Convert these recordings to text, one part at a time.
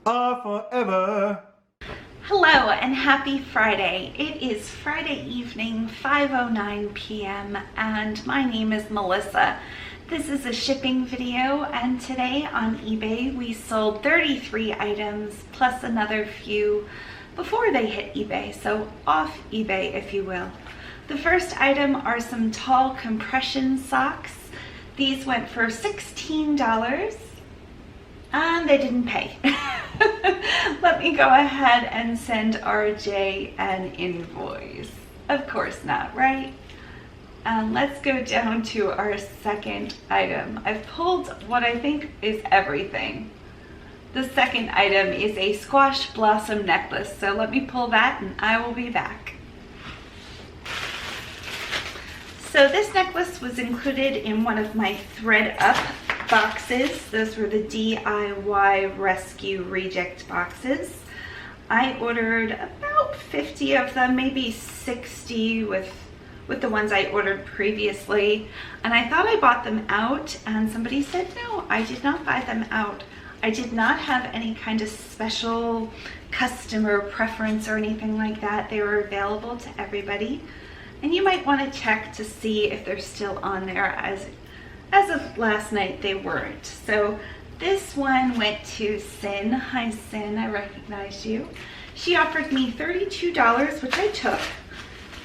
are forever. Hello and happy Friday. It is Friday evening, 5:09 p.m. and my name is Melissa. This is a shipping video, and today on eBay we sold 33 items plus another few before they hit eBay, so off eBay if you will. The first item are some tall compression socks. These went for $16 and they didn't pay. Let me go ahead and send RJ an invoice. Of course not, right? Let's go down to our second item. I've pulled what I think is everything. The second item is a squash blossom necklace. So let me pull that and I will be back. So this necklace was included in one of my ThreadUp boxes. Those were the DIY Rescue Reject boxes. I ordered about 50 of them, maybe 60 with the ones I ordered previously. And I thought I bought them out, and somebody said, no, I did not buy them out. I did not have any kind of special customer preference or anything like that. They were available to everybody. And you might want to check to see if they're still on there. As of last night, they weren't. So this one went to Sin. Hi, Sin, I recognize you. She offered me $32, which I took.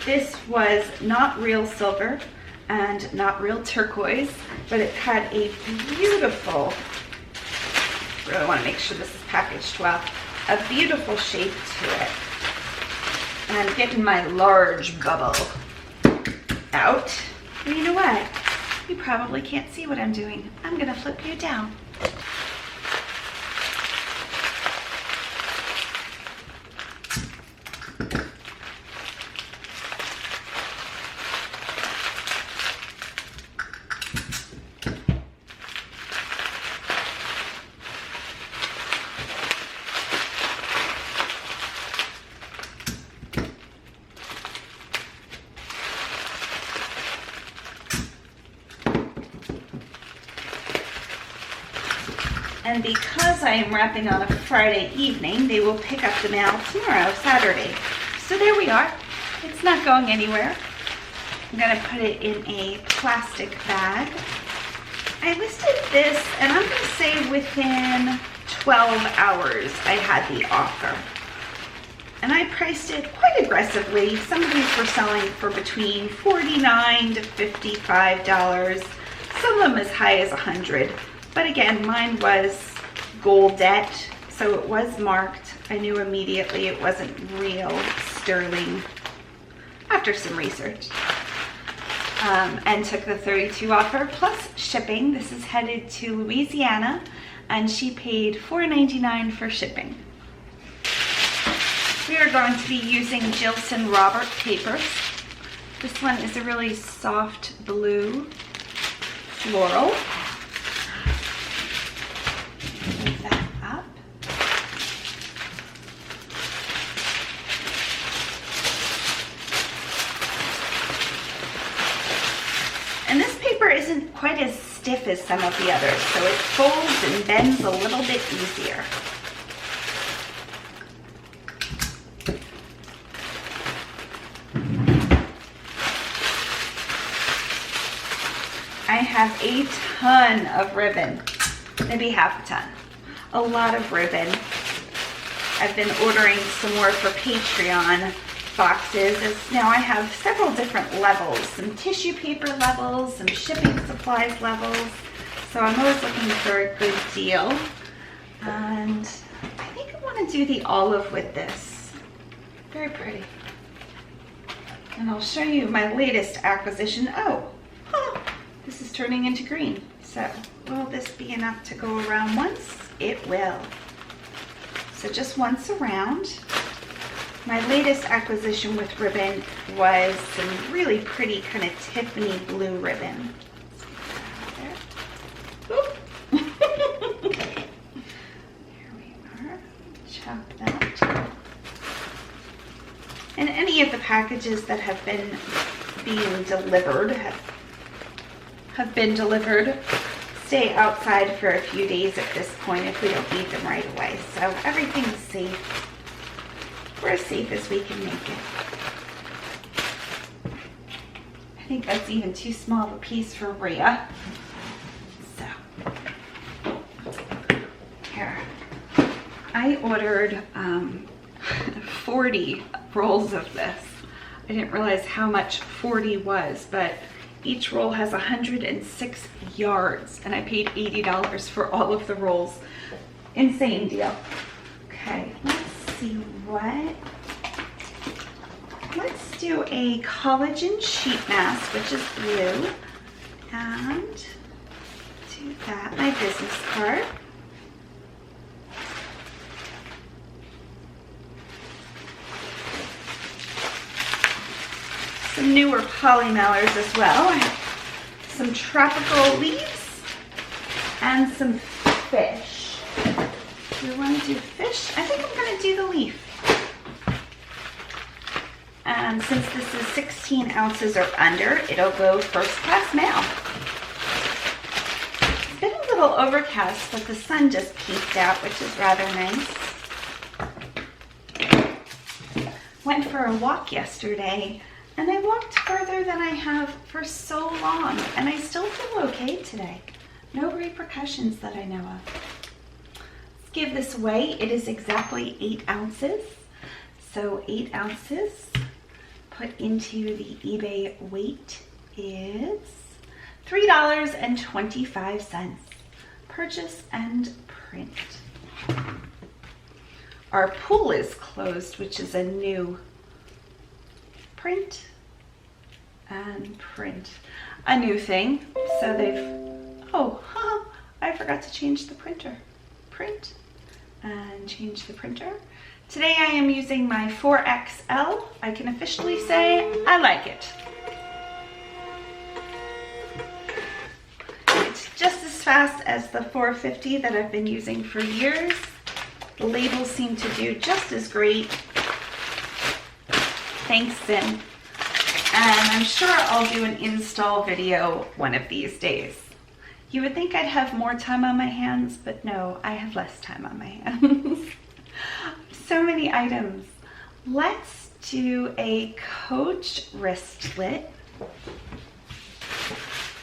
This was not real silver and not real turquoise, but it had a beautiful, really want to make sure this is packaged well, a beautiful shape to it. And I'm getting my large bubble out. And you know what? You probably can't see what I'm doing. I'm gonna flip you down. And because I am wrapping on a Friday evening, they will pick up the mail tomorrow, Saturday. So there we are. It's not going anywhere. I'm gonna put it in a plastic bag. I listed this, and I'm gonna say within 12 hours I had the offer. And I priced it quite aggressively. Some of these were selling for between $49 to $55. Some of them as high as $100. But again, mine was goldette, so it was marked. I knew immediately it wasn't real sterling after some research. And took the 32 offer plus shipping. This is headed to Louisiana, and she paid $4.99 for shipping. We are going to be using Jilson Robert paper. This one is a really soft blue floral. Move that up. And this paper isn't quite as stiff as some of the others, so it folds and bends a little bit easier. I have a ton of ribbon, maybe half a ton. A lot of ribbon. I've been ordering some more for Patreon boxes, as now I have several different levels, some tissue paper levels, some shipping supplies levels, so I'm always looking for a good deal. And I think I want to do the olive with this. Very pretty. And I'll show you my latest acquisition. Oh, this is turning into green. So will this be enough to go around once? It will. So just once around. My latest acquisition with ribbon was some really pretty kind of Tiffany blue ribbon. There we are. Chop that. And any of the packages that have been being delivered have been delivered stay outside for a few days at this point if we don't need them right away. So everything's safe. We're as safe as we can make it. I think that's even too small of a piece for Rhea. So, here. I ordered 40 rolls of this. I didn't realize how much 40 was, but each roll has 106 yards, and I paid $80 for all of the rolls. Insane deal. Okay, let's see what. Let's do a collagen sheet mask, which is blue, and do that. My business card. Some newer polymalers as well. I have some tropical leaves and some fish. Do we want to do fish? I think I'm going to do the leaf. And since this is 16 ounces or under, it'll go first class mail. It's been a little overcast, but the sun just peeked out, which is rather nice. Went for a walk yesterday, and I walked further than I have for so long, and I still feel okay today. No repercussions that I know of. Let's give this away. It is exactly 8 ounces. So 8 ounces put into the eBay weight is $3.25. Purchase and print. Our pool is closed, which is a new print and print. A new thing. So they've, I forgot to change the printer. Print and change the printer. Today I am using my 4XL. I can officially say I like it. It's just as fast as the 450 that I've been using for years. The labels seem to do just as great. Thanks, Sim. And I'm sure I'll do an install video one of these days. You would think I'd have more time on my hands, but no, I have less time on my hands. So many items. Let's do a Coach wristlet.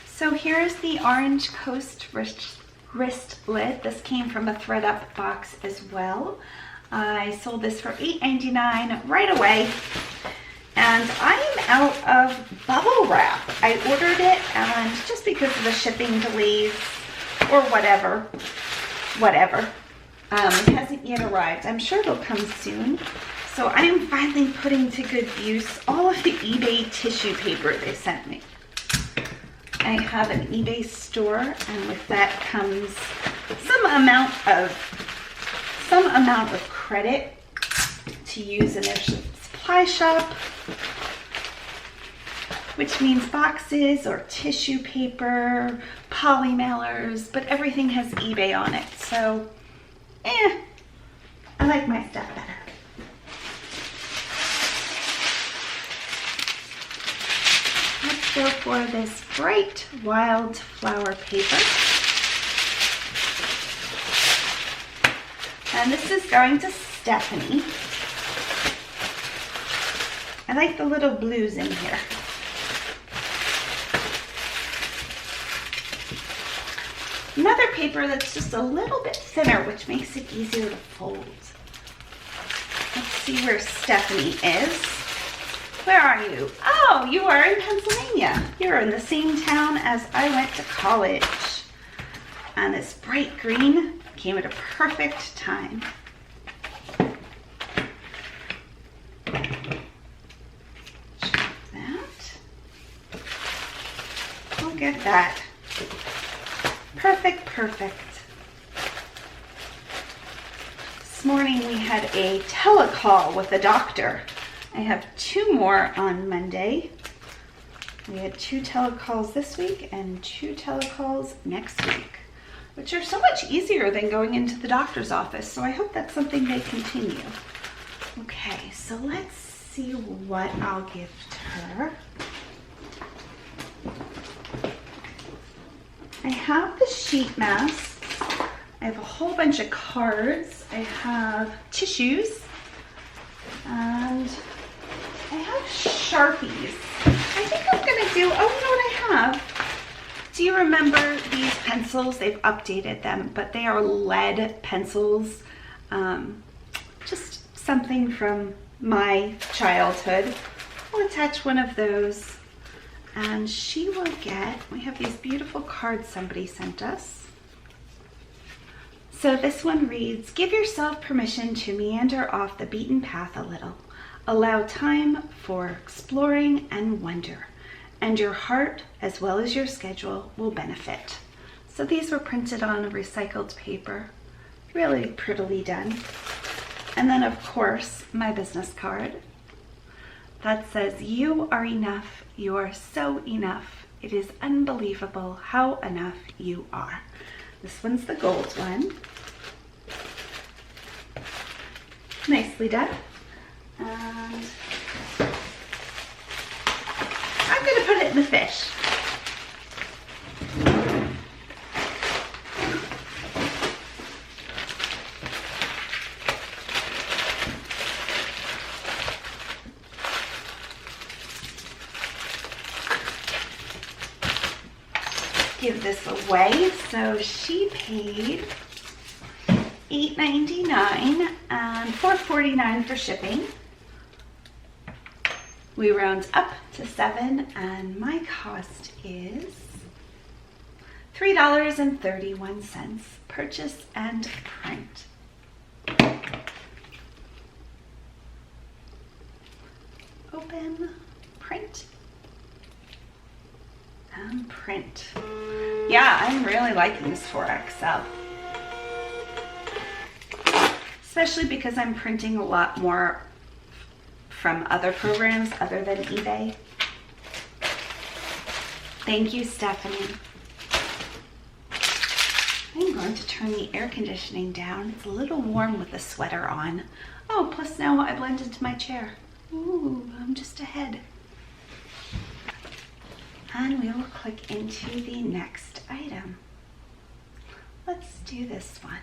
So here's the Orange Coast wristlet. This came from a ThreadUp box as well. I sold this for $8.99 right away. And I am out of bubble wrap. I ordered it, and just because of the shipping delays or whatever, it hasn't yet arrived. I'm sure it'll come soon. So I am finally putting to good use all of the eBay tissue paper they sent me. I have an eBay store, and with that comes some amount of credit to use in their supply shop, which means boxes or tissue paper, polymalers, but everything has eBay on it. So, I like my stuff better. Let's go for this bright wildflower paper. And this is going to Stephanie. I like the little blues in here. Another paper that's just a little bit thinner, which makes it easier to fold. Let's see where Stephanie is. Where are you? Oh, you are in Pennsylvania. You're in the same town as I went to college. And this bright green came at a perfect time. Check that. Look at that. Perfect, perfect. This morning we had a telecall with a doctor. I have 2 more on Monday. We had 2 telecalls this week and 2 telecalls next week, which are so much easier than going into the doctor's office. So I hope that's something they continue. Okay, so let's see what I'll give to her. I have the sheet mask. I have a whole bunch of cards. I have tissues. And I have Sharpies. I think I'm gonna do, oh, you know what I have? Do you remember these pencils? They've updated them, but they are lead pencils. Just something from my childhood. I'll attach one of those and she will get, we have these beautiful cards somebody sent us. So this one reads, give yourself permission to meander off the beaten path a little. Allow time for exploring and wonder, and your heart as well as your schedule will benefit. So these were printed on recycled paper, really prettily done. And then of course, my business card that says, you are enough, you are so enough. It is unbelievable how enough you are. This one's the gold one. Nicely done. And I'm going to put it in the fish. Give this away. So she paid $8.99 and $4.49 for shipping. We round up to $7 and my cost is $3.31. Purchase and print. Open, print, and print. Yeah, I'm really liking this 4XL. Especially because I'm printing a lot more from other programs other than eBay. Thank you, Stephanie. I'm going to turn the air conditioning down. It's a little warm with the sweater on. Oh, plus now I blend into my chair. Ooh, I'm just ahead. And we will click into the next item. Let's do this one.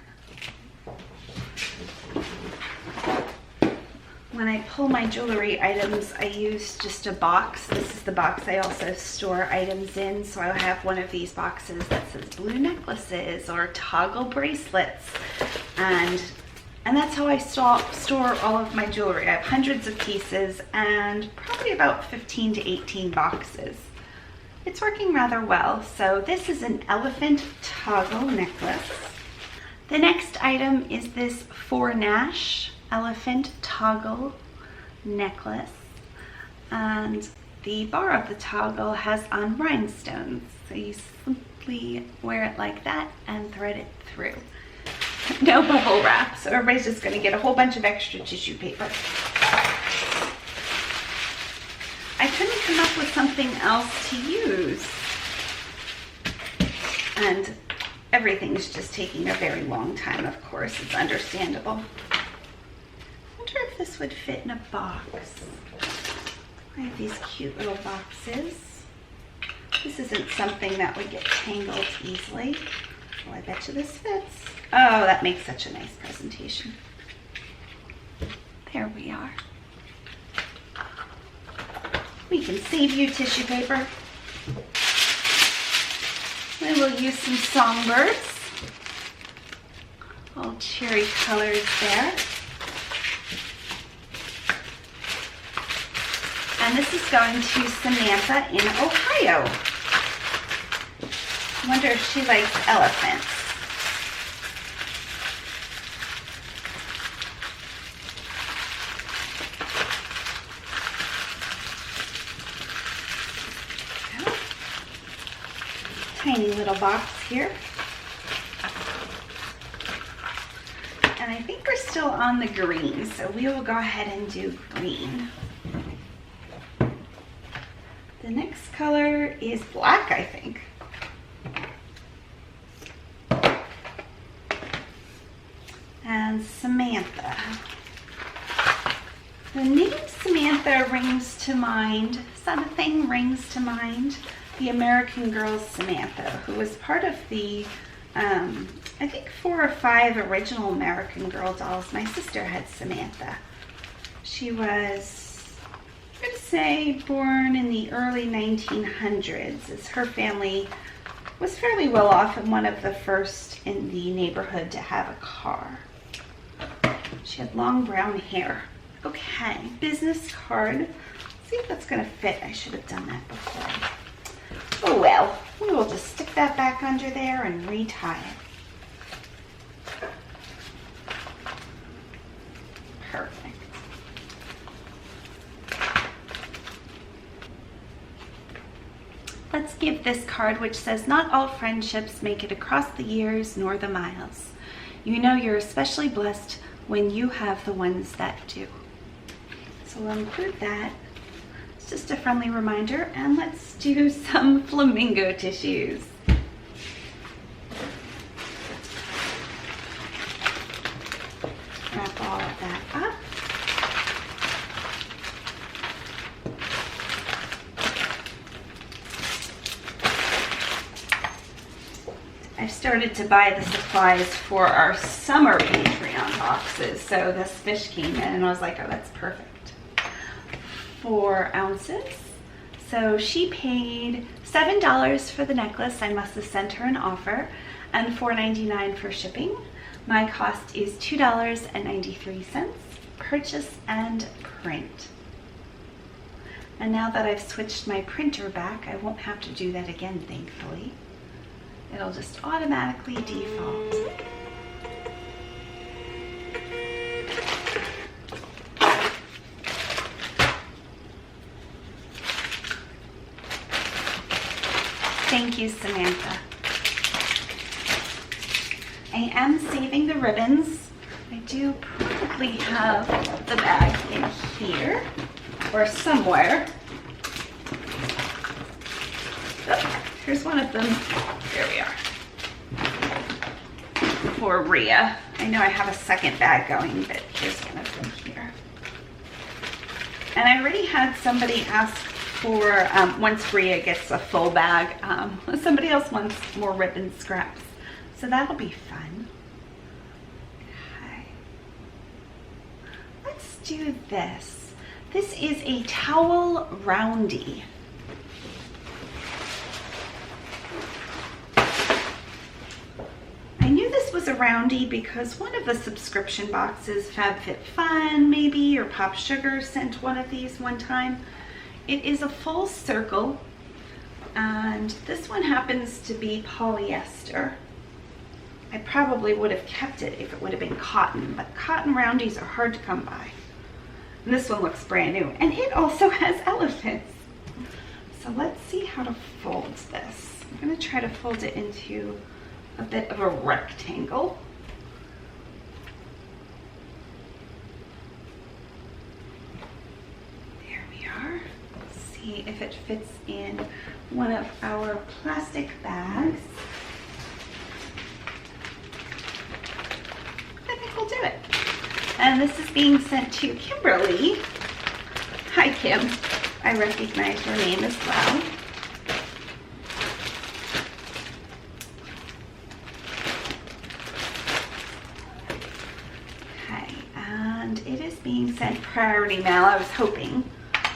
When I pull my jewelry items, I use just a box. This is the box I also store items in. So I have one of these boxes that says blue necklaces or toggle bracelets. And that's how I store all of my jewelry. I have hundreds of pieces and probably about 15 to 18 boxes. It's working rather well. So this is an elephant toggle necklace. The next item is this 4-Nash elephant toggle necklace. And the bar of the toggle has on rhinestones. So you simply wear it like that and thread it through. No bubble wrap, so everybody's just gonna get a whole bunch of extra tissue paper. I couldn't come up with something else to use. And everything's just taking a very long time, of course. It's understandable. I wonder if this would fit in a box. I have these cute little boxes. This isn't something that would get tangled easily. Well, I bet you this fits. Oh, that makes such a nice presentation. There we are. We can save you tissue paper. And we'll use some songbirds. All cherry colors there. And this is going to Samantha in Ohio. I wonder if she likes elephants. Tiny little box here. And I think we're still on the green, so we will go ahead and do green. The next color is black, I think. And Samantha. The name Samantha rings to mind. Is that a thing, rings to mind? the American Girl Samantha, who was part of the, I think 4 or 5 original American Girl dolls. My sister had Samantha. She was, I'm going to say, born in the early 1900s, as her family was fairly well off and one of the first in the neighborhood to have a car. She had long brown hair. Okay, business card. Let's see if that's going to fit. I should have done that before. Oh well, we will just stick that back under there and retie it. Perfect. Let's give this card, which says, "Not all friendships make it across the years nor the miles. You know you're especially blessed when you have the ones that do." So we'll include that. It's just a friendly reminder, and let's do some flamingo tissues. Wrap all of that up. I've started to buy the supplies for our summer Patreon boxes. So this fish came in and I was like, oh, that's perfect. 4 ounces. So she paid $7 for the necklace. I must have sent her an offer, and $4.99 for shipping. My cost is $2.93, purchase and print. And now that I've switched my printer back, I won't have to do that again, thankfully. It'll just automatically default. Thank you, Samantha. I am saving the ribbons. I do probably have the bag in here or somewhere. Oh, here's one of them. There we are. For Rhea. I know I have a second bag going, but here's one of them here. And I already had somebody ask for, once Rhea gets a full bag, somebody else wants more ribbon scraps. So that'll be fun. Okay. Let's do this. This is a towel roundie. I knew this was a roundie because one of the subscription boxes, FabFitFun maybe, or Pop Sugar, sent one of these one time. It is a full circle, and this one happens to be polyester. I probably would have kept it if it would have been cotton, but cotton roundies are hard to come by. And this one looks brand new, and it also has elephants. So let's see how to fold this. I'm going to try to fold it into a bit of a rectangle. There we are. Let's see if it fits in one of our plastic bags. I think we'll do it. And this is being sent to Kimberly. Hi, Kim. I recognize your name as well. Okay, and it is being sent priority mail, I was hoping. I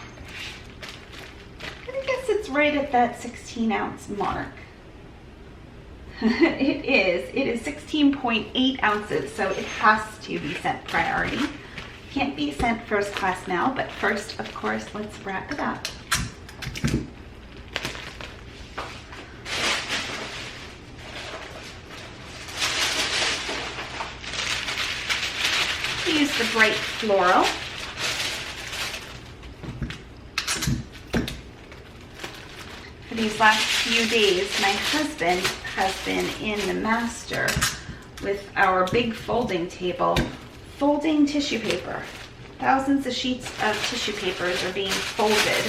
guess it's right at that 16-ounce mark. It is 16.8 ounces, so it has to be sent priority. Can't be sent first class mail, but first, of course, let's wrap it up. Use the bright floral. For these last few days, my husband has been in the master with our big folding table, folding tissue paper. Thousands of sheets of tissue papers are being folded.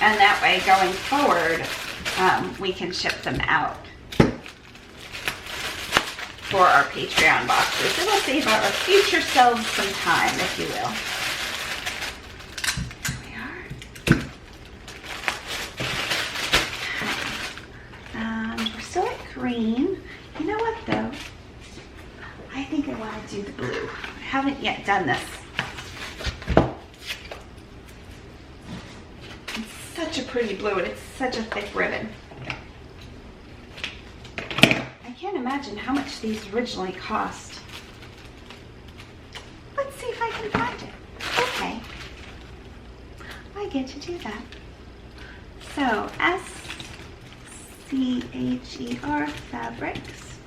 And that way, going forward, we can ship them out for our Patreon boxes. It'll save our future selves some time, if you will. There we are. think I want to do the blue. I haven't yet done this. It's such a pretty blue and it's such a thick ribbon. I can't imagine how much these originally cost. Let's see if I can find it. Okay. I get to do that. So, SCHER Fabrics,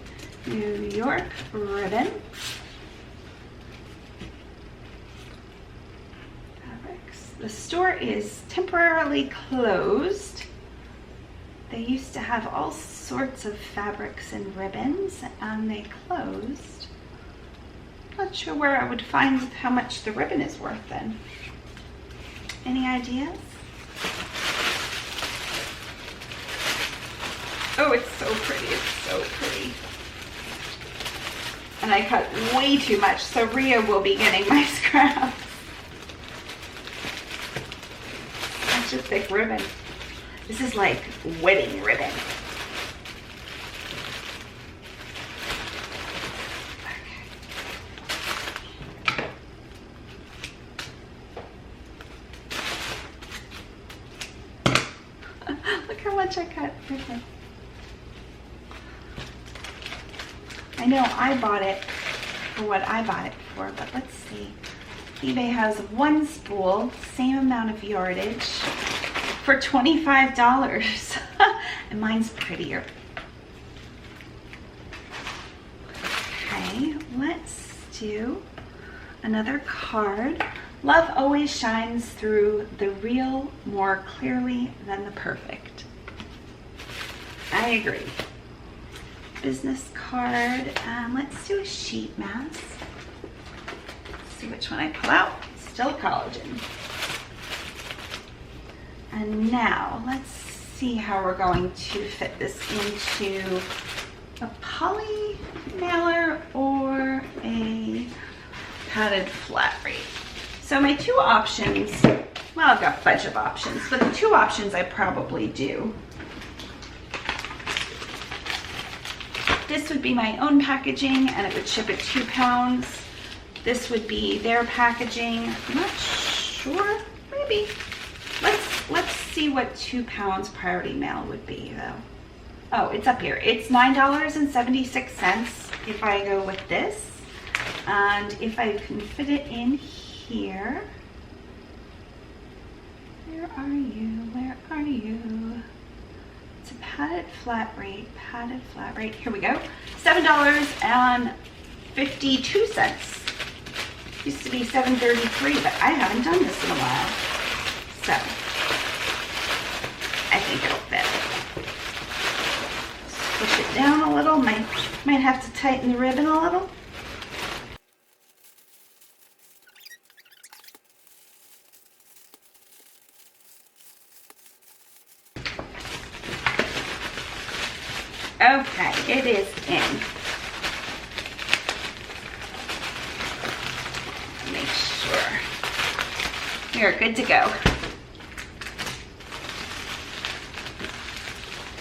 New York ribbon. Fabrics. The store is temporarily closed. They used to have all sorts of fabrics and ribbons, and they closed. Not sure where I would find how much the ribbon is worth then. Any ideas? Oh, it's so pretty, it's so pretty. And I cut way too much, so Rhea will be getting my scraps. Such a thick ribbon. This is like wedding ribbon. Look how much I cut. Okay. I know I bought it for what I bought it for, but let's see. eBay has one spool, same amount of yardage, for $25. And mine's prettier. Okay, let's do another card. Love always shines through the real more clearly than the perfect. I agree. Business card. Let's do a sheet mask. Let's see which one I pull out. Still collagen. And now let's see how we're going to fit this into a poly mailer or a padded flat rate. So my two options, well, I've got a bunch of options, but the two options I probably do. This would be my own packaging and it would ship at 2 pounds. This would be their packaging. I'm not sure, maybe. Let's see what 2 pounds priority mail would be though. Oh, it's up here. It's $9.76 if I go with this. And if I can fit it in here. Where are you? Where are you? It's a padded flat rate. Padded flat rate. Here we go. $7.52. Used to be $7.33, but I haven't done this in a while. So I think it'll fit. Push it down a little. Might have to tighten the ribbon a little. Okay, it is in. Make sure we are good to go.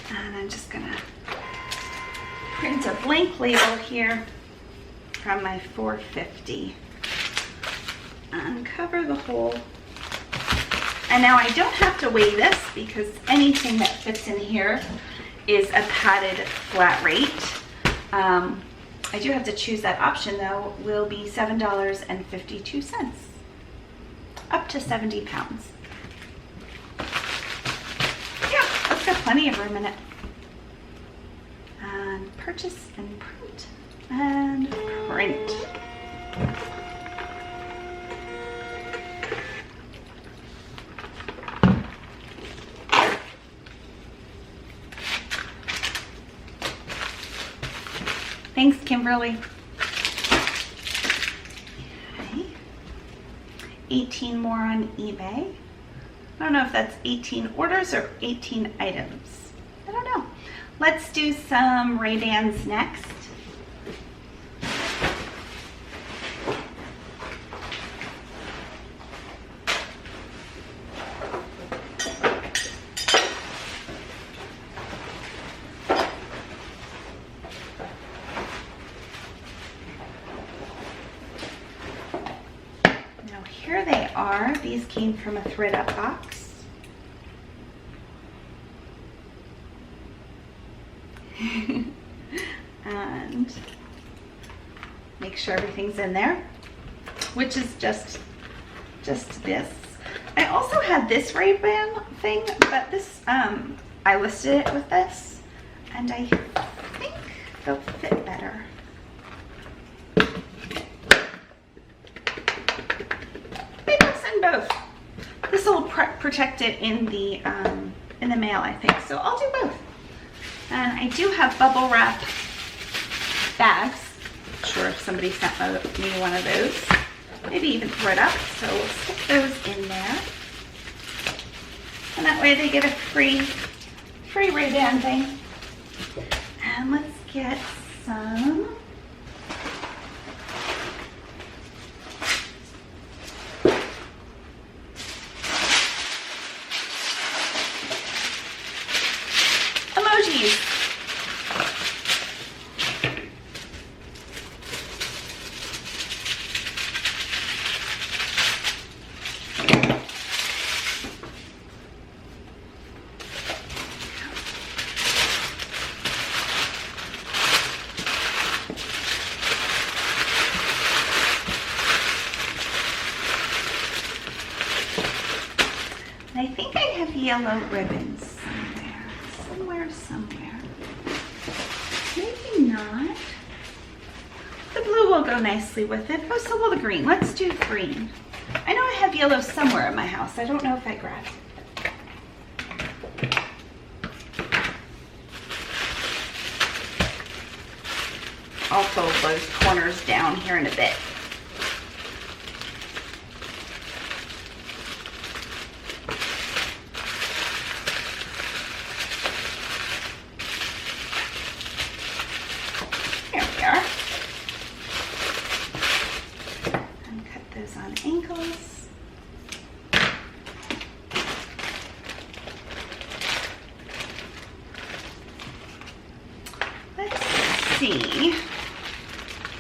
And I'm just gonna print a blank label here from my 450 and cover the hole. And now I don't have to weigh this because anything that fits in here is a padded flat rate. I do have to choose that option though, will be $7.52. Up to 70 pounds. Yeah, that's got plenty of room in it. And purchase and print. And print. Thanks, Kimberly. Okay. 18 more on eBay. I don't know if that's 18 orders or 18 items. I don't know. Let's do some Ray-Bans next. are. These came from a ThreadUp box. And make sure everything's in there, which is just this. I also had this Ray-Ban thing, but this I listed it with this, and I think they'll fit better. Maybe I'll send both. This will protect it in the mail, I think. So I'll do both. And I do have bubble wrap bags. I'm sure if somebody sent me one of those, maybe even ThreadUp. So we'll stick those in there, and that way they get a free Ray-Ban thing. And let's get some emojis. I think I have yellow ribbons somewhere. Maybe not. The blue will go nicely with it. Oh, so will the green. Let's do green. I know I have yellow somewhere in my house. I don't know if I grabbed it. I'll fold those corners down here in a bit.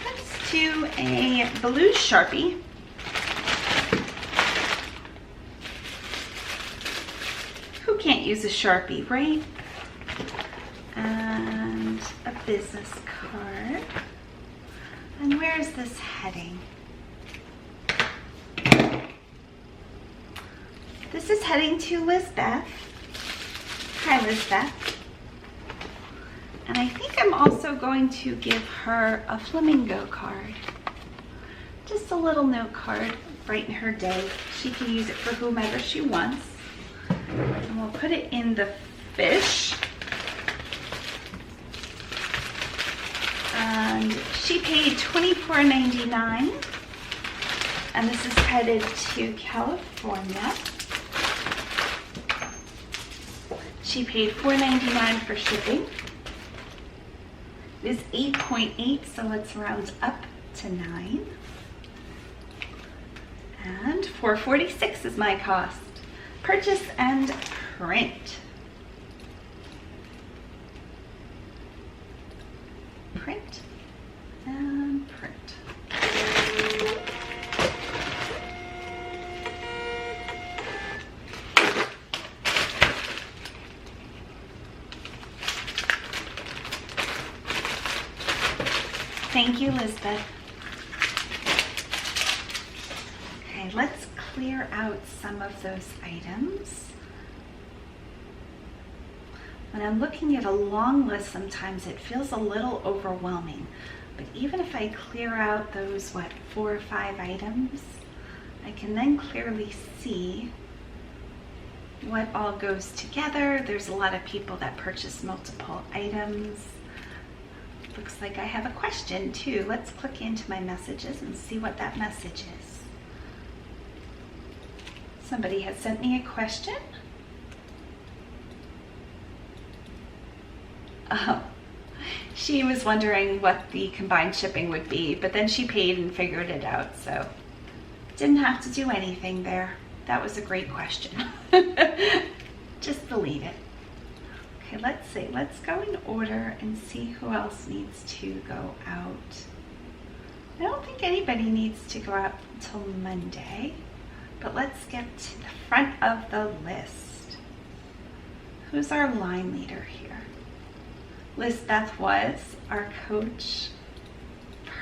Let's do a blue Sharpie. Who can't use a Sharpie, right? And a business card. And where is this heading? This is heading to Lisbeth. Hi, Lisbeth. And I think I'm also going to give her a flamingo card. Just a little note card, brighten her day. She can use it for whomever she wants. And we'll put it in the fish. And she paid $24.99. And this is headed to California. She paid $4.99 for shipping. It is 8.8, so let's round up to 9. And $4.46 is my cost. Purchase and print. Print and print. Thank you, Lisbeth. Okay, let's clear out some of those items. When I'm looking at a long list, sometimes it feels a little overwhelming. But even if I clear out those, 4 or 5 items, I can then clearly see what all goes together. There's a lot of people that purchase multiple items. Looks like I have a question too. Let's click into my messages and see what that message is. Somebody has sent me a question. She was wondering what the combined shipping would be, but then she paid and figured it out, so didn't have to do anything there. That was a great question. Just believe it. Okay, let's see. Let's go in order and see who else needs to go out. I don't think anybody needs to go out until Monday. But let's get to the front of the list. Who's our line leader here? Lisbeth was our coach.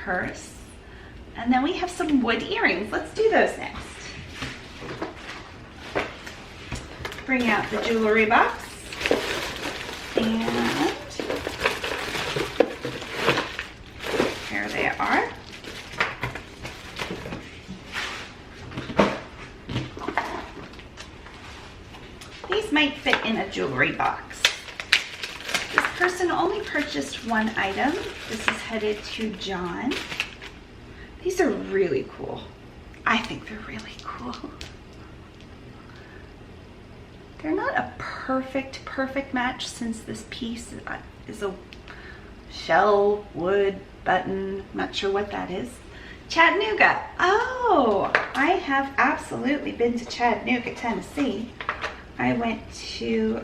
Purse. And then we have some wood earrings. Let's do those next. Bring out the jewelry box. And here they are. These might fit in a jewelry box. This person only purchased one item. This is headed to John. These are really cool. I think they're really cool. They're not a perfect match since this piece is a shell, wood, button. Not sure what that is. Chattanooga. Oh, I have absolutely been to Chattanooga, Tennessee. I went to,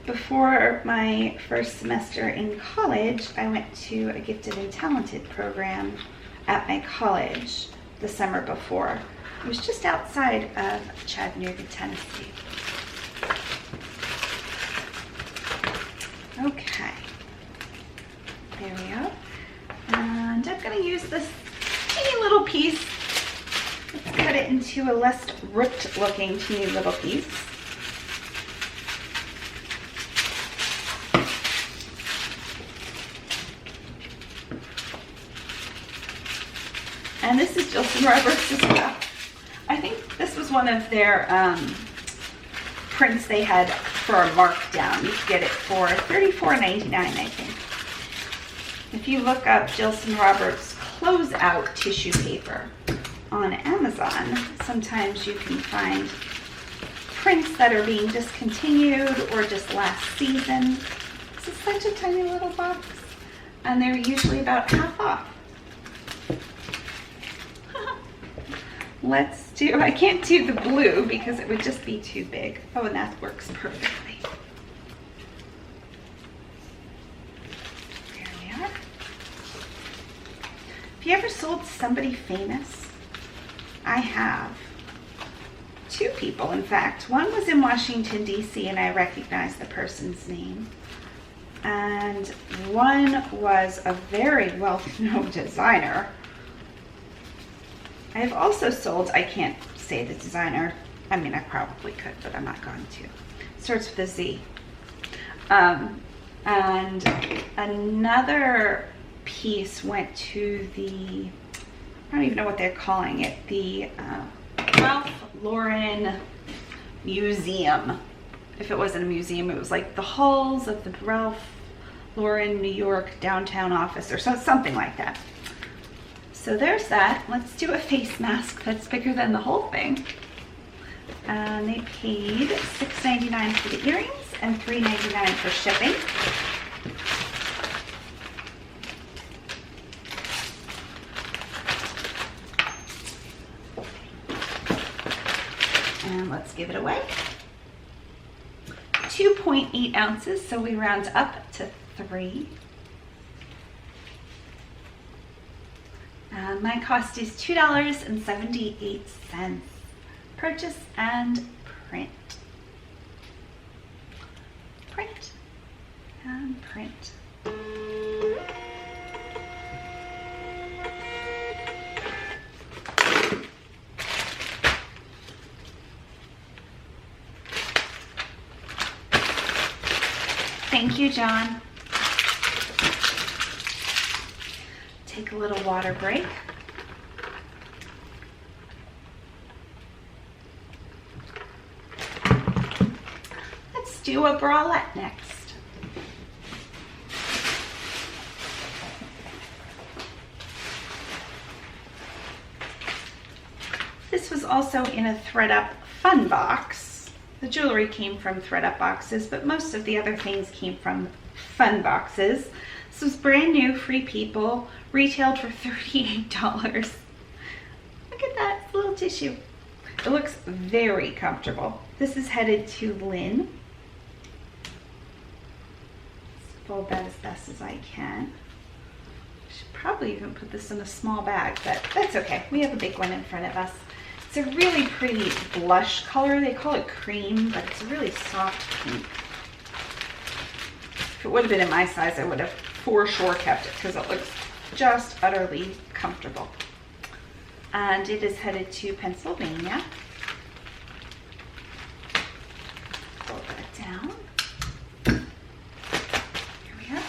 before my first semester in college, I went to a gifted and talented program at my college the summer before. It was just outside of Chattanooga, Tennessee. Okay, there we go. And I'm going to use this teeny little piece. Let's cut it into a less ripped looking teeny little piece. And this is Jilson Roberts as well. I think this was one of their prints they had for a markdown. You could get it for $34.99, I think. If you look up Jilson Roberts closeout tissue paper on Amazon, sometimes you can find prints that are being discontinued or just last season. This is such a tiny little box, and they're usually about half off. Let's do, I can't do the blue because it would just be too big. Oh, and that works perfectly. There we are. Have you ever sold somebody famous? I have. Two people, in fact. One was in Washington, D.C., and I recognized the person's name. And one was a very well-known designer. I've also sold, I can't say the designer. I mean, I probably could, but I'm not going to. It starts with a Z. And another piece went to the, I don't even know what they're calling it, the Ralph Lauren Museum. If it wasn't a museum, it was like the halls of the Ralph Lauren New York downtown office or something like that. So there's that. Let's do a face mask that's bigger than the whole thing. And they paid $6.99 for the earrings and $3.99 for shipping. And let's give it away. 2.8 ounces, so we round up to 3. My cost is $2.78. Purchase and print. Print and print. Thank you, John. Take a little water break. Let's do a bralette next. This was also in a ThreadUp fun box. The jewelry came from ThreadUp boxes, but most of the other things came from fun boxes. This was brand new, Free People, retailed for $38. Look at that, it's a little tissue. It looks very comfortable. This is headed to Lynn. Let's fold that as best as I can. I should probably even put this in a small bag, but that's okay. We have a big one in front of us. It's a really pretty blush color. They call it cream, but it's a really soft pink. If it would have been in my size, I would have for sure kept it because it looks just utterly comfortable. And it is headed to Pennsylvania. Pull that down. Here we are.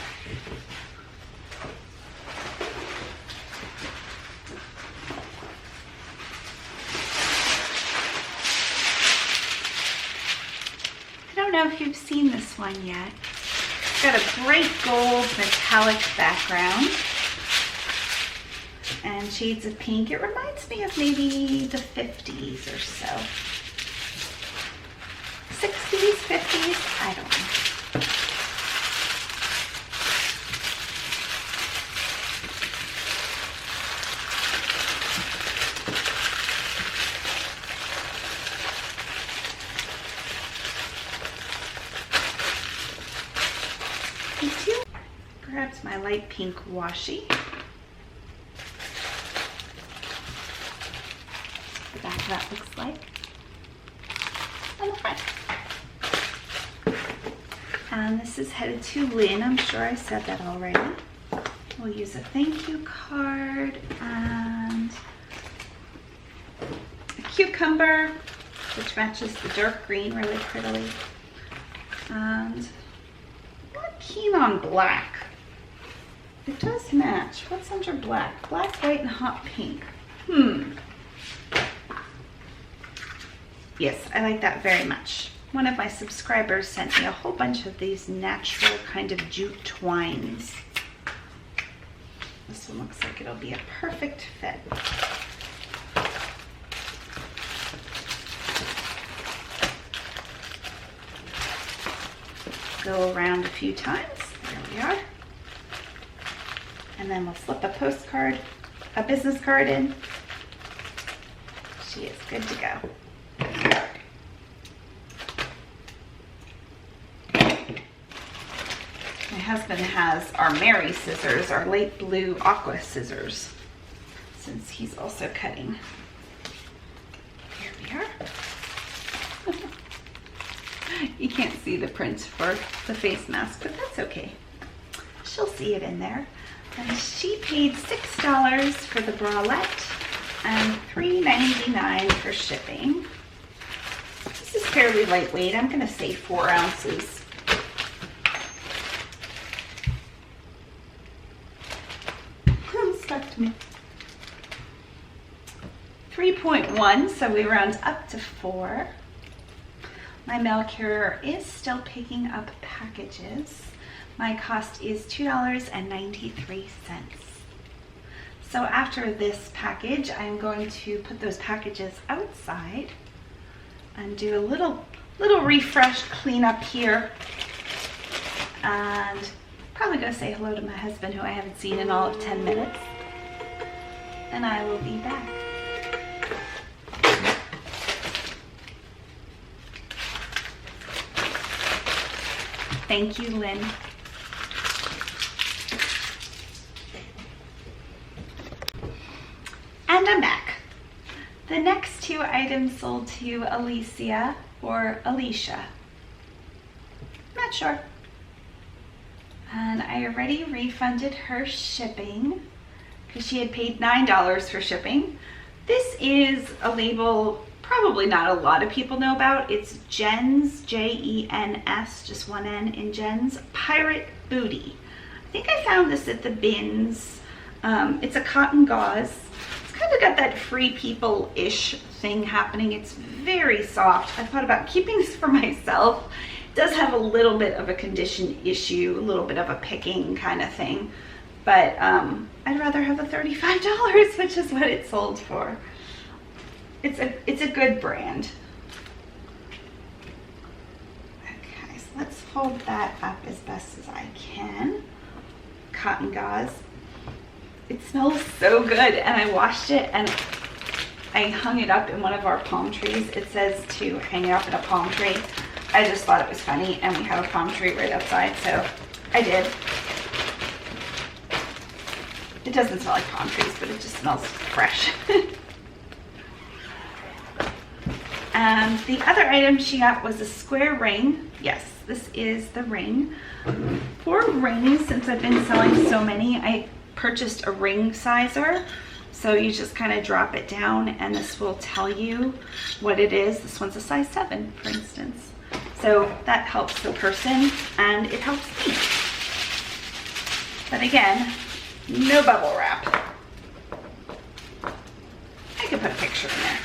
I don't know if you've seen this one yet. It's got a bright gold metallic background and shades of pink. It reminds me of maybe the 50s or so. 60s, 50s, I don't know. Grabbed my light pink washi. The back of that looks like. And the front. And this is headed to Lynn. I'm sure I said that already. We'll use a thank you card and a cucumber, which matches the dark green really prettily. And I'm not keen on black. It does match. What's under black? Black, white, and hot pink. Yes, I like that very much. One of my subscribers sent me a whole bunch of these natural kind of jute twines. This one looks like it'll be a perfect fit. Go around a few times. There we are. And then we'll slip a postcard, a business card in. She is good to go. My husband has our Mary scissors, our light blue aqua scissors, since he's also cutting. Here we are. You can't see the print for the face mask, but that's okay. She'll see it in there. And she paid $6 for the bralette and $3.99 for shipping. This is fairly lightweight. I'm gonna say 4 ounces. Stuck to me. 3.1, so we round up to 4. My mail carrier is still picking up packages. My cost is $2.93. So after this package, I'm going to put those packages outside and do a little refresh cleanup here, and probably go say hello to my husband, who I haven't seen in all of 10 minutes, and I will be back. Thank you, Lynn. And I'm back. The next 2 items sold to Alicia or Alicia. Not sure. And I already refunded her shipping because she had paid $9 for shipping. This is a label probably not a lot of people know about. It's Jen's, J-E-N-S, just one N in Jen's, Pirate Booty. I think I found this at the bins. It's a cotton gauze. It's kind of got that Free People-ish thing happening. It's very soft. I thought about keeping this for myself. It does have a little bit of a condition issue, a little bit of a picking kind of thing. But I'd rather have the $35, which is what it sold for. It's a good brand. Okay, so let's fold that up as best as I can. Cotton gauze. It smells so good, and I washed it and I hung it up in one of our palm trees. It says to hang it up in a palm tree. I just thought it was funny, and we have a palm tree right outside, so I did. It doesn't smell like palm trees, but it just smells fresh. And the other item she got was a square ring. Yes, this is the ring. For rings, since I've been selling so many, I purchased a ring sizer. So you just kind of drop it down and this will tell you what it is. This one's a size 7, for instance. So that helps the person and it helps me. But again, no bubble wrap. I could put a picture in there.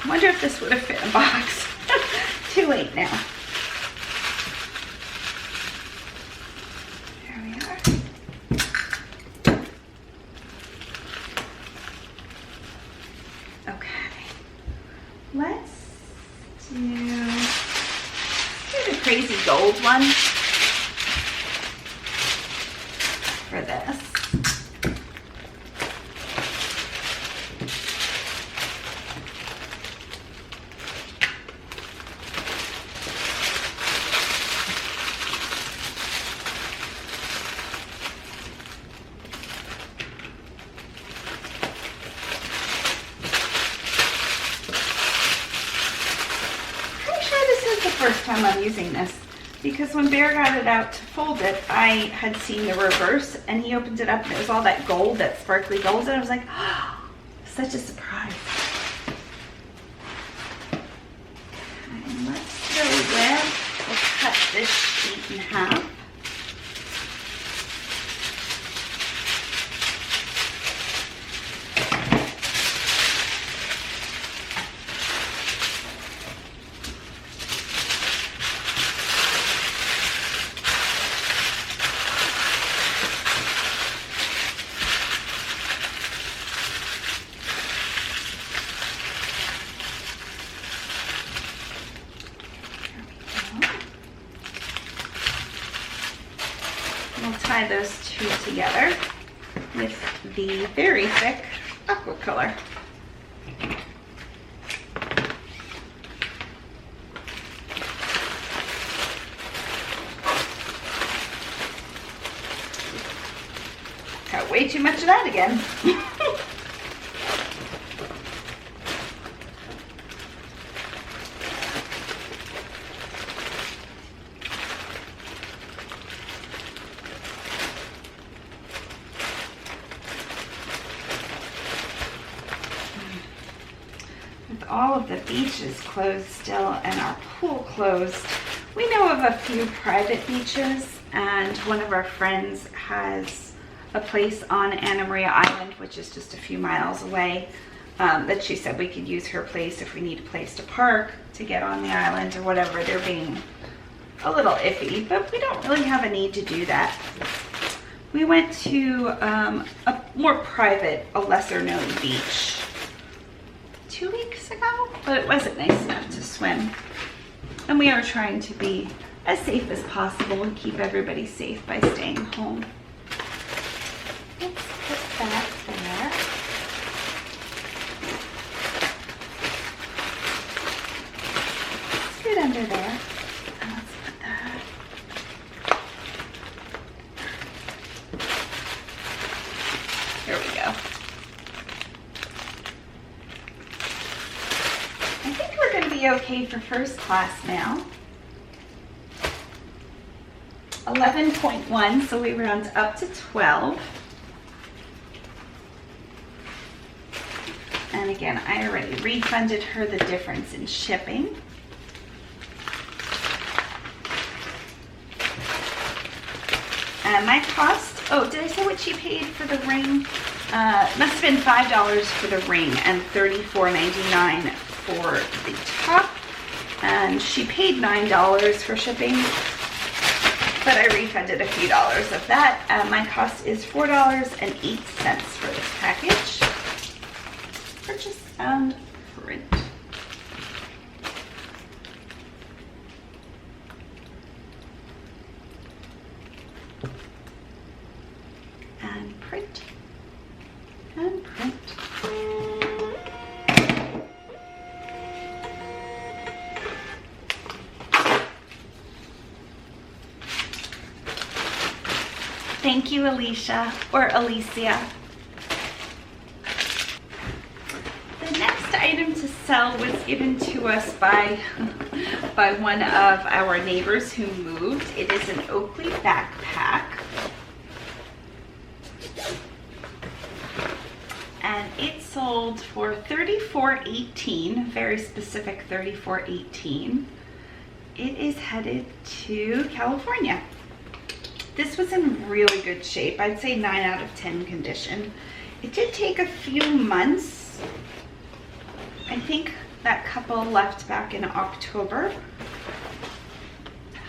I wonder if this would have fit in a box. Too late now. There we are. Okay. Let's do the crazy gold one for this. First time I'm using this, because when Bear got it out to fold it, I had seen the reverse and he opened it up and it was all that gold, that sparkly gold, and I was like, oh, such a surprise. Okay, let's go with, we'll cut this sheet in half. We'll tie those two together with the very thick aqua color. Got way too much of that again. With all of the beaches closed still and our pool closed, we know of a few private beaches, and one of our friends has a place on Anna Maria Island, which is just a few miles away, that she said we could use her place if we need a place to park to get on the island or whatever. They're being a little iffy, but we don't really have a need to do that. We went to a more private, a lesser known beach 2 weeks ago, but it wasn't nice enough to swim. And we are trying to be as safe as possible and keep everybody safe by staying home. Let's put that there. Scoot under there. And let's put that. Here we go. I think we're going to be okay for first class now. 11.1, so we round up to 12. And again, I already refunded her the difference in shipping. And my cost, oh, did I say what she paid for the ring? Must have been $5 for the ring and $34.99 for the top. And she paid $9 for shipping, but I refunded a few dollars of that. My cost is $4.08 for this package. Purchase and print. And print. And print. Thank you, Alicia, or Alicia. The next item to sell was given to us by one of our neighbors who moved. It is an Oakley backpack. And it sold for $34.18, very specific $34.18. It is headed to California. This was in really good shape. I'd say 9 out of 10 condition. It did take a few months. I think that couple left back in October.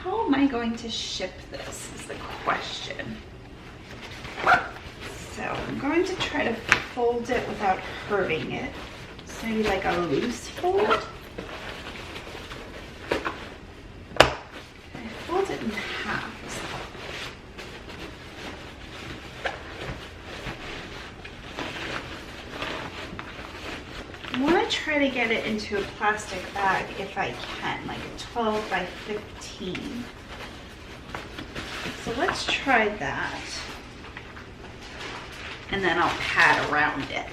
How am I going to ship this is the question. So I'm going to try to fold it without hurting it. So maybe like a loose fold. I fold it in half. I want to try to get it into a plastic bag if I can, like a 12 by 15. So let's try that. And then I'll pad around it.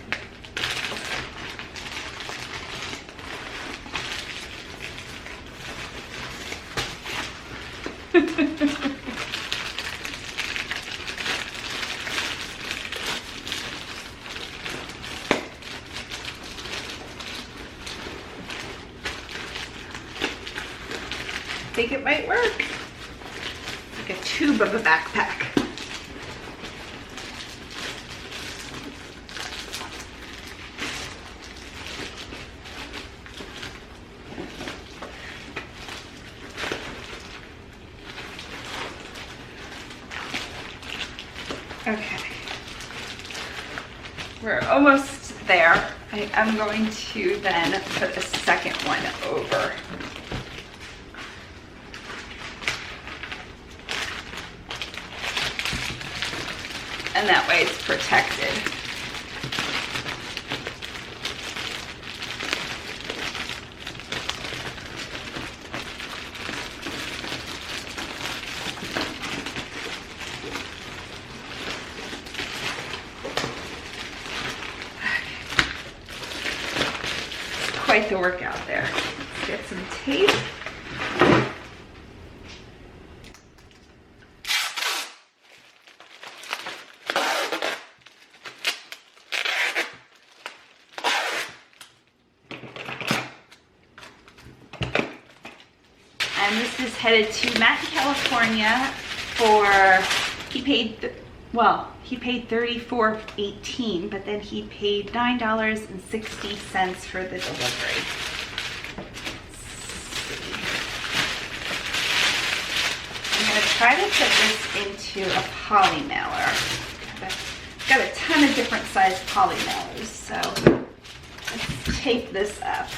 I think it might work. Like a tube of a backpack. Okay, we're almost there. I'm going to then put a second one over. And that way it's protected. Quite the workout there. Let's get some tape. And this is headed to Matt, California for, he paid $34.18, but then he paid $9.60 for the delivery. I'm going to try to put this into a poly mailer. I've got a ton of different size poly mailers, so let's tape this up.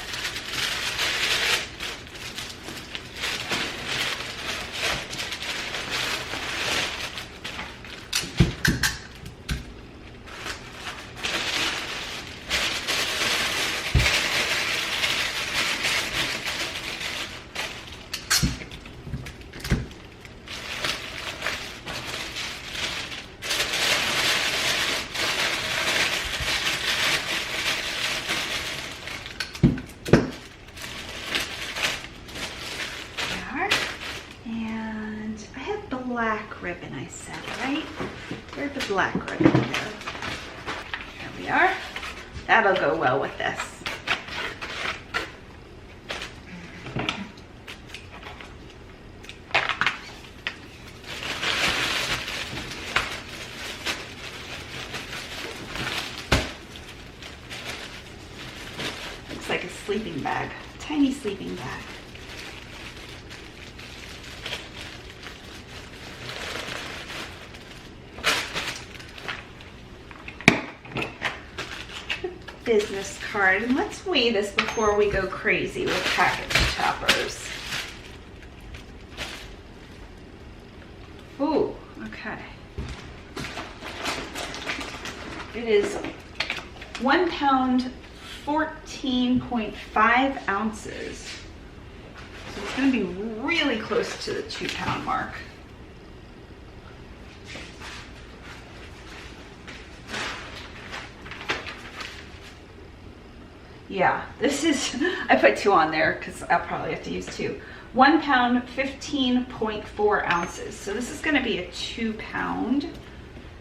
Black ribbon, I said, right? Where'd the black ribbon go? Here we are. That'll go well with this. Looks like a sleeping bag, tiny sleeping bag. Business card, and let's weigh this before we go crazy with package toppers. Ooh, okay. It is 1 pound, 14.5 ounces. So it's going to be really close to the 2 pound mark. Yeah, this is, I put 2 on there because I'll probably have to use 2. 1 pound, 15.4 ounces. So this is going to be a 2 pound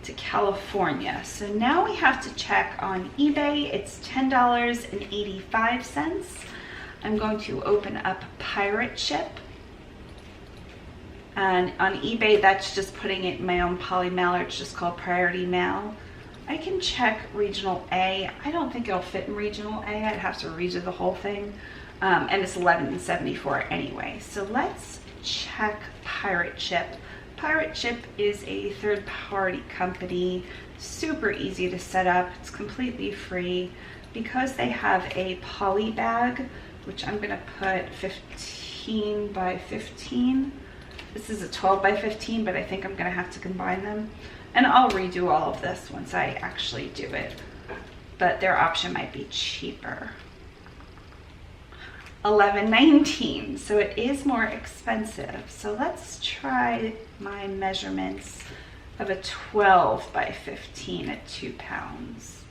to California. So now we have to check on eBay. It's $10.85. I'm going to open up Pirate Ship. And on eBay, that's just putting it in my own poly mailer. It's just called Priority Mail. I can check Regional A. I don't think it'll fit in Regional A. I'd have to redo the whole thing. And it's $11.74 anyway. So let's check Pirate Ship. Pirate Ship is a third-party company. Super easy to set up. It's completely free. Because they have a poly bag, which I'm going to put 15 by 15. This is a 12 by 15, but I think I'm going to have to combine them. And I'll redo all of this once I actually do it. But their option might be cheaper. $11.19, so it is more expensive. So let's try my measurements of a 12 by 15 at 2 pounds.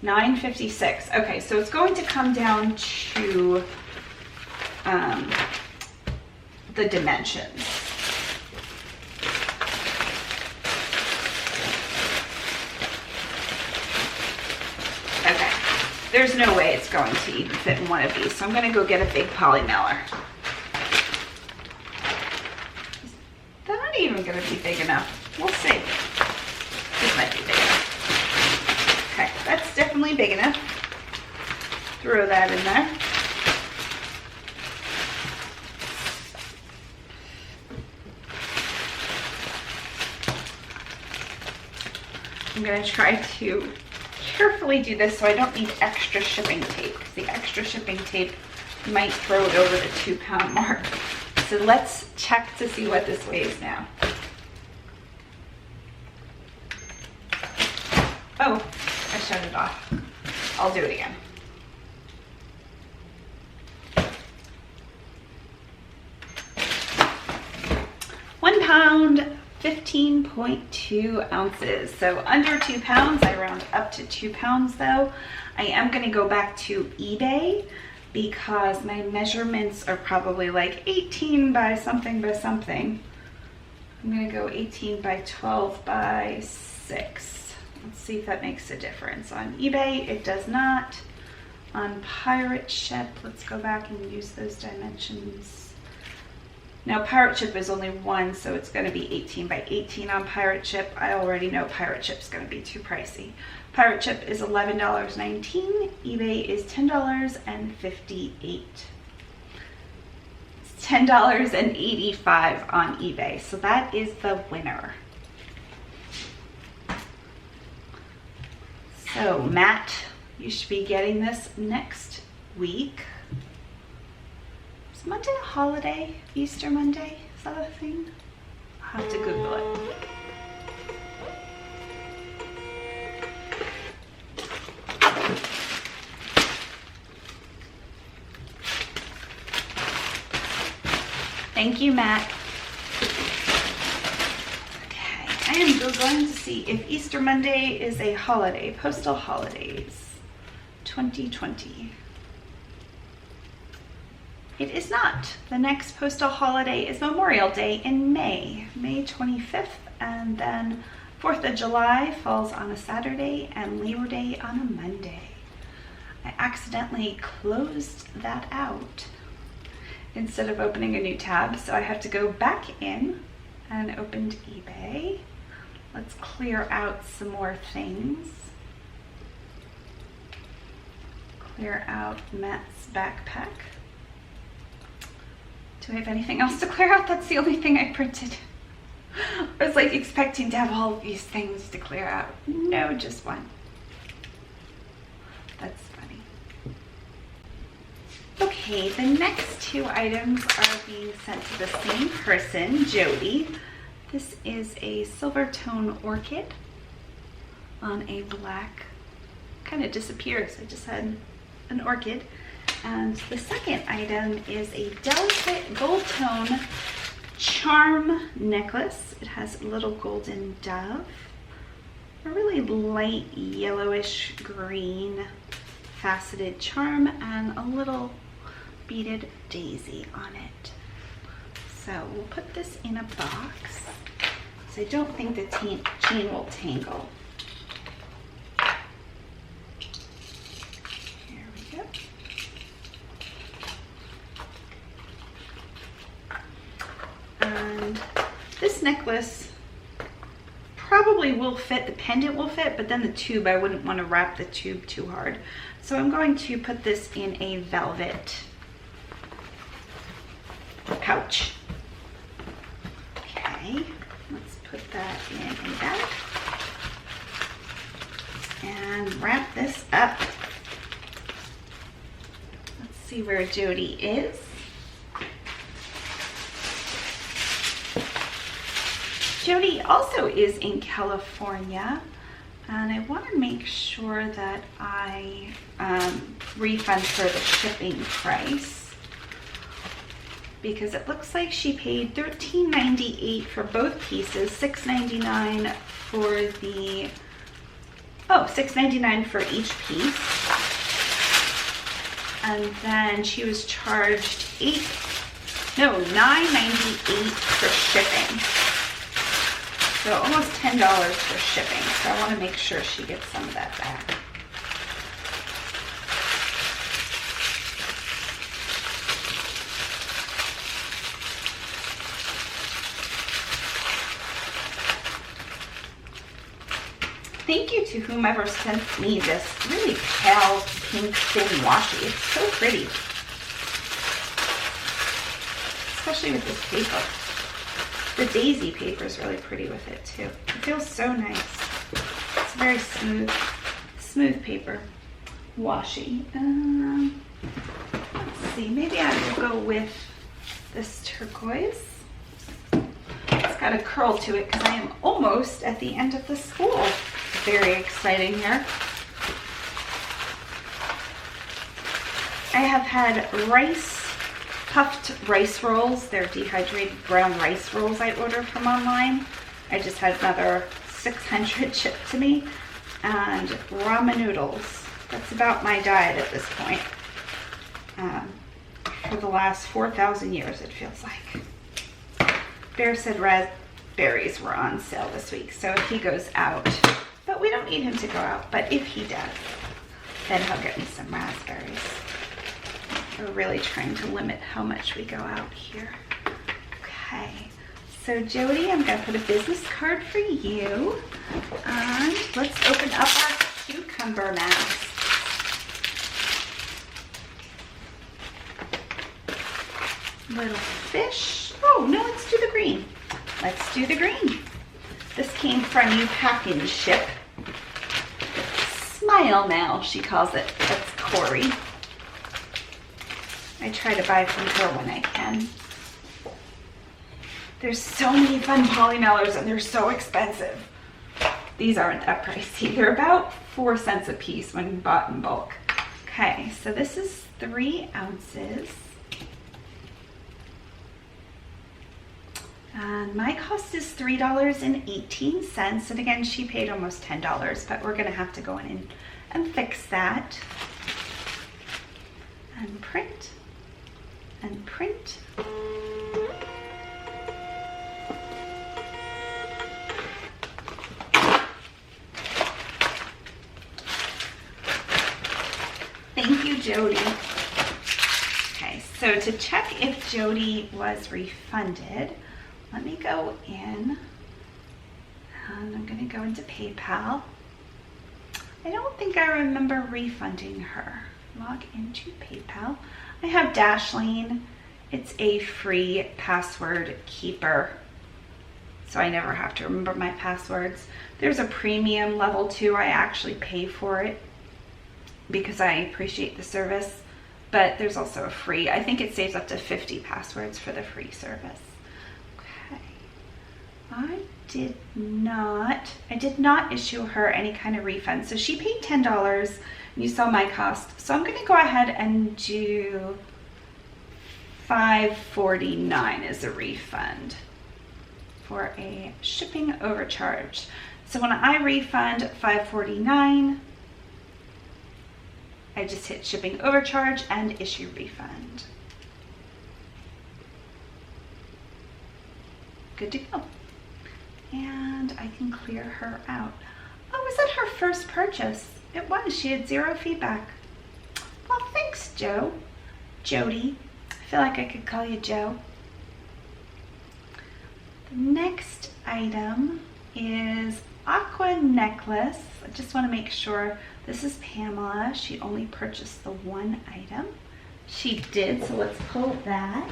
$9.56. Okay, so it's going to come down to the dimensions. Okay, there's no way it's going to even fit in one of these, so I'm going to go get a big poly mailer. They're not even going to be big enough. We'll see. This might be big enough. Okay, that's definitely big enough. Throw that in there. I'm going to try to carefully do this so I don't need extra shipping tape, because the extra shipping tape might throw it over the 2 pound mark. So let's check to see what this weighs now. Oh, I shut it off. I'll do it again. £1 pound, 15.2 ounces. So under 2 pounds. I round up to 2 pounds though. I am going to go back to eBay because my measurements are probably like 18 by something by something. I'm going to go 18 by 12 by 6. Let's see if that makes a difference. On eBay, it does not. On Pirate Ship, let's go back and use those dimensions. Now Pirate Ship is only 1, so it's going to be 18 by 18 on Pirate Ship. I already know Pirate Ship's going to be too pricey. Pirate Ship is $11.19. eBay is $10.58. It's $10.85 on eBay, so that is the winner. So Matt, you should be getting this next week. Is Monday a holiday? Easter Monday? Is that a thing? I'll have to Google it. Thank you, Matt. Okay, I am Googling to see if Easter Monday is a holiday. Postal holidays 2020. It is not. The next postal holiday is Memorial Day in May 25th, and then 4th of July falls on a Saturday and Labor Day on a Monday. I accidentally closed that out instead of opening a new tab, so I have to go back in and open eBay. Let's clear out some more things. Clear out Matt's backpack. Do I have anything else to clear out? That's the only thing I printed. I was like expecting to have all of these things to clear out. No, just one. That's funny. Okay, the next 2 items are being sent to the same person, Jody. This is a silver tone orchid on a black, kind of disappears. I just had an orchid. And the second item is a delicate gold tone charm necklace. It has a little golden dove, a really light yellowish green faceted charm and a little beaded daisy on it. So we'll put this in a box. So I don't think the chain will tangle. Here we go. And this necklace probably will fit, the pendant will fit, but then the tube, I wouldn't want to wrap the tube too hard. So I'm going to put this in a velvet pouch. Okay, let's put that in a bag and wrap this up. Let's see where Jody is. Jody also is in California, and I want to make sure that I refund her the shipping price, because it looks like she paid $13.98 for both pieces, $6.99 for the, $6.99 for each piece, and then she was charged $9.98 for shipping. So almost $10 for shipping. So I want to make sure she gets some of that back. Thank you to whomever sent me this really pale pink thin washi. It's so pretty. Especially with this paper. The daisy paper is really pretty with it too. It feels so nice. It's very smooth paper. Washi. Let's see, maybe I will go with this turquoise. It's got a curl to it because I am almost at the end of the school. Very exciting here. I have had puffed rice rolls. They're dehydrated brown rice rolls I ordered from online. I just had another 600 shipped to me. And ramen noodles. That's about my diet at this point. For the last 4,000 years, it feels like. Bear said raspberries were on sale this week, so if he goes out, but we don't need him to go out, but if he does, then he'll get me some raspberries. We're really trying to limit how much we go out here. Okay, so Jody, I'm gonna put a business card for you. And let's open up our cucumber mask. Little fish. Oh, no, let's do the green. Let's do the green. This came from You Pack and Ship. Smile Mail, she calls it. That's Corey. I try to buy from her when I can. There's so many fun poly mailers and they're so expensive. These aren't that pricey. They're about 4 cents a piece when bought in bulk. Okay, so this is 3 ounces. And my cost is $3.18. And again, she paid almost $10, but we're gonna have to go in and fix that. And print. And print. Thank you, Jody. Okay, so to check if Jody was refunded, let me go in, and I'm gonna go into PayPal. I don't think I remember refunding her. Log into PayPal. I have Dashlane. It's a free password keeper, so I never have to remember my passwords. There's a premium level too. I actually pay for it because I appreciate the service, but there's also a free. I think it saves up to 50 passwords for the free service. Okay. I did not issue her any kind of refund. So she paid $10. You saw my cost. So I'm going to go ahead and do $5.49 as a refund for a shipping overcharge. So when I refund $5.49, I just hit shipping overcharge and issue refund. Good to go. And I can clear her out. Oh, was that her first purchase? It was. She had 0 feedback. Well, thanks, Joe. Jody. I feel like I could call you Joe. The next item is aqua necklace. I just want to make sure. This is Pamela. She only purchased the 1 item. She did, so let's pull that.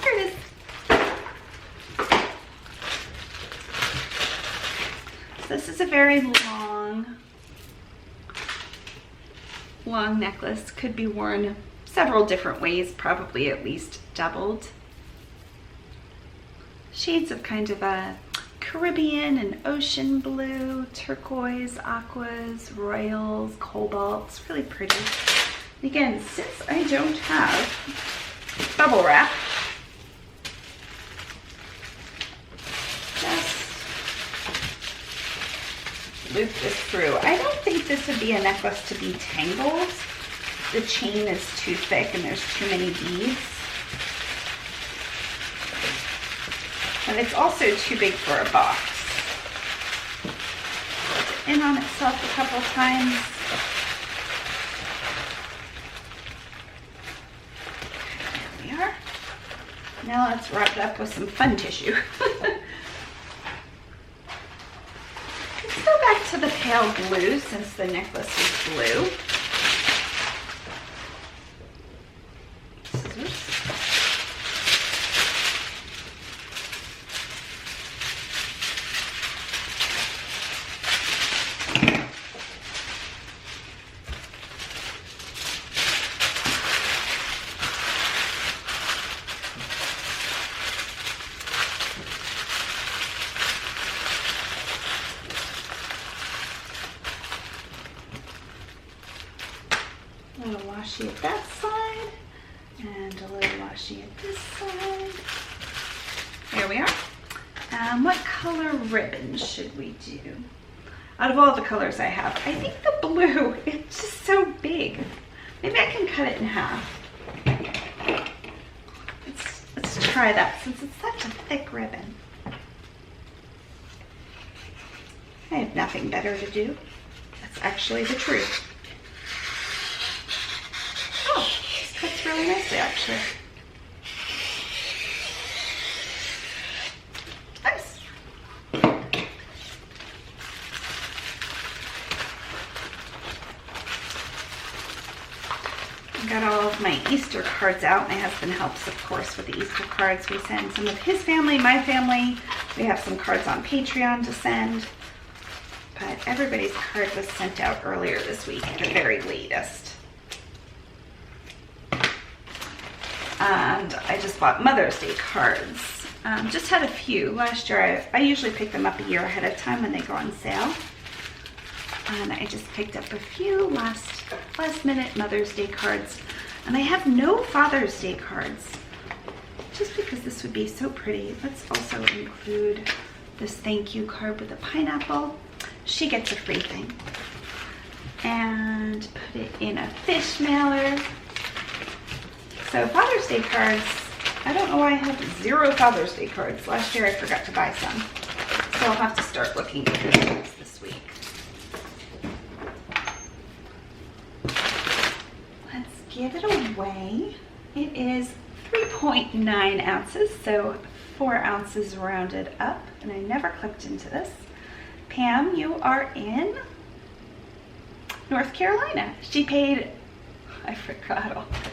Here it is. So this is a very long necklace. Could be worn several different ways, probably at least doubled. Shades of kind of a Caribbean and ocean blue, turquoise, aquas, royals, cobalts, really pretty. Again, since I don't have bubble wrap, just loop this through. I don't think this would be a necklace to be tangled. The chain is too thick and there's too many beads. But it's also too big for a box. Put it in on itself a couple times. There we are. Now let's wrap it up with some fun tissue. Let's go back to the pale blue since the necklace is blue. A little washi at that side and a little washi at this side. There we are. What color ribbon should we do? Out of all the colors I have, I think the blue, it's just so big. Maybe I can cut it in half. Let's try that since it's such a thick ribbon. I have nothing better to do. That's actually the truth. Cuts really nicely, actually. Nice. I got all of my Easter cards out. My husband helps, of course, with the Easter cards. We send some of his family, my family. We have some cards on Patreon to send. But everybody's card was sent out earlier this week at the very latest. And I just bought Mother's Day cards. Just had a few. Last year, I usually pick them up a year ahead of time when they go on sale. And I just picked up a few last minute Mother's Day cards. And I have no Father's Day cards. Just because this would be so pretty. Let's also include this thank you card with a pineapple. She gets a free thing. And put it in a fish mailer. So Father's Day cards, I don't know why I have 0 Father's Day cards. Last year I forgot to buy some. So I'll have to start looking through those this week. Let's give it away. It is 3.9 ounces, so 4 ounces rounded up. And I never clipped into this. Pam, you are in North Carolina. She paid, I forgot already.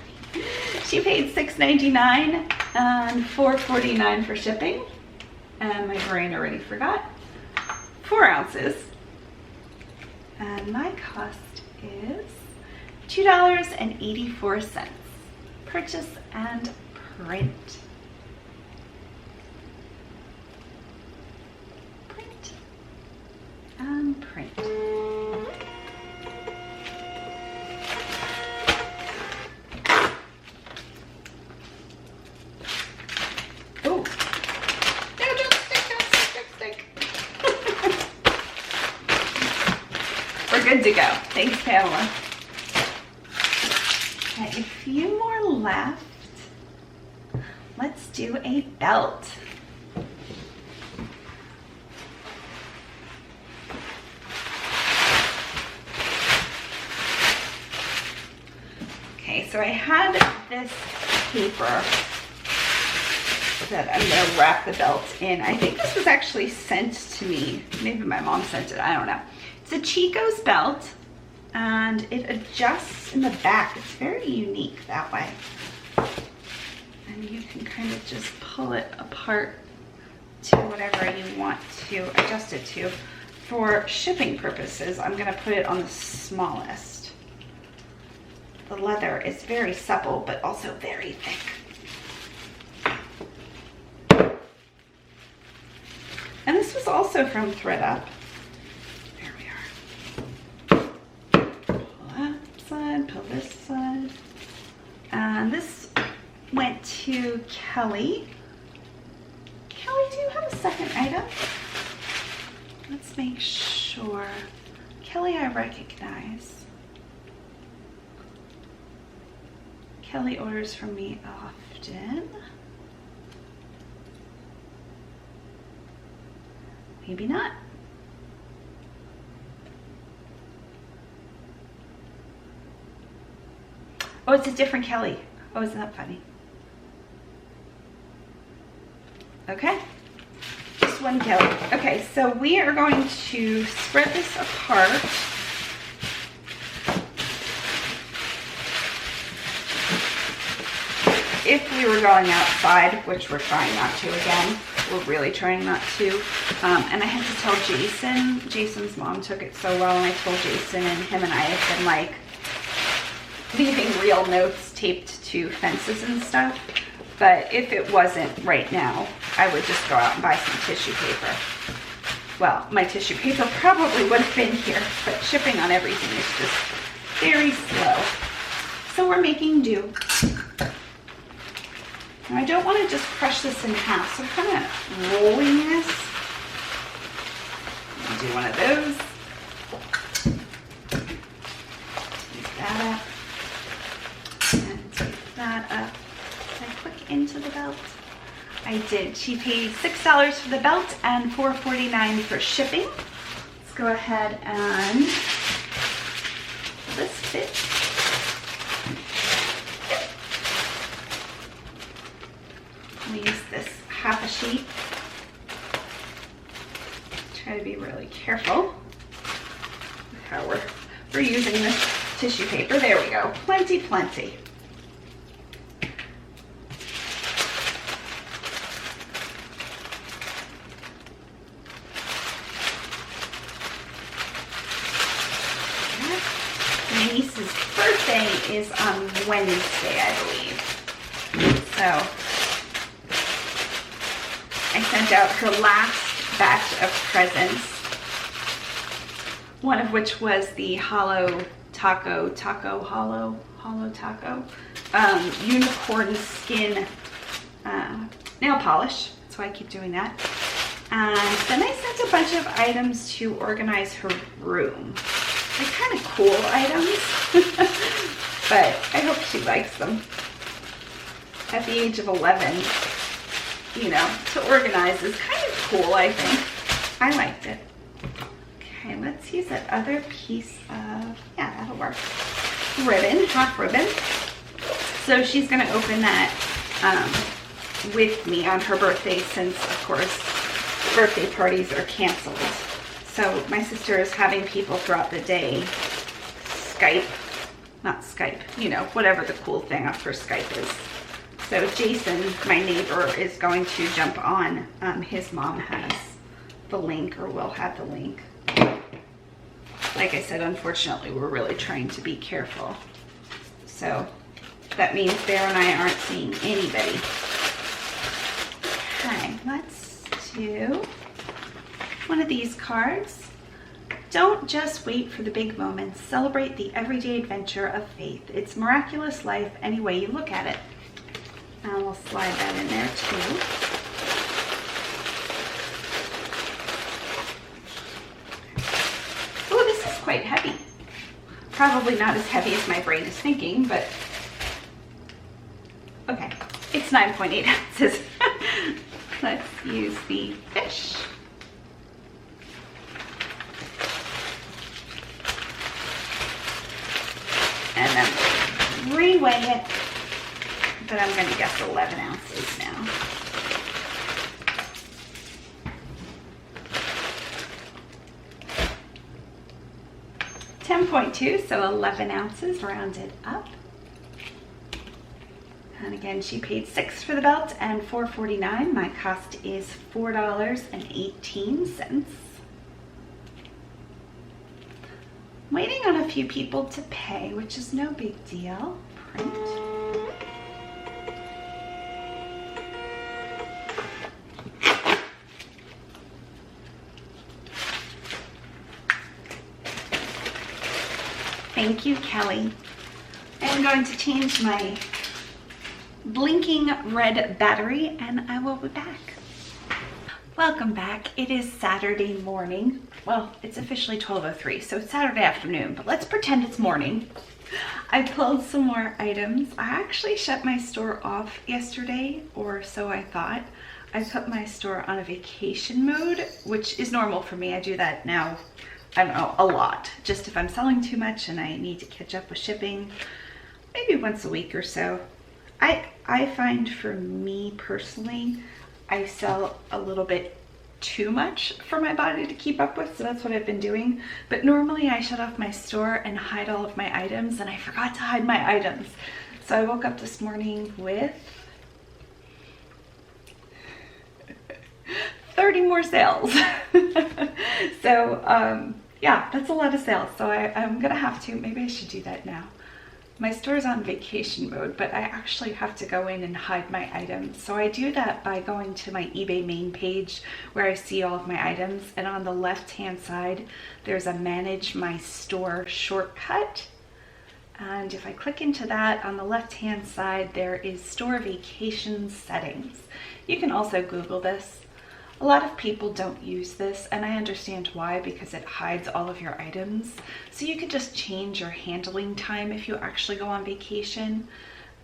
She paid $6.99 and $4.49 for shipping. And my brain already forgot. 4 ounces. And my cost is $2.84. Purchase and print. Print and print. We're good to go. Thanks, Pamela. Okay, a few more left. Let's do a belt. Okay, so I had this paper that I'm gonna wrap the belt in. I think this was actually sent to me. Maybe my mom sent it, I don't know. It's a Chico's belt and it adjusts in the back. It's very unique that way. And you can kind of just pull it apart to whatever you want to adjust it to. For shipping purposes, I'm gonna put it on the smallest. The leather is very supple, but also very thick. And this was also from ThreadUp. There we are. Pull that side, pull this side. And this went to Kelly. Kelly, do you have a second item? Let's make sure. Kelly, I recognize. Kelly orders from me often. Maybe not. Oh, it's a different Kelly. Oh, isn't that funny? Okay, just one Kelly. Okay, so we are going to spread this apart. If we were going outside, which we're trying not to again, we're really trying not to. And I had to tell Jason, Jason's mom took it so well, and I told Jason, and him and I have been like leaving real notes taped to fences and stuff. But if it wasn't right now, I would just go out and buy some tissue paper. Well, my tissue paper probably would have been here, but shipping on everything is just very slow. So we're making do. Now I don't want to just crush this in half, so I'm kind of rolling this. I'll do one of those. Take that up. And take that up. Did I click into the belt? I did. She paid $6 for the belt and $4.49 for shipping. Let's go ahead and list it. I'm gonna use this half a sheet. Try to be really careful with how we're using this tissue paper. There we go. Plenty, plenty. My niece's birthday is on Wednesday, I believe. So I sent out her last batch of presents, one of which was the hollow taco, unicorn skin nail polish. That's why I keep doing that. And then I sent a bunch of items to organize her room. They're kind of cool items, but I hope she likes them. At the age of 11, you know, to organize is kind of cool, I think. I liked it. Okay, let's use that other piece of, yeah, that'll work. Ribbon, half ribbon. So she's gonna open that with me on her birthday since, of course, birthday parties are canceled. So my sister is having people throughout the day not Skype, you know, whatever the cool thing for Skype is. So Jason, my neighbor, is going to jump on. His mom has the link, or will have the link. Like I said, unfortunately, we're really trying to be careful. So that means Bear and I aren't seeing anybody. Okay, let's do one of these cards. Don't just wait for the big moments. Celebrate the everyday adventure of faith. It's miraculous life any way you look at it. And we'll slide that in there too. Oh, this is quite quite heavy. Probably not as heavy as my brain is thinking, but okay. It's 9.8 ounces. Let's use the fish. And then reweigh it, but I'm going to guess 11 ounces now. .2, so 11 ounces rounded up. And again, she paid $6 for the belt and $4.49. My cost is $4.18. Waiting on a few people to pay, which is no big deal. Print. Thank you, Kelly. I'm going to change my blinking red battery and I will be back. Welcome back. It is Saturday morning. Well, it's officially 12:03, so it's Saturday afternoon, but let's pretend it's morning. I pulled some more items. I actually shut my store off yesterday, or so I thought. I put my store on a vacation mode, which is normal for me. I do that now, I don't know, a lot. Just if I'm selling too much and I need to catch up with shipping, maybe once a week or so. I find for me personally, I sell a little bit too much for my body to keep up with, so that's what I've been doing. But normally I shut off my store and hide all of my items, and I forgot to hide my items. So I woke up this morning with 30 more sales. So yeah, that's a lot of sales. So I'm gonna have to, maybe I should do that now. My store's on vacation mode, but I actually have to go in and hide my items. So I do that by going to my eBay main page where I see all of my items. And on the left-hand side, there's a Manage My Store shortcut. And if I click into that, on the left-hand side, there is Store Vacation Settings. You can also Google this. A lot of people don't use this, and I understand why, because it hides all of your items. So you could just change your handling time if you actually go on vacation,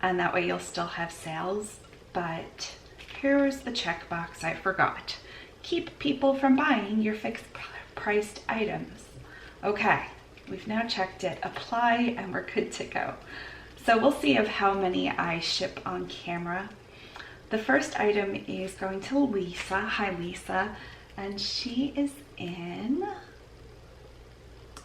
and that way you'll still have sales. But here's the checkbox I forgot. Keep people from buying your fixed priced items. Okay, we've now checked it. Apply, and we're good to go. So we'll see of how many I ship on camera. The first item is going to Lisa. Hi, Lisa. And she is in, I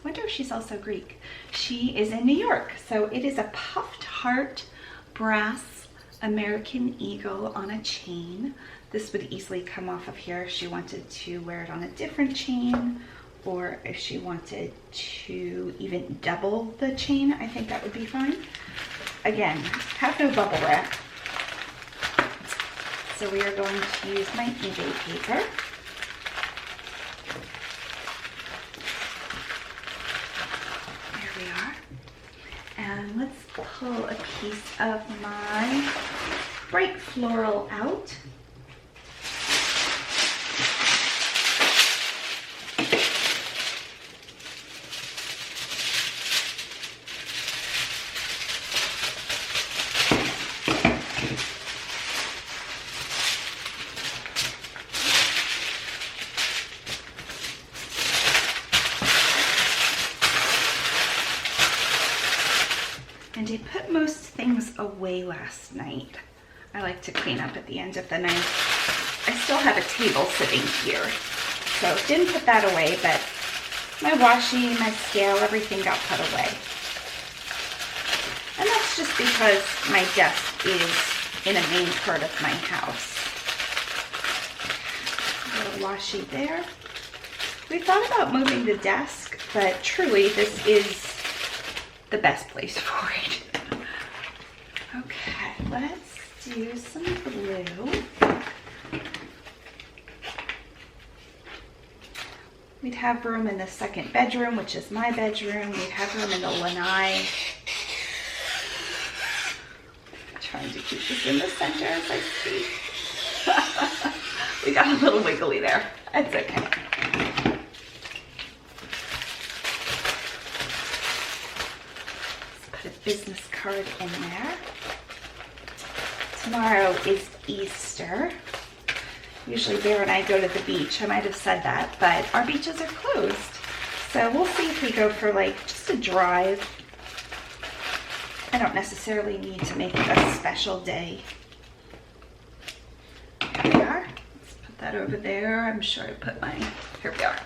wonder if she's also Greek. She is in New York. So it is a puffed heart brass American eagle on a chain. This would easily come off of here if she wanted to wear it on a different chain, or if she wanted to even double the chain, I think that would be fine. Again, have no bubble wrap. So we are going to use my eBay paper. There we are. And let's pull a piece of my bright floral out. And I put most things away last night. I like to clean up at the end of the night. I still have a table sitting here, so didn't put that away, but my washi, my scale, everything got put away. And that's just because my desk is in a main part of my house. A little washi there. We thought about moving the desk, but truly this is the best place for it. Okay, let's do some glue. We'd have room in the second bedroom, which is my bedroom. We'd have room in the lanai. Trying to keep this in the center as I speak. We got a little wiggly there. It's okay. business card in there. Tomorrow is Easter. Usually Bear and I go to the beach. I might have said that, but our beaches are closed. So we'll see if we go for like just a drive. I don't necessarily need to make it a special day. Here we are. Let's put that over there. I'm sure I put my, here we are.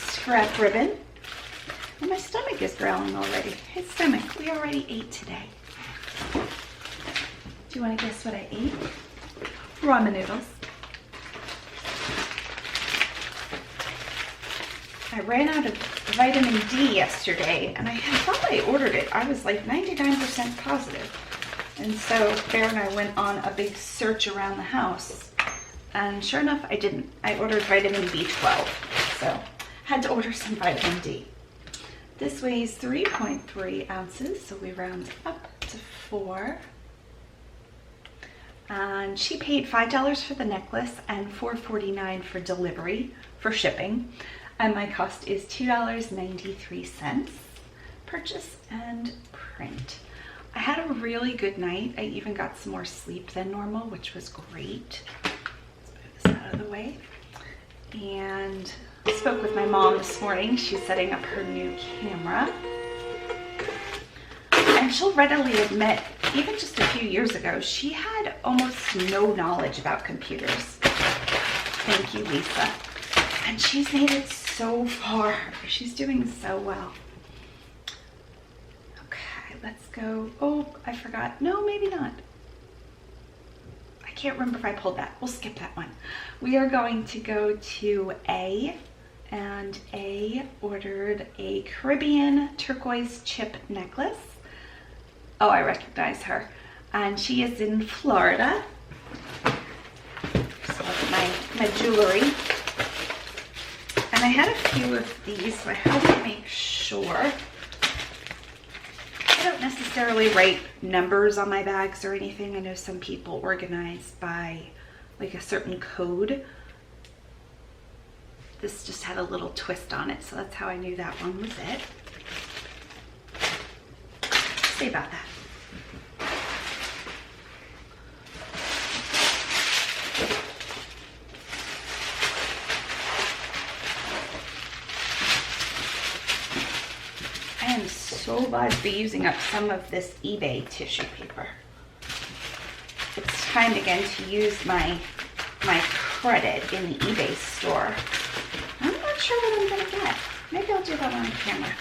Scrap ribbon. And my stomach is growling already. Hey stomach, we already ate today. Do you want to guess what I ate? Ramen noodles. I ran out of vitamin D yesterday and I thought I ordered it. I was like 99% positive. And so Bear and I went on a big search around the house. And sure enough, I didn't. I ordered vitamin B12. So had to order some vitamin D. This weighs 3.3 ounces, so we round up to 4. And she paid $5 for the necklace and $4.49 for delivery, for shipping. And my cost is $2.93. Purchase and print. I had a really good night. I even got some more sleep than normal, which was great. Let's move this out of the way. And I spoke with my mom this morning. She's setting up her new camera. And she'll readily admit, even just a few years ago, she had almost no knowledge about computers. Thank you, Lisa. And she's made it so far. She's doing so well. Okay, let's go. Oh, I forgot. No, maybe not. I can't remember if I pulled that. We'll skip that one. We are going to go to A. And A ordered a Caribbean turquoise chip necklace. Oh, I recognize her. And she is in Florida. So look at my jewelry. And I had a few of these, so I had to make sure. I don't necessarily write numbers on my bags or anything. I know some people organize by like a certain code. This just had a little twist on it, so that's how I knew that one was it. See about that. I am so glad to be using up some of this eBay tissue paper. It's time again to use my credit in the eBay store. I'm not sure what I'm gonna get. Maybe I'll do that on camera.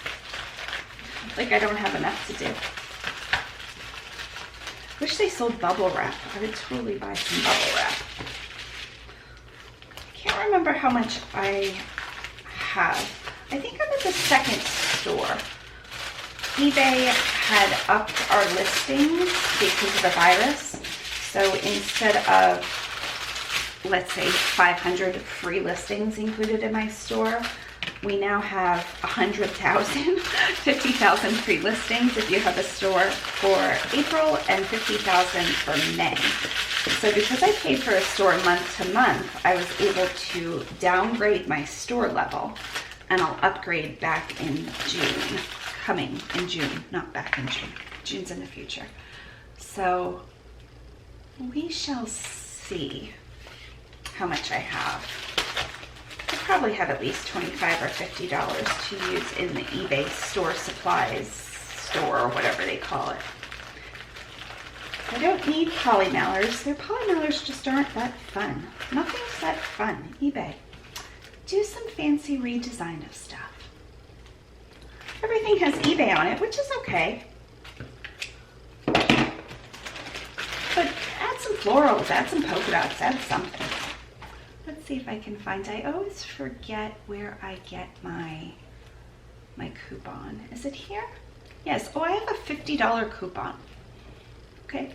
Like I don't have enough to do. Wish they sold bubble wrap. I would totally buy some bubble wrap. Can't remember how much I have. I think I'm at the second store. eBay had upped our listings because of the virus. So instead of, let's say, 500 free listings included in my store, we now have 100,000, 50,000 free listings if you have a store for April and 50,000 for May. So because I paid for a store month to month, I was able to downgrade my store level, and I'll upgrade back in June, coming in June, not back in June. June's in the future. So we shall see how much I have. I probably have at least $25 or $50 to use in the eBay store supplies store, or whatever they call it. I don't need poly mailers. Their poly mailers just aren't that fun. Nothing's that fun. eBay. Do some fancy redesign of stuff. Everything has eBay on it, which is okay. But add some florals, add some polka dots, add something. Let's see if I can find, I always forget where I get my coupon. Is it here? Yes, oh, I have a $50 coupon. Okay,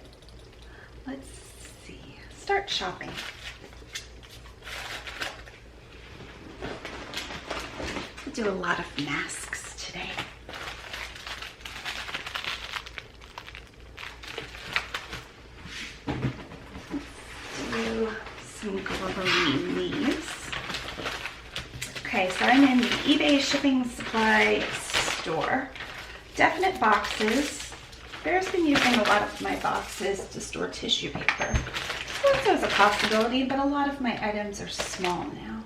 let's see, start shopping. I'll do a lot of masks today. Do some green leaves. Okay, so I'm in the eBay shipping supply store. Definite boxes. Bear's been using a lot of my boxes to store tissue paper. That's always a possibility, but a lot of my items are small now.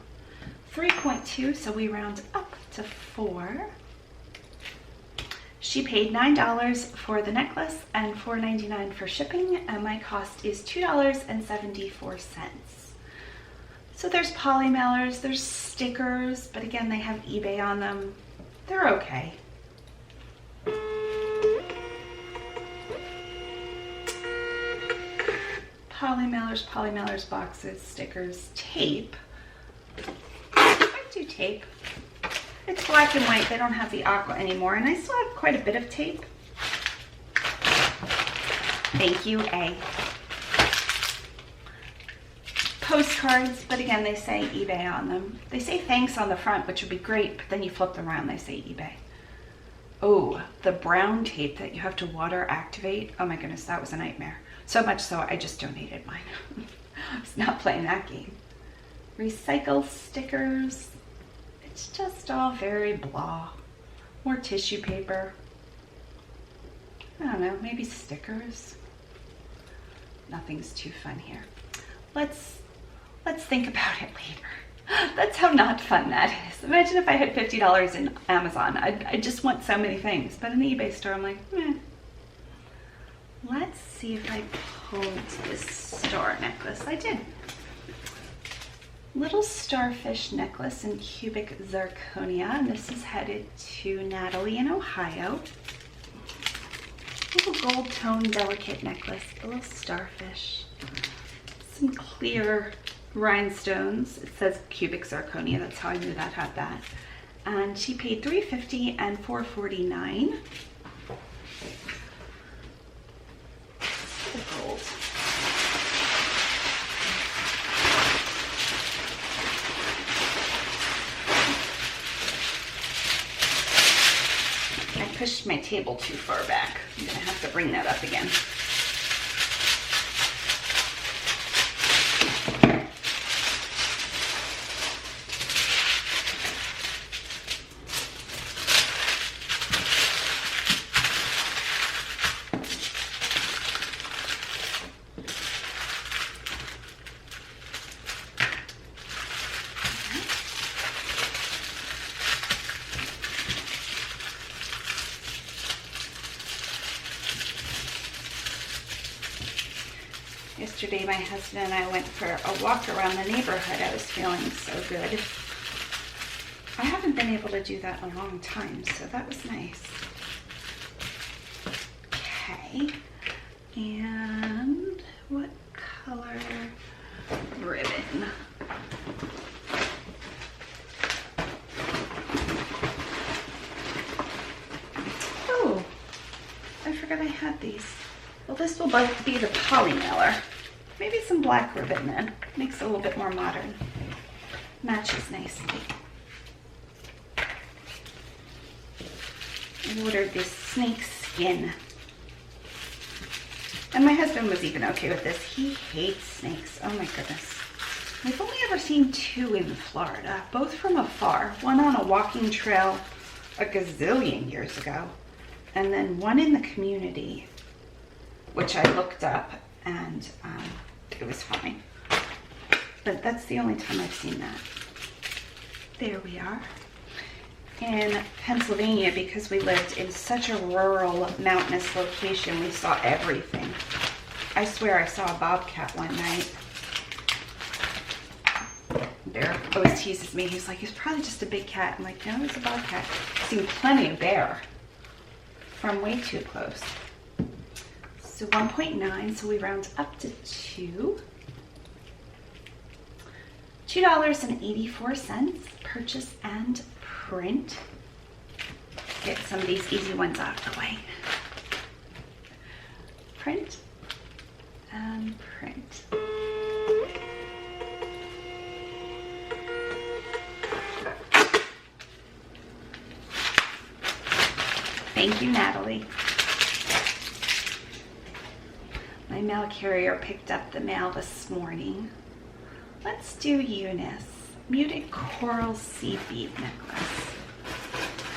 3.2, so we round up to 4. She paid $9 for the necklace and $4.99 for shipping, and my cost is $2.74. So there's poly mailers, there's stickers, but again, they have eBay on them. They're okay. Poly mailers, boxes, stickers, tape. I do tape. It's black and white. They don't have the aqua anymore, and I still have quite a bit of tape. Thank you, A. Postcards, but again, they say eBay on them. They say thanks on the front, which would be great, but then you flip them around, they say eBay. Oh, the brown tape that you have to water activate. Oh my goodness, that was a nightmare. So much so, I just donated mine. I was not playing that game. Recycle stickers. It's just all very blah. More tissue paper. I don't know, maybe stickers. Nothing's too fun here. Let's think about it later. That's how not fun that is. Imagine if I had $50 in Amazon. I just want so many things. But in the eBay store, I'm like, eh. Let's see if I pulled this star necklace. I did. Little starfish necklace in cubic zirconia. And this is headed to Natalie in Ohio. Little gold tone delicate necklace. A little starfish. Some clear rhinestones. It says cubic zirconia. That's how I knew that had that. And she paid $3.50 and $4.49. The gold. I pushed my table too far back. I'm gonna have to bring that up again. Yesterday, my husband and I went for a walk around the neighborhood. I was feeling so good. I haven't been able to do that in a long time, so that was nice. Okay, and what color ribbon? Oh, I forgot I had these. Well, this will both be the poly mailer. Maybe some black ribbon then. Makes it a little bit more modern. Matches nicely. I ordered this snake skin. And my husband was even okay with this. He hates snakes. Oh my goodness. We've only ever seen 2 in Florida, both from afar. One on a walking trail a gazillion years ago, and then one in the community, which I looked up, and it was fine. But that's the only time I've seen that. There we are. In Pennsylvania, because we lived in such a rural, mountainous location, we saw everything. I swear I saw a bobcat one night. Bear always teases me. He's like, it's probably just a big cat. I'm like, no, it's a bobcat. I've seen plenty of bear from way too close. So 1.9, so we round up to 2. $2.84, purchase and print. Get some of these easy ones out of the way. Print and print. Thank you, Natalie. My mail carrier picked up the mail this morning. Let's do Eunice. Muted coral sea bead necklace.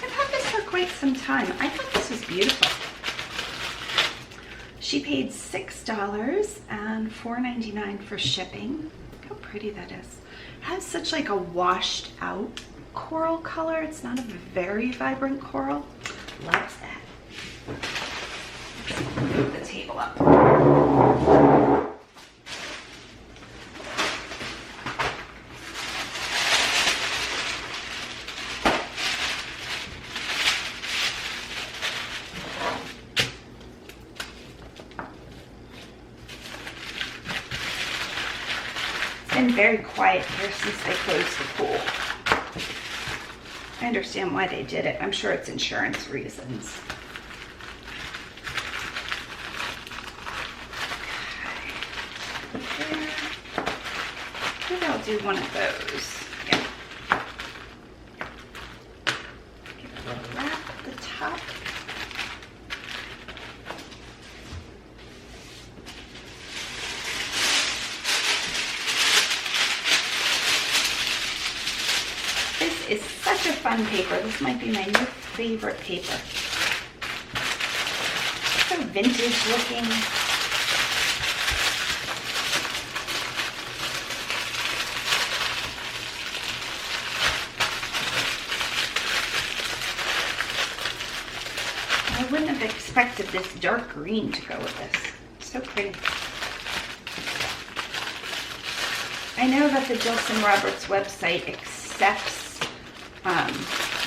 I've had this for quite quite some time. I thought this was beautiful. She paid $6 and $4.99 for shipping. Look how pretty that is. It has such like a washed out coral color. It's not a very vibrant coral. Loves that. Let's move the table up. Been very quiet here since they closed the pool. I understand why they did it. I'm sure it's insurance reasons. Okay. Maybe I'll do one of those. Yeah. Give it a little wrap at the top. Is such a fun paper. This might be my new favorite paper. So vintage looking. I wouldn't have expected this dark green to go with this. So pretty. I know that the Jilson Roberts website accepts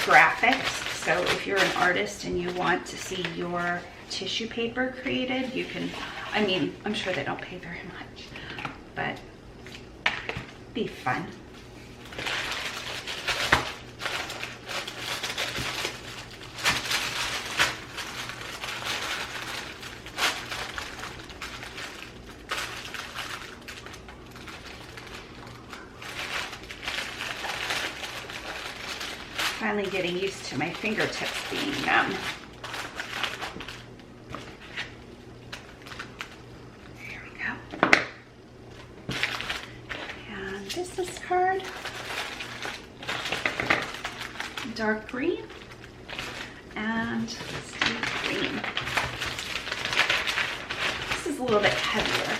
graphics, so if you're an artist and you want to see your tissue paper created, you can, I mean, I'm sure they don't pay very much, but be fun. Finally getting used to my fingertips being numb. Here we go. And business card. Dark green. And let's do green. This is a little bit heavier.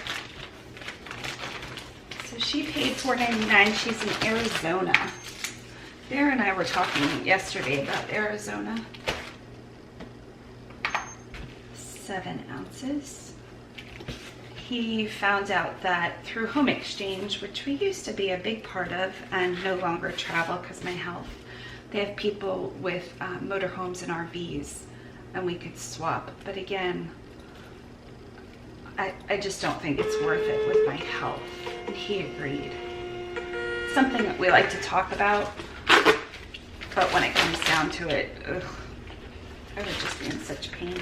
So she paid $4.99. She's in Arizona. Bear and I were talking yesterday about Arizona. 7 ounces. He found out that through home exchange, which we used to be a big part of and no longer travel because of my health, they have people with motorhomes and RVs and we could swap. But again, I just don't think it's worth it with my health. And he agreed. Something that we like to talk about. But when it comes down to it, ugh, I would just be in such pain.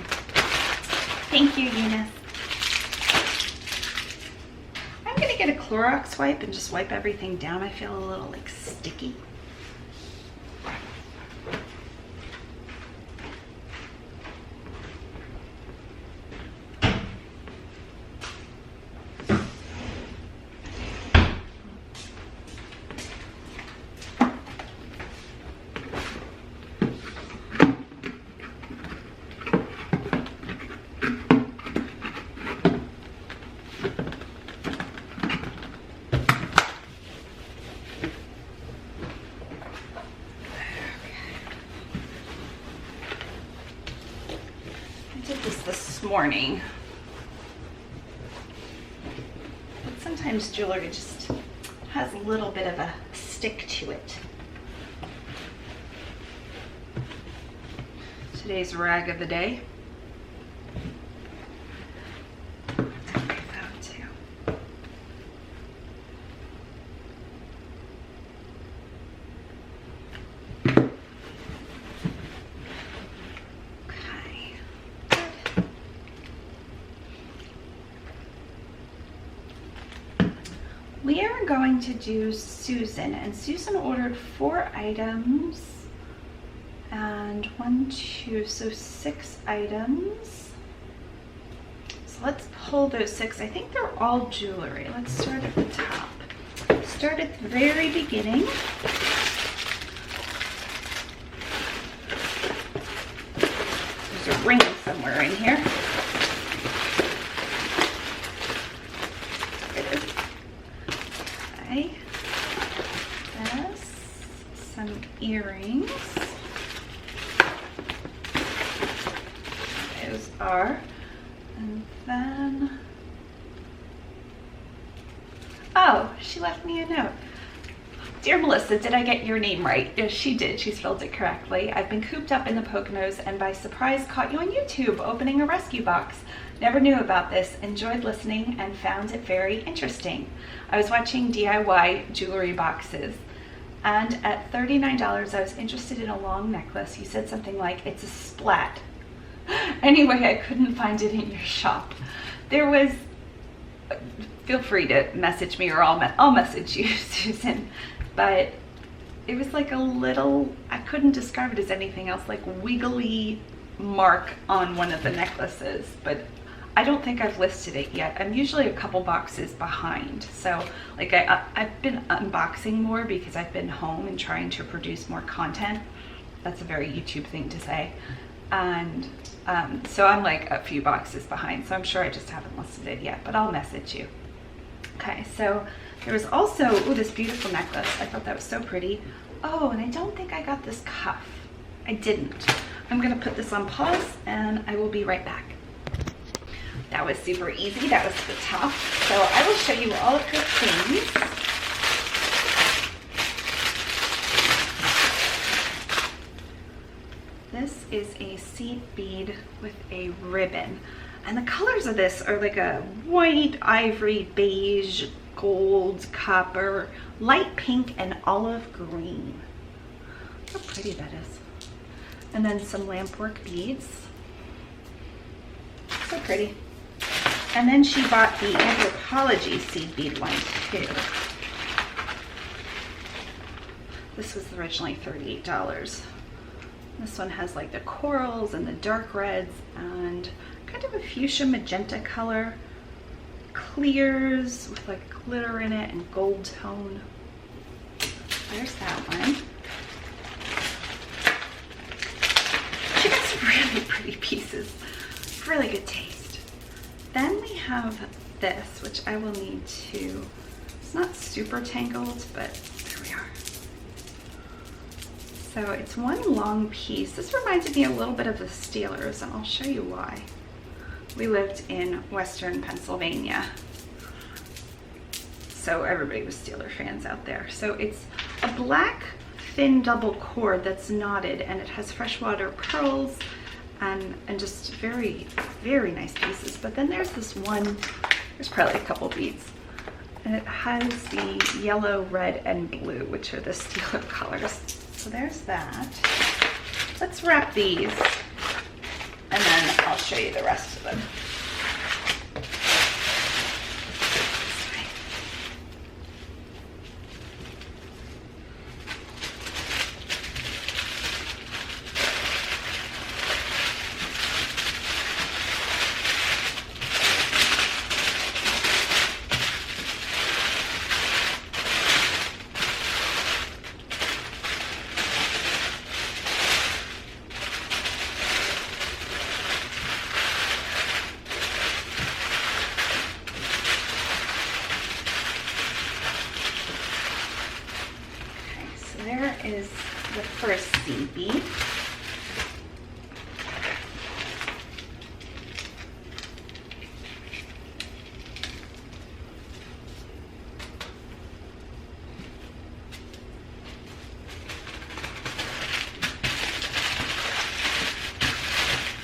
Thank you, Eunice. I'm gonna get a Clorox wipe and just wipe everything down. I feel a little like sticky. This morning, but sometimes jewelry just has a little bit of a stick to it. Today's rag of the day. We are going to do Susan, and Susan ordered 4 items and 1, 2, so 6 items. So let's pull those 6. I think they're all jewelry. Let's start at the top. Start at the very beginning. ring somewhere in here. There it is. Okay. This, some earrings. Those are. And then, oh, she left me a note. Dear Melissa, did I get your name right? Yes, she did. She spelled it correctly. I've been cooped up in the Poconos and by surprise caught you on YouTube opening a rescue box. Never knew about this, enjoyed listening, and found it very interesting. I was watching DIY jewelry boxes, and at $39, I was interested in a long necklace. You said something like, it's a splat. Anyway, I couldn't find it in your shop. There was, feel free to message me or I'll message you, Susan. But it was like a little, I couldn't describe it as anything else, like wiggly mark on one of the necklaces, but I don't think I've listed it yet. I'm usually a couple boxes behind. So like I've been unboxing more because I've been home and trying to produce more content. That's a very YouTube thing to say. And so I'm like a few boxes behind, so I'm sure I just haven't listed it yet, but I'll message you. Okay, so there was also, oh, this beautiful necklace. I thought that was so pretty. Oh, and I don't think I got this cuff. I didn't. I'm gonna put this on pause and I will be right back. That was super easy. That was the top. So I will show you all of her things. This is a seed bead with a ribbon. And the colors of this are like a white, ivory, beige, gold, copper, light pink, and olive green. How pretty that is. And then some lampwork beads. So pretty. And then she bought the Anthropology seed bead one too. This was originally $38. This one has like the corals and the dark reds and kind of a fuchsia magenta color, clears with like glitter in it and gold tone. There's that one. She got some really pretty pieces, really good taste. Then we have this, which I will need to, it's not super tangled, but there we are. So it's one long piece. This reminded me a little bit of the Steelers, and I'll show you why. We lived in Western Pennsylvania, so everybody was Steeler fans out there. So it's a black thin double cord that's knotted, and it has freshwater pearls and just very, very nice pieces. But then there's this one, there's probably a couple beads, and it has the yellow, red, and blue, which are the Steeler colors. So there's that. Let's wrap these, and then I'll show you the rest of them. There is the first seed bead.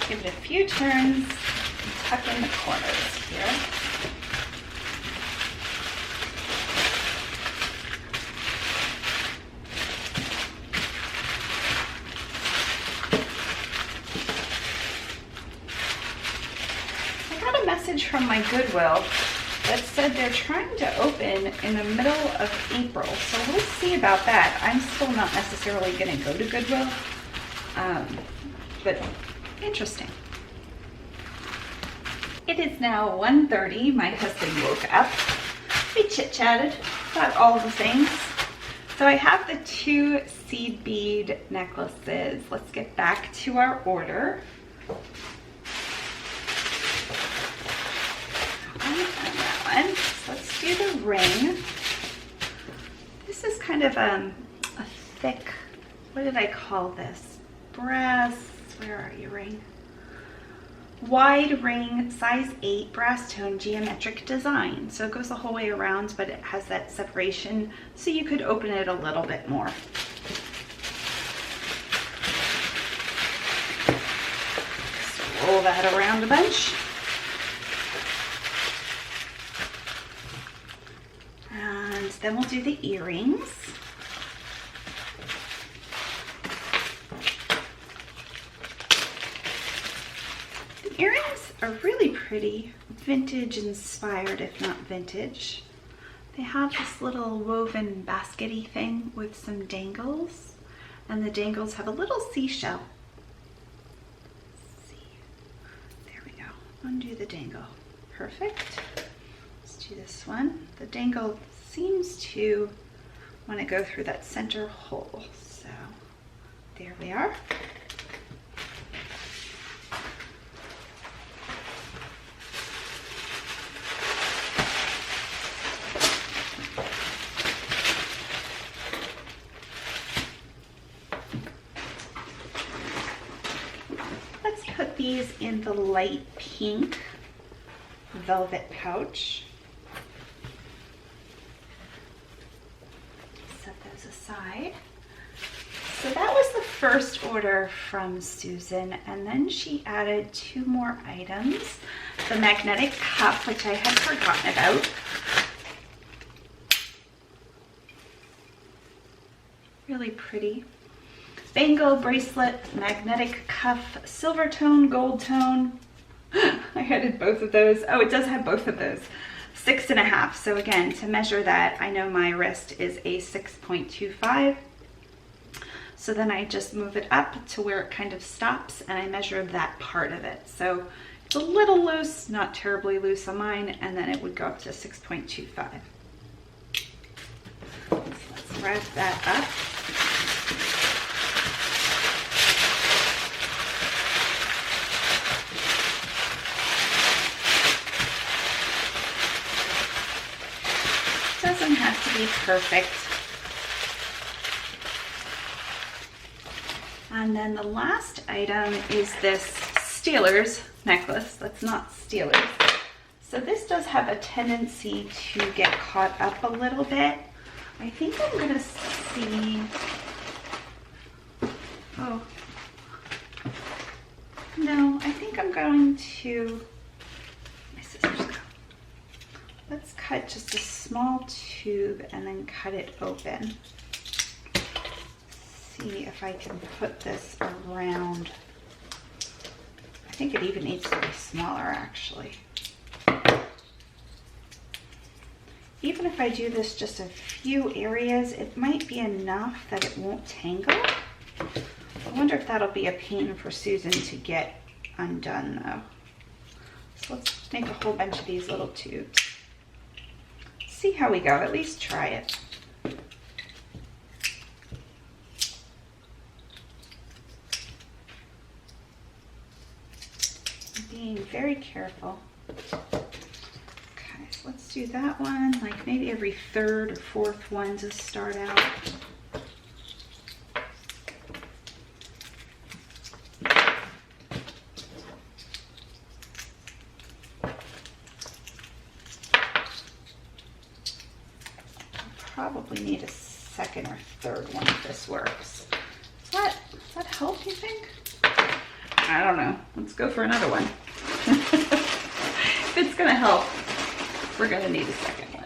Give it a few turns and tuck in the corners here. From my Goodwill that said they're trying to open in the middle of April, so we'll see about that. I'm still not necessarily going to go to Goodwill, but interesting. It is now 1:30. My husband woke up. We chit-chatted about all the things. So I have the two seed bead necklaces. Let's get back to our order. that one. So let's do the ring. This is kind of a thick, what did I call this? Brass, where are you, ring? Wide ring, size 8, brass tone, geometric design. So it goes the whole way around, but it has that separation, so you could open it a little bit more. Just roll that around a bunch. And then we'll do the earrings. The earrings are really pretty, vintage inspired, if not vintage. They have this little woven baskety thing with some dangles, and the dangles have a little seashell. Let's see. There we go. Undo the dangle. Perfect. Let's do this one. The dangle seems to want to go through that center hole. So there we are. Let's put these in the light pink velvet pouch. Set those aside. So that was the first order from Susan, and then she added 2 more items. The magnetic cup, which I had forgotten about. Really pretty. Bangle, bracelet, magnetic cuff, silver tone, gold tone. I added both of those. Oh, it does have both of those. 6.5. So again, to measure that, I know my wrist is a 6.25. So then I just move it up to where it kind of stops, and I measure that part of it. So it's a little loose, not terribly loose on mine, and then it would go up to 6.25. So let's wrap that up. Doesn't have to be perfect. And then the last item is this Steelers necklace. That's not Steelers. So this does have a tendency to get caught up a little bit. I think I'm gonna see, oh, no, I think I'm going to, my scissors go. Let's cut just a small tube and then cut it open. See if I can put this around. I think it even needs to be smaller, actually. Even if I do this just a few areas, it might be enough that it won't tangle. I wonder if that'll be a pain for Susan to get undone, though. So let's make a whole bunch of these little tubes. See how we go. At least try it. Being very careful. Okay, so let's do that one, like maybe every 3rd or 4th one to start out. Probably need a 2nd or 3rd one if this works. Does that help, you think? I don't know. Let's go for another one. If it's gonna help, we're gonna need a 2nd one.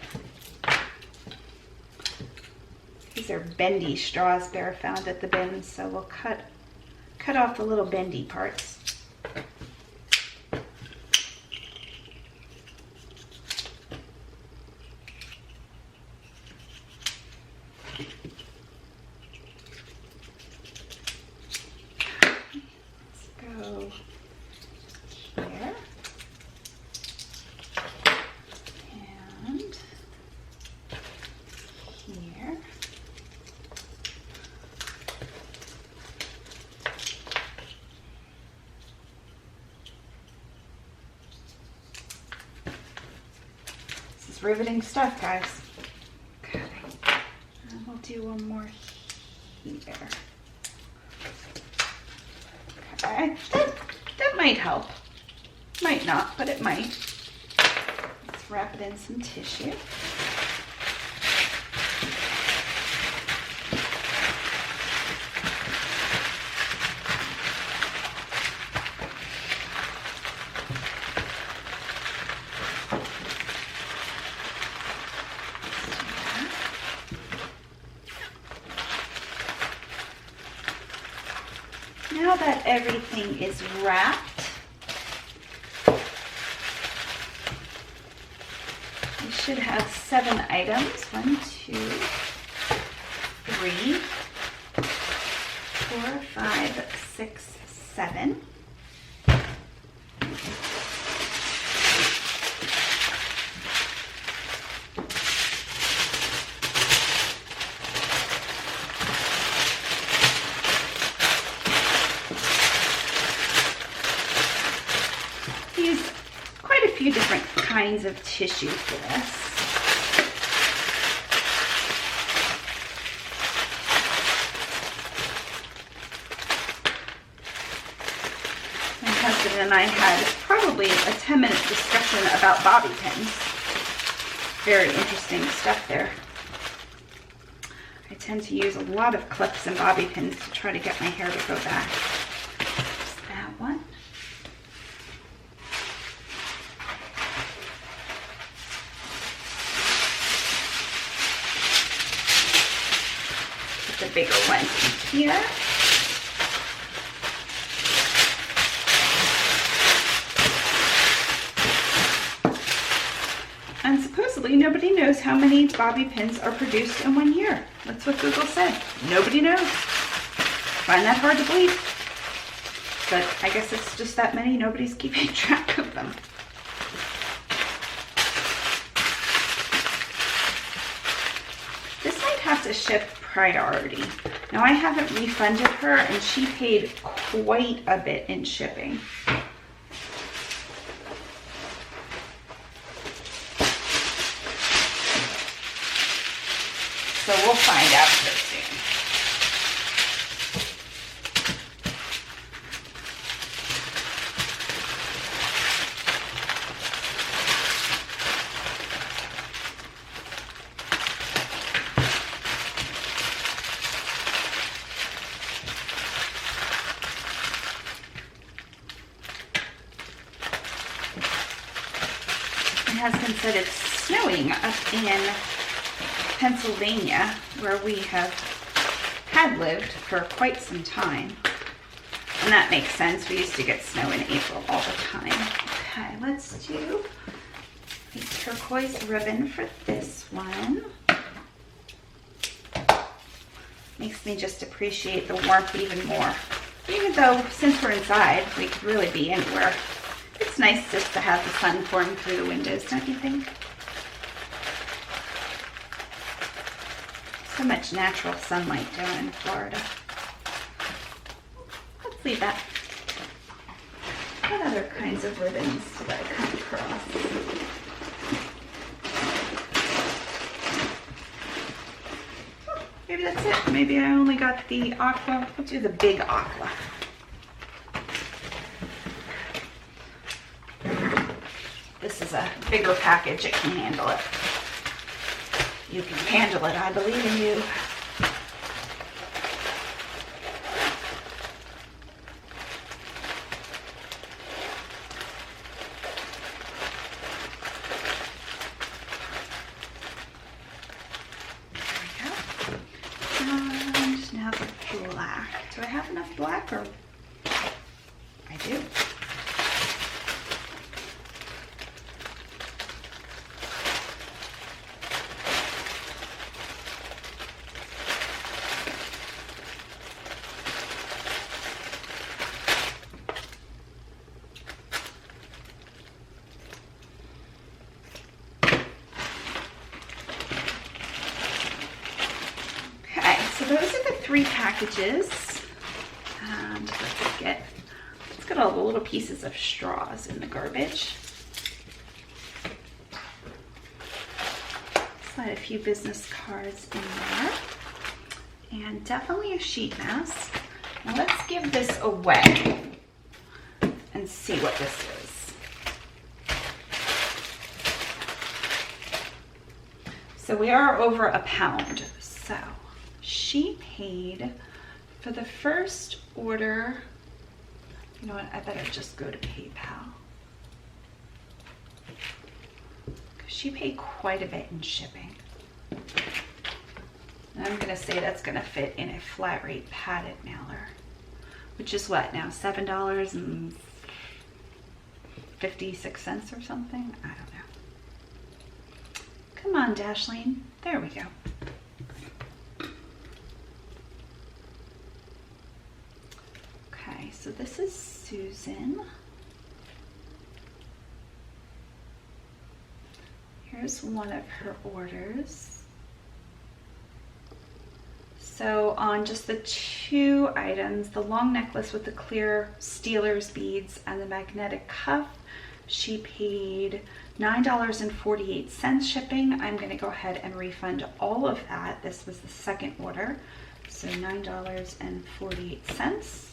These are bendy straws Bear found at the bin, so we'll cut off the little bendy parts. It's riveting stuff, guys. Okay. And we'll do one more here. Okay. That might help. Might not, but it might. Let's wrap it in some tissue. Now that everything is wrapped, we should have 7 items. 1, 2, 3, 4, 5, 6, 7. Use quite a few different kinds of tissue for this. My husband and I had probably a 10-minute discussion about bobby pins. Very interesting stuff there. I tend to use a lot of clips and bobby pins to try to get my hair to go back. Just that one. The bigger one here. And supposedly nobody knows how many bobby pins are produced in 1 year. That's what Google said. Nobody knows. Find that hard to believe. But I guess it's just that many, nobody's keeping track of them. This might have to ship priority. Now I haven't refunded her and she paid quite a bit in shipping. So we'll find out pretty soon. My husband said it's snowing up in Pennsylvania, where we have had lived for quite some time. And that makes sense. We used to get snow in April all the time. Okay, let's do a turquoise ribbon for this one. Makes me just appreciate the warmth even more. Even though, since we're inside, we could really be anywhere. It's nice just to have the sun pouring through the windows, don't you think? So much natural sunlight down in Florida. Let's leave that. What other kinds of ribbons did I come across? Oh, maybe that's it. Maybe I only got the aqua. Let's do the big aqua. This is a bigger package. It can handle it. You can handle it. I believe in you. There we go. And now the black. Do I have enough black or? I do. Those are the 3 packages, and let's get all the little pieces of straws in the garbage. slide a few business cards in there. And definitely a sheet mask. Now let's give this away and see what this is. So we are over £1. So she paid for the first order. You know what? I better just go to PayPal. She paid quite a bit in shipping. And I'm going to say that's going to fit in a flat rate padded mailer, which is what now, $7.56 or something? I don't know. Come on, Dashlane. There we go. Okay, so this is Susan. Here's one of her orders. So on just the 2 items, the long necklace with the clear Steelers beads and the magnetic cuff, she paid $9.48 shipping. I'm going to go ahead and refund all of that. This was the second order. So $9.48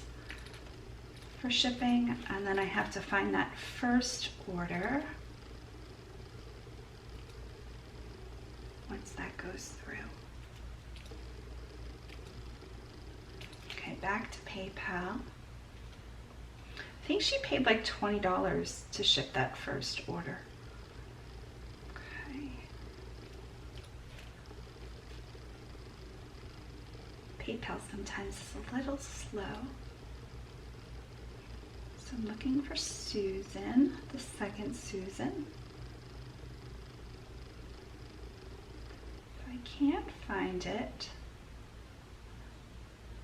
for shipping. And then I have to find that first order once that goes through. Okay, back to PayPal. I think she paid like $20 to ship that first order. Okay. PayPal sometimes is a little slow. So I'm looking for Susan, the second Susan. If I can't find it,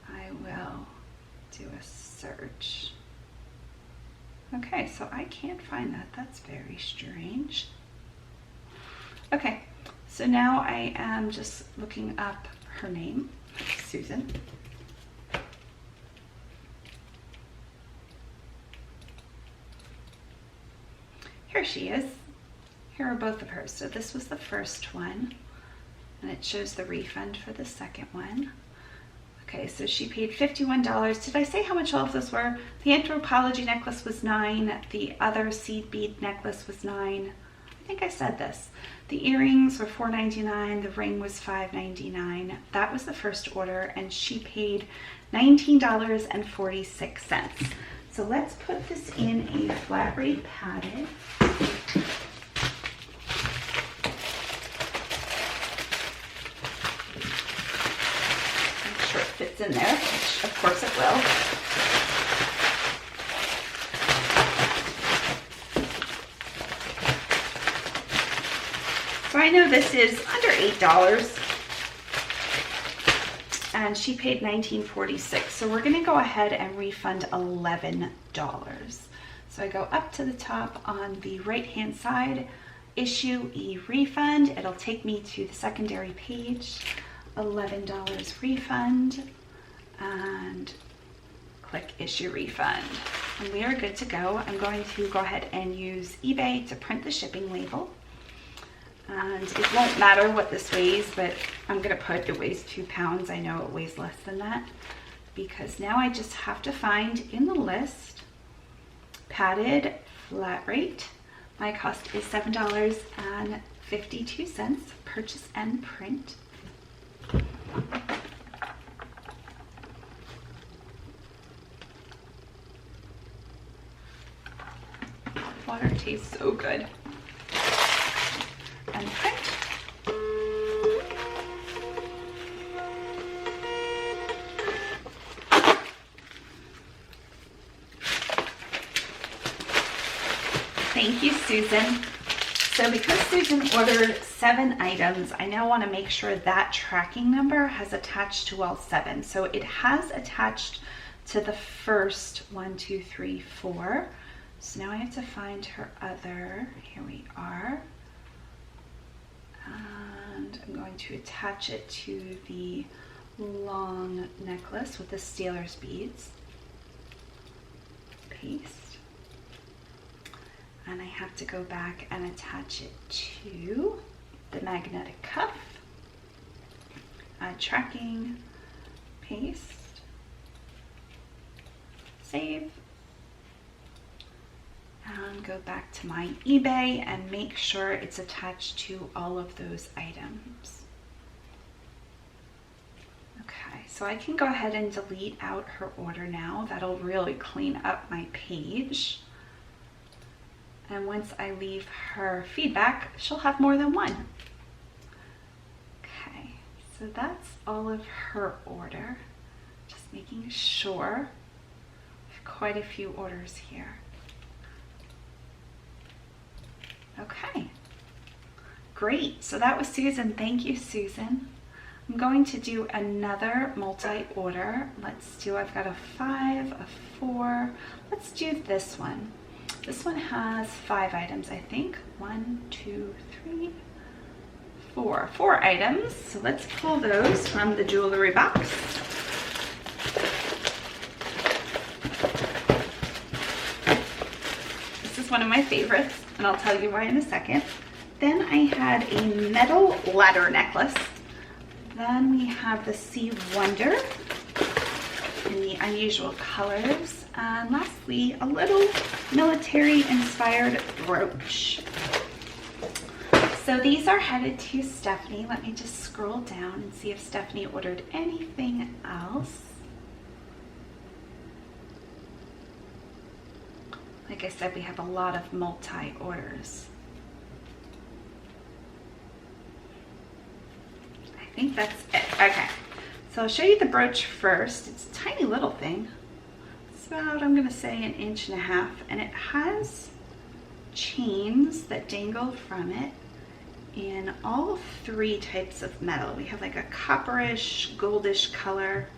I will do a search. Okay, so I can't find that. That's very strange. Okay, so now I am just looking up her name, Susan. Here she is. Here are both of hers. So this was the first one, and it shows the refund for the second one. Okay, so she paid $51. Did I say how much all of those were? The anthropology necklace was $9. The other seed bead necklace was $9. I think I said this. The earrings were $4.99. The ring was $5.99. That was the first order, and she paid $19.46. So let's put this in a flat rate padded. Fits in there, which of course it will. So I know this is under $8 and she paid $19.46. So we're going to go ahead and refund $11. So I go up to the top on the right hand side, issue e-refund. It'll take me to the secondary page. $11 refund, and click issue refund, and we are good to go. I'm going to go ahead and use eBay to print the shipping label, and it won't matter what this weighs, but I'm gonna put it weighs 2 pounds. I know it weighs less than that, because now I just have to find in the list padded flat rate. My cost is $7.52, purchase and print. Water tastes so good. And print. Thank you, Susan. So because Susan ordered 7 items, I now want to make sure that tracking number has attached to all 7. So it has attached to the first 1, 2, 3, 4. So now I have to find her other. Here we are. And I'm going to attach it to the long necklace with the Steelers beads. Paste. And I have to go back and attach it to the magnetic cuff, add tracking, paste, save, and go back to my eBay and make sure it's attached to all of those items. Okay, so I can go ahead and delete out her order now. That'll really clean up my page. And once I leave her feedback, she'll have more than one. Okay, so that's all of her order. Just making sure. I have quite a few orders here. Okay, great. So that was Susan. Thank you, Susan. I'm going to do another multi-order. Let's do, I've got a 5, a 4. Let's do this one. This one has 5 items, I think. 1, 2, 3, 4. 4 items. So let's pull those from the jewelry box. This is one of my favorites, and I'll tell you why in a second. Then I had a metal ladder necklace. Then we have the Sea Wonder in the unusual colors. And lastly, a little military-inspired brooch. So these are headed to Stephanie. Let me just scroll down and see if Stephanie ordered anything else. Like I said, we have a lot of multi-orders. I think that's it. Okay, so I'll show you the brooch first. It's a tiny little thing. It's about, I'm gonna say, 1.5 inches, and it has chains that dangle from it in all 3 types of metal. We have like a copperish, goldish color,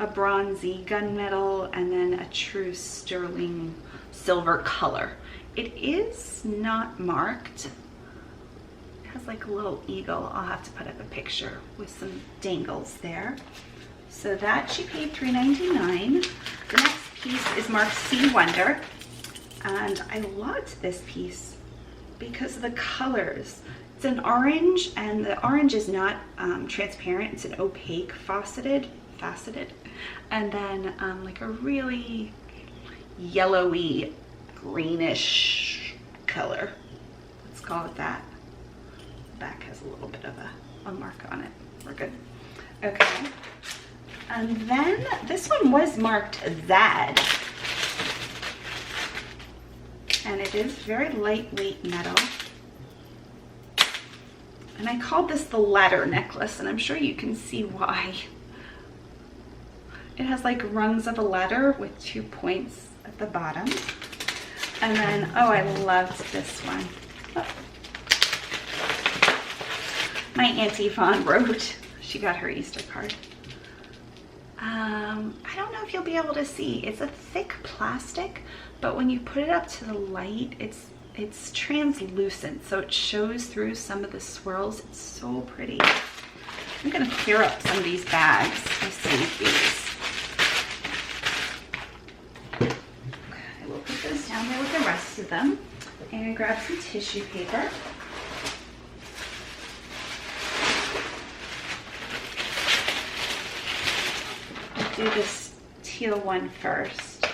a bronzy gunmetal, and then a true sterling silver color. It is not marked. It has like a little eagle. I'll have to put up a picture with some dangles there. So that she paid $3.99. The next piece is marked Sea Wonder, and I loved this piece because of the colors. It's an orange, and the orange is not transparent. It's an opaque faceted, and then like a really yellowy greenish color. Let's call it that. The back has a little bit of a mark on it. We're good. Okay. And then this one was marked Zad. And it is very lightweight metal. And I called this the ladder necklace, and I'm sure you can see why. It has like rungs of a ladder with 2 points at the bottom. And then, oh, I loved this one. Oh. My Auntie Fawn wrote, she got her Easter card. I don't know if you'll be able to see. It's a thick plastic, but when you put it up to the light, it's translucent, so it shows through some of the swirls. It's so pretty. I'm gonna clear up some of these bags. I saved these. Okay, we'll put those down there with the rest of them. And grab some tissue paper. Do this teal one first.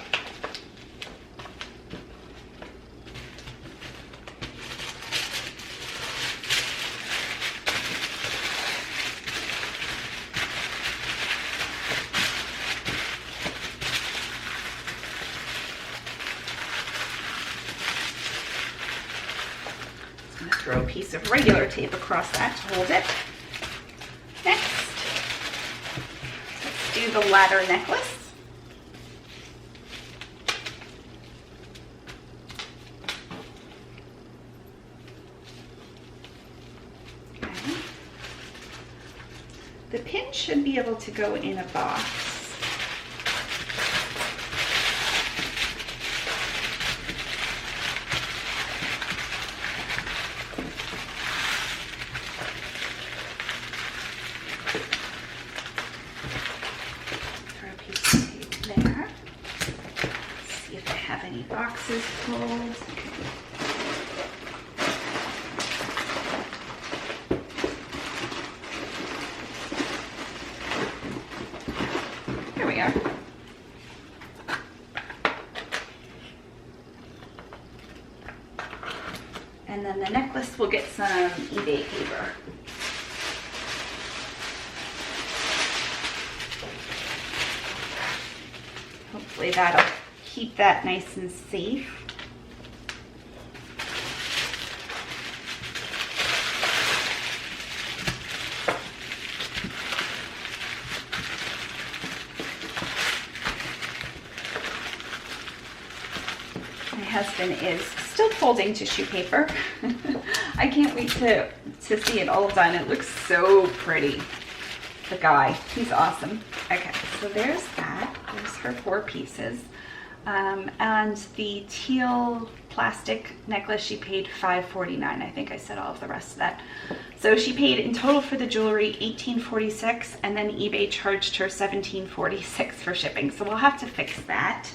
I'm going to throw a piece of regular tape across that to hold it. Next, do the ladder necklace. Okay. The pin should be able to go in a box. Boxes pulled. the necklace will get some eBay paper. Hopefully that'll keep that nice and safe. My husband is still folding tissue paper. I can't wait to see it all done. It looks so pretty. The guy, he's awesome. Okay, so there's that. There's her 4 pieces. And the teal plastic necklace, she paid $5.49. I think I said all of the rest of that. So she paid in total for the jewelry $18.46, and then eBay charged her $17.46 for shipping. So we'll have to fix that.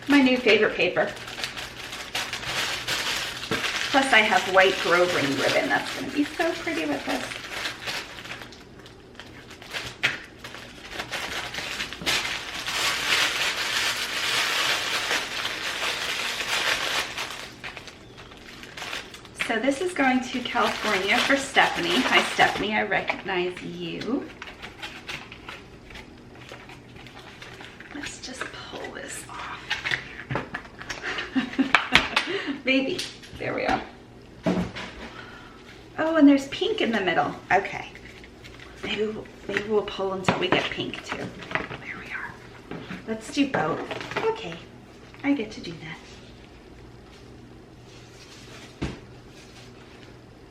My new favorite paper. Plus I have white grove ring ribbon. That's going to be so pretty with this. So this is going to California for Stephanie. Hi Stephanie, I recognize you. Let's just pull this off. Maybe. There we are. Oh, and there's pink in the middle. Okay. Maybe we'll pull until we get pink too. There we are. Let's do both. Okay. I get to do that.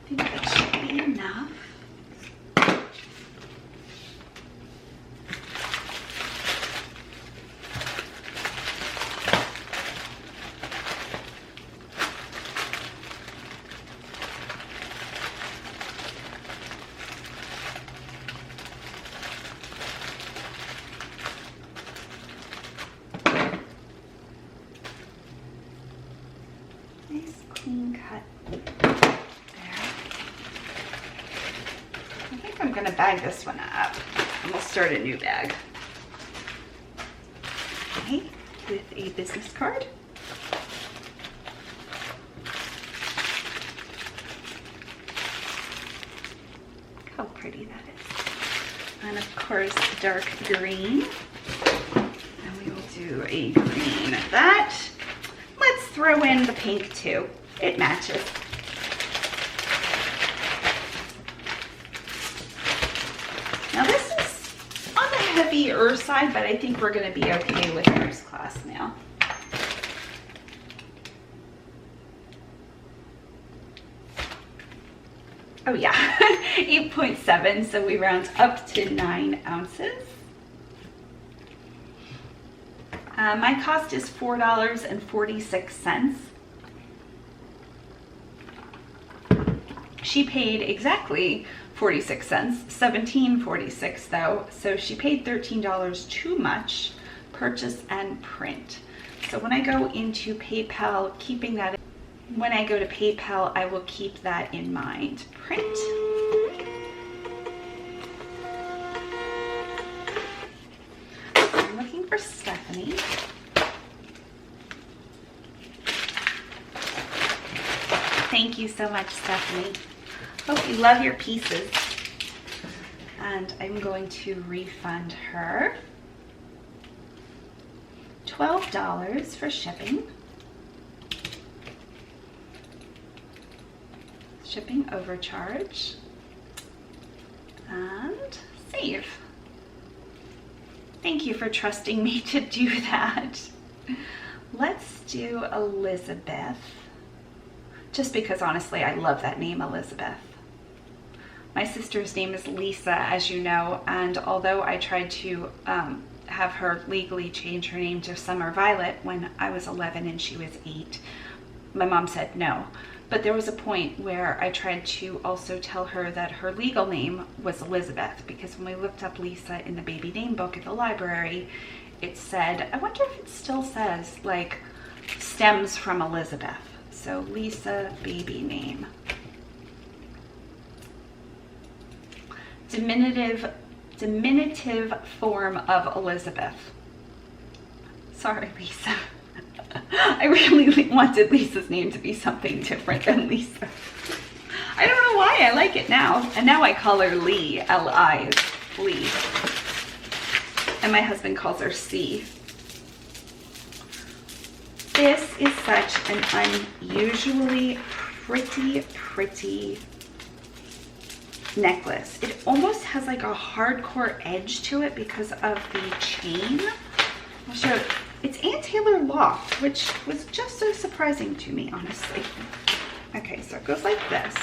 I think that should be enough. Nice clean cut there. I think I'm going to bag this one up and we'll start a new bag. Okay, with a business card. Look how pretty that is. And of course, dark green. And we will do a green of that. Let's throw in the pink too. It matches. Now this is on the heavier side, but I think we're going to be okay with first class now. Oh yeah, 8.7, so we round up to 9 ounces. My cost is $4.46. She paid exactly 46 cents, $17.46 though, so she paid $13 too much, purchase and print. So when I go into PayPal, when I go to PayPal, I will keep that in mind. Print. I'm looking for Stephanie. Thank you so much, Stephanie. Hope you love your pieces. And I'm going to refund her $12 for shipping. Shipping overcharge. And save. Thank you for trusting me to do that. Let's do Elizabeth. Just because honestly, I love that name, Elizabeth. My sister's name is Lisa, as you know, and although I tried to have her legally change her name to Summer Violet when I was 11 and she was 8, my mom said no. But there was a point where I tried to also tell her that her legal name was Elizabeth, because when we looked up Lisa in the baby name book at the library, it said, I wonder if it still says, like, stems from Elizabeth. So Lisa, baby name. Diminutive form of Elizabeth. Sorry, Lisa. I really wanted Lisa's name to be something different than Lisa. I don't know why, I like it now. And now I call her Lee, L-I is Lee. And my husband calls her C. This is such an unusually pretty necklace. It almost has like a hardcore edge to it because of the chain. I'll show you. It's Ann Taylor Loft, which was just so surprising to me, honestly. Okay, so it goes like this.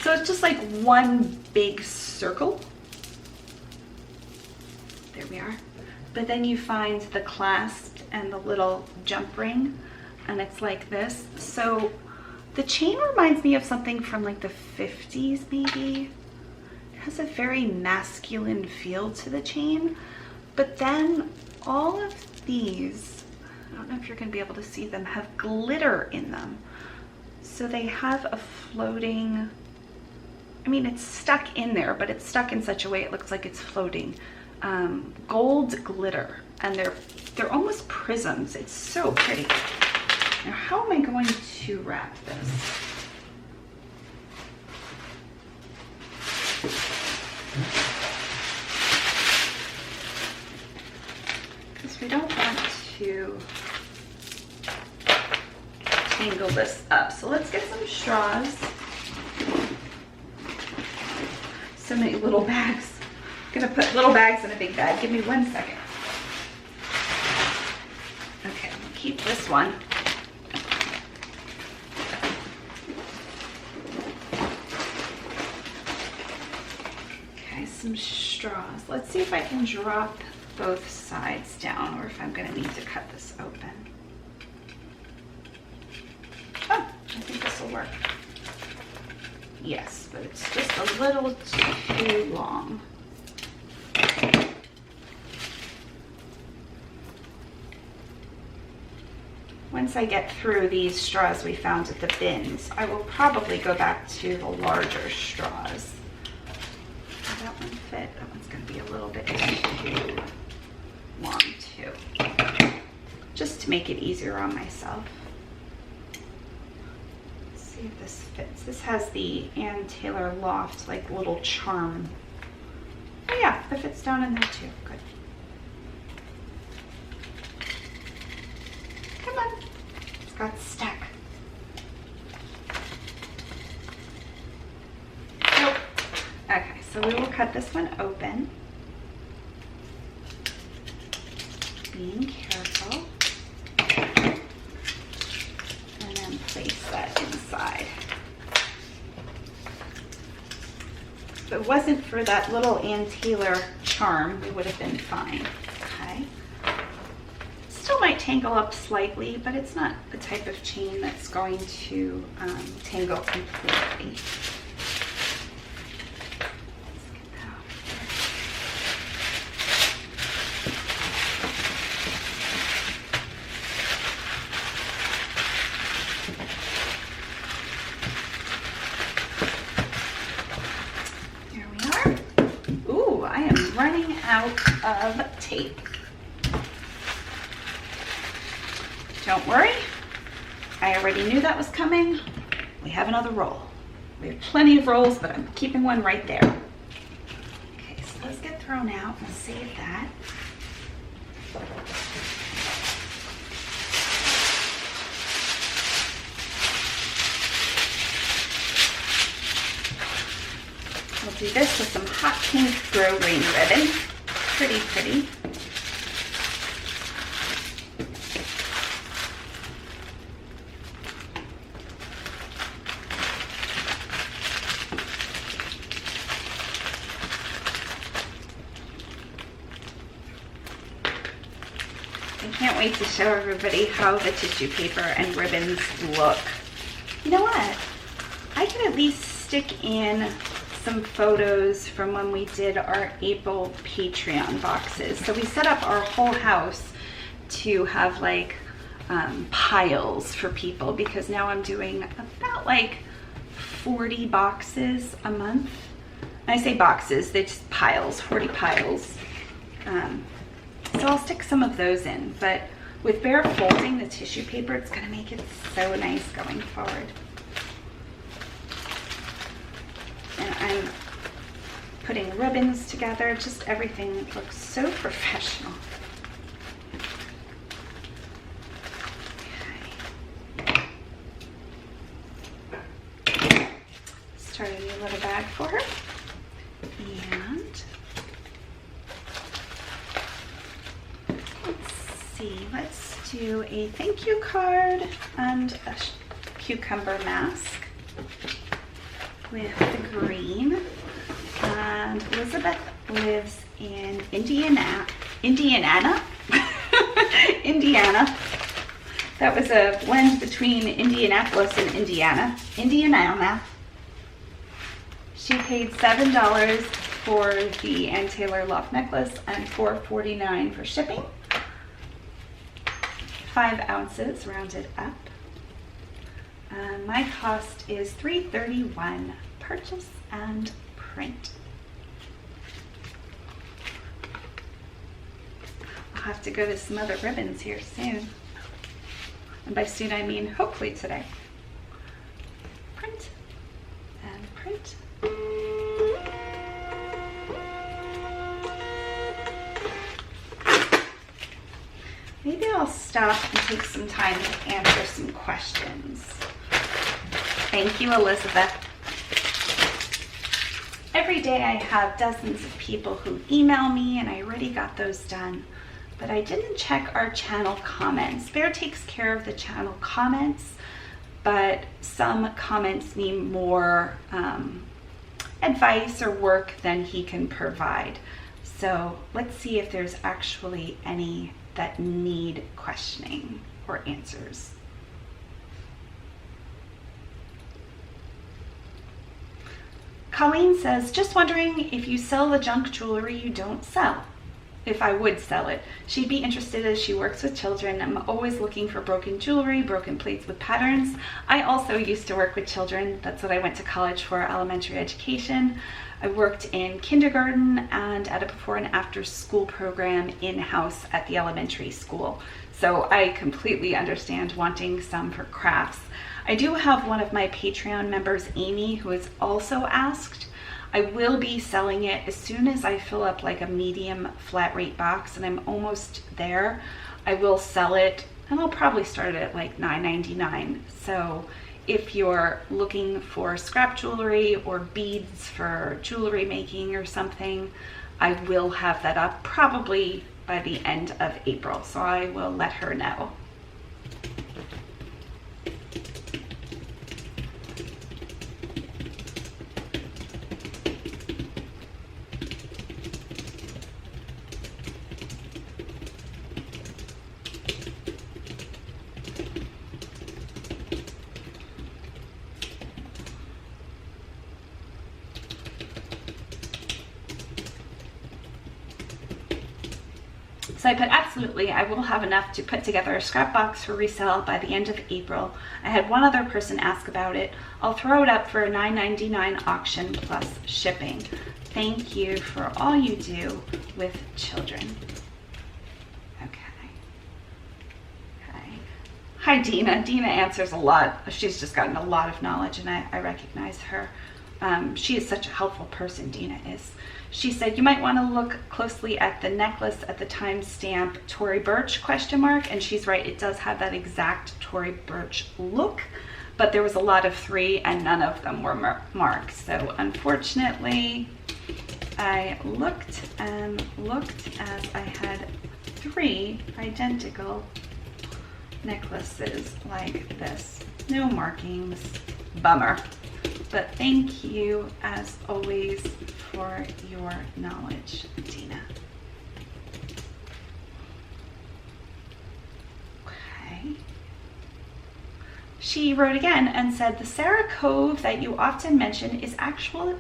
So it's just like one big circle. There we are. But then you find the clasp and the little jump ring, and it's like this. So the chain reminds me of something from like the 50s, maybe. It has a very masculine feel to the chain. But then all of these, I don't know if you're going to be able to see them, have glitter in them. So they have a floating, I mean, it's stuck in there, but it's stuck in such a way it looks like it's floating. Gold glitter, and they're almost prisms. It's so pretty. Now, how am I going to wrap this? Because we don't want to tangle this up. So let's get some straws. So many little bags. I'm gonna put little bags in a big bag. Give me 1 second. Okay, I'll keep this one. Okay, some straws. Let's see if I can drop both sides down, or if I'm gonna need to cut this open. Oh, I think this will work. Yes, but it's just a little too long. Once I get through these straws we found at the bins, I will probably go back to the larger straws. Does that one fit? That one's going to be a little bit too long too. Just to make it easier on myself. Let's see if this fits. This has the Ann Taylor Loft, like little charm. Oh yeah, it fits down in there too. Good. Come on. It's got stuck. Nope. Okay, so we will cut this one open. Being careful. And then place that inside. If it wasn't for that little Ann Taylor charm, we would have been fine. Okay. Still might tangle up slightly, but it's not the type of chain that's going to tangle completely. There we are. Ooh, I am running out of tape. Don't worry, I already knew that was coming. We have another roll. We have plenty of rolls, but I'm keeping one right there. Okay, so those get thrown out. We'll save that. We'll do this with some hot pink Grow Green ribbon. Pretty, pretty. I can't wait to show everybody how the tissue paper and ribbons look You know what? I can at least stick in some photos from when we did our April Patreon boxes. So we set up our whole house to have like piles for people, because now I'm doing about like 40 boxes a month. I say boxes, they're just piles, 40 piles. So I'll stick some of those in, but with Bare folding the tissue paper, it's gonna make it so nice going forward. And I'm putting ribbons together, just everything looks so professional. Okay. Start a new little bag for her. And let's do a thank you card and a cucumber mask with the green. And Elizabeth lives in Indiana. Indiana. That was a blend between Indianapolis and Indiana. She paid $7 for the Ann Taylor Love necklace and $4.49 for shipping. 5 ounces rounded up. My cost is $3.31. Purchase and print. I'll have to go to some other ribbons here soon. And by soon I mean hopefully today. Print and print. Maybe I'll stop and take some time to answer some questions. Thank you, Elizabeth. Every day I have dozens of people who email me, and I already got those done, but I didn't check our channel comments. Bare takes care of the channel comments, but some comments need more advice or work than he can provide. So let's see if there's actually any that need questioning or answers. Colleen says, just wondering if you sell the junk jewelry you don't sell. If I would sell it. She'd be interested as she works with children. I'm always looking for broken jewelry, broken plates with patterns. I also used to work with children. That's what I went to college for, elementary education. I worked in kindergarten and at a before and after school program in-house at the elementary school. So I completely understand wanting some for crafts. I do have one of my Patreon members, Amy, who has also asked. I will be selling it as soon as I fill up like a medium flat rate box, and I'm almost there. I will sell it, and I'll probably start it at like $9.99. So if you're looking for scrap jewelry or beads for jewelry making or something, I will have that up probably by the end of April. So I will let her know. So I put absolutely, I will have enough to put together a scrap box for resale by the end of April. I had one other person ask about it. I'll throw it up for a $9.99 auction plus shipping. Thank you for all you do with children. Okay. Hi, Dina. Dina answers a lot. She's just gotten a lot of knowledge, and I recognize her. She is such a helpful person, Dina is. She said, you might want to look closely at the necklace at the timestamp Tory Burch ? And she's right, it does have that exact Tory Burch look, but there was a lot of 3 and none of them were marked. So unfortunately, I looked and looked as I had 3 identical necklaces like this. No markings, bummer. But thank you, as always, for your knowledge, Dina. Okay. she wrote again and said, the Sarah Cove that you often mention is actual,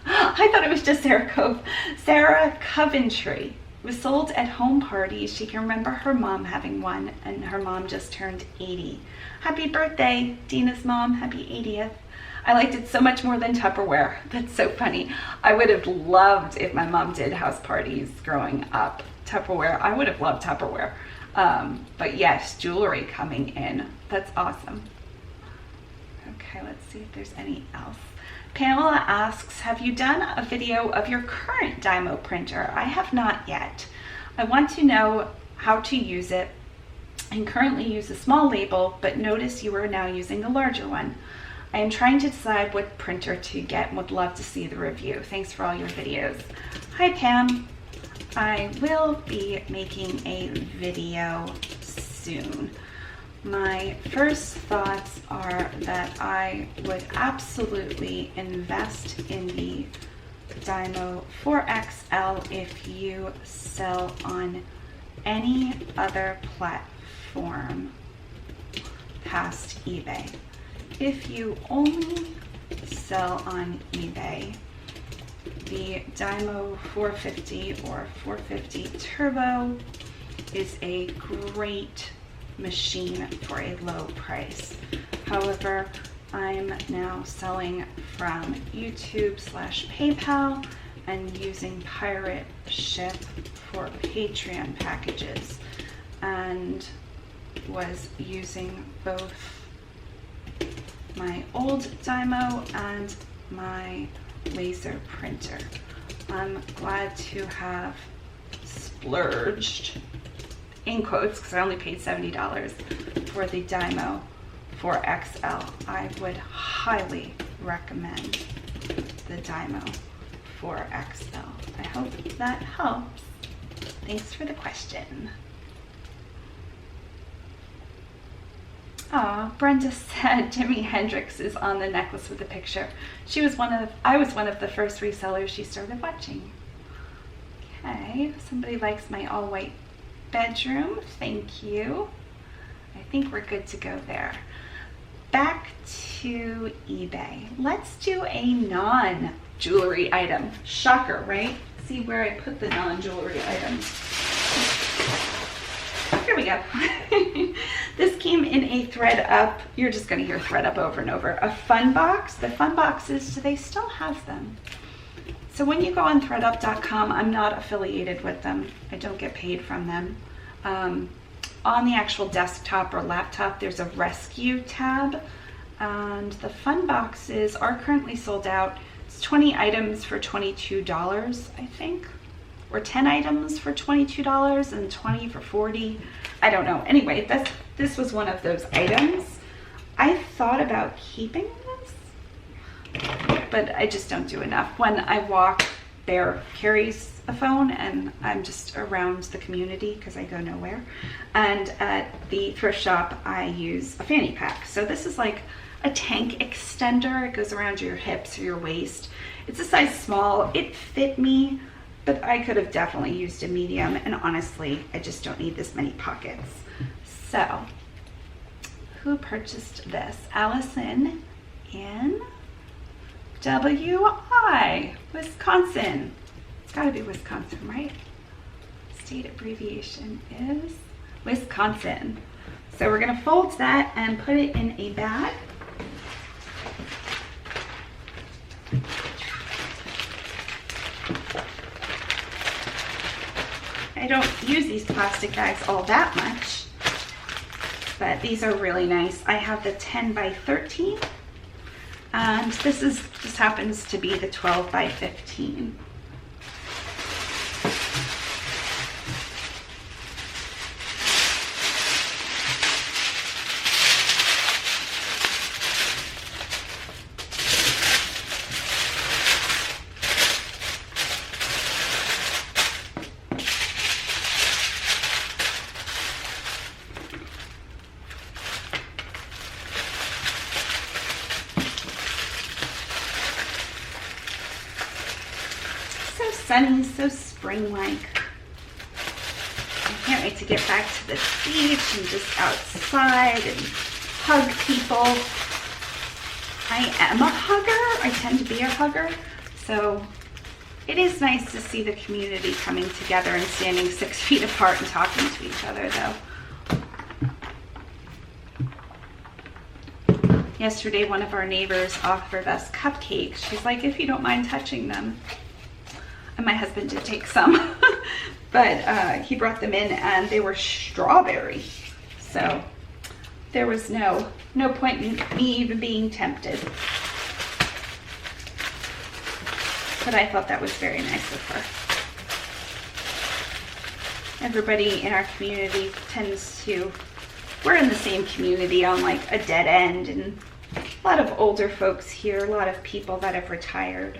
I thought it was just Sarah Cove, Sarah Coventry. It was sold at home parties. She can remember her mom having one, and her mom just turned 80. Happy birthday, Dina's mom. Happy 80th. I liked it so much more than Tupperware. That's so funny. I would have loved if my mom did house parties growing up. Tupperware, I would have loved Tupperware. But yes, jewelry coming in. That's awesome. Okay, let's see if there's any else. Pamela asks, have you done a video of your current Dymo printer? I have not yet. I want to know how to use it and currently use a small label, but notice you are now using a larger one. I am trying to decide what printer to get and would love to see the review. Thanks for all your videos. Hi Pam. I will be making a video soon. My first thoughts are that I would absolutely invest in the Dymo 4XL if you sell on any other platform past eBay. If you only sell on eBay, the Dymo 450 or 450 Turbo is a great machine for a low price. However, I'm now selling from YouTube/PayPal and using Pirate Ship for Patreon packages, and was using both my old Dymo and my laser printer. I'm glad to have splurged, in quotes, because I only paid $70 for the Dymo 4XL. I would highly recommend the Dymo 4XL. I hope that helps. Thanks for the question. Aw, Brenda said Jimi Hendrix is on the necklace with the picture. I was one of the first resellers she started watching. Okay, somebody likes my all white bedroom. Thank you. I think we're good to go there. Back to eBay. Let's do a non-jewelry item. Shocker, right? See where I put the non-jewelry items. Here we go. This came in a ThreadUp. You're just going to hear ThreadUp over and over. A fun box. The fun boxes, do they still have them? So when you go on threadup.com, I'm not affiliated with them. I don't get paid from them. On the actual desktop or laptop, there's a rescue tab. And the fun boxes are currently sold out. It's 20 items for $22, I think. Or 10 items for $22 and 20 for $40. I don't know. Anyway, this was one of those items. I thought about keeping this, but I just don't do enough. When I walk, Bare carries a phone and I'm just around the community because I go nowhere. And at the thrift shop, I use a fanny pack. So this is like a tank extender. It goes around your hips or your waist. It's a size small. It fit me, but I could have definitely used a medium, and honestly, I just don't need this many pockets. So, who purchased this? Allison in WI, Wisconsin. It's gotta be Wisconsin, right? State abbreviation is Wisconsin. So we're gonna fold that and put it in a bag. I don't use these plastic bags all that much, but these are really nice. I have the 10 by 13, and this happens to be the 12 by 15. Sunny, so spring-like. I can't wait to get back to the beach and just outside and hug people. I am a hugger. I tend to be a hugger. So it is nice to see the community coming together and standing 6 feet apart and talking to each other, though. Yesterday, one of our neighbors offered us cupcakes. She's like, if you don't mind touching them. And my husband did take some, but he brought them in and they were strawberry. So there was no point in me even being tempted. But I thought that was very nice of her. Everybody in our community tends to, we're in the same community on like a dead end, and a lot of older folks here, a lot of people that have retired.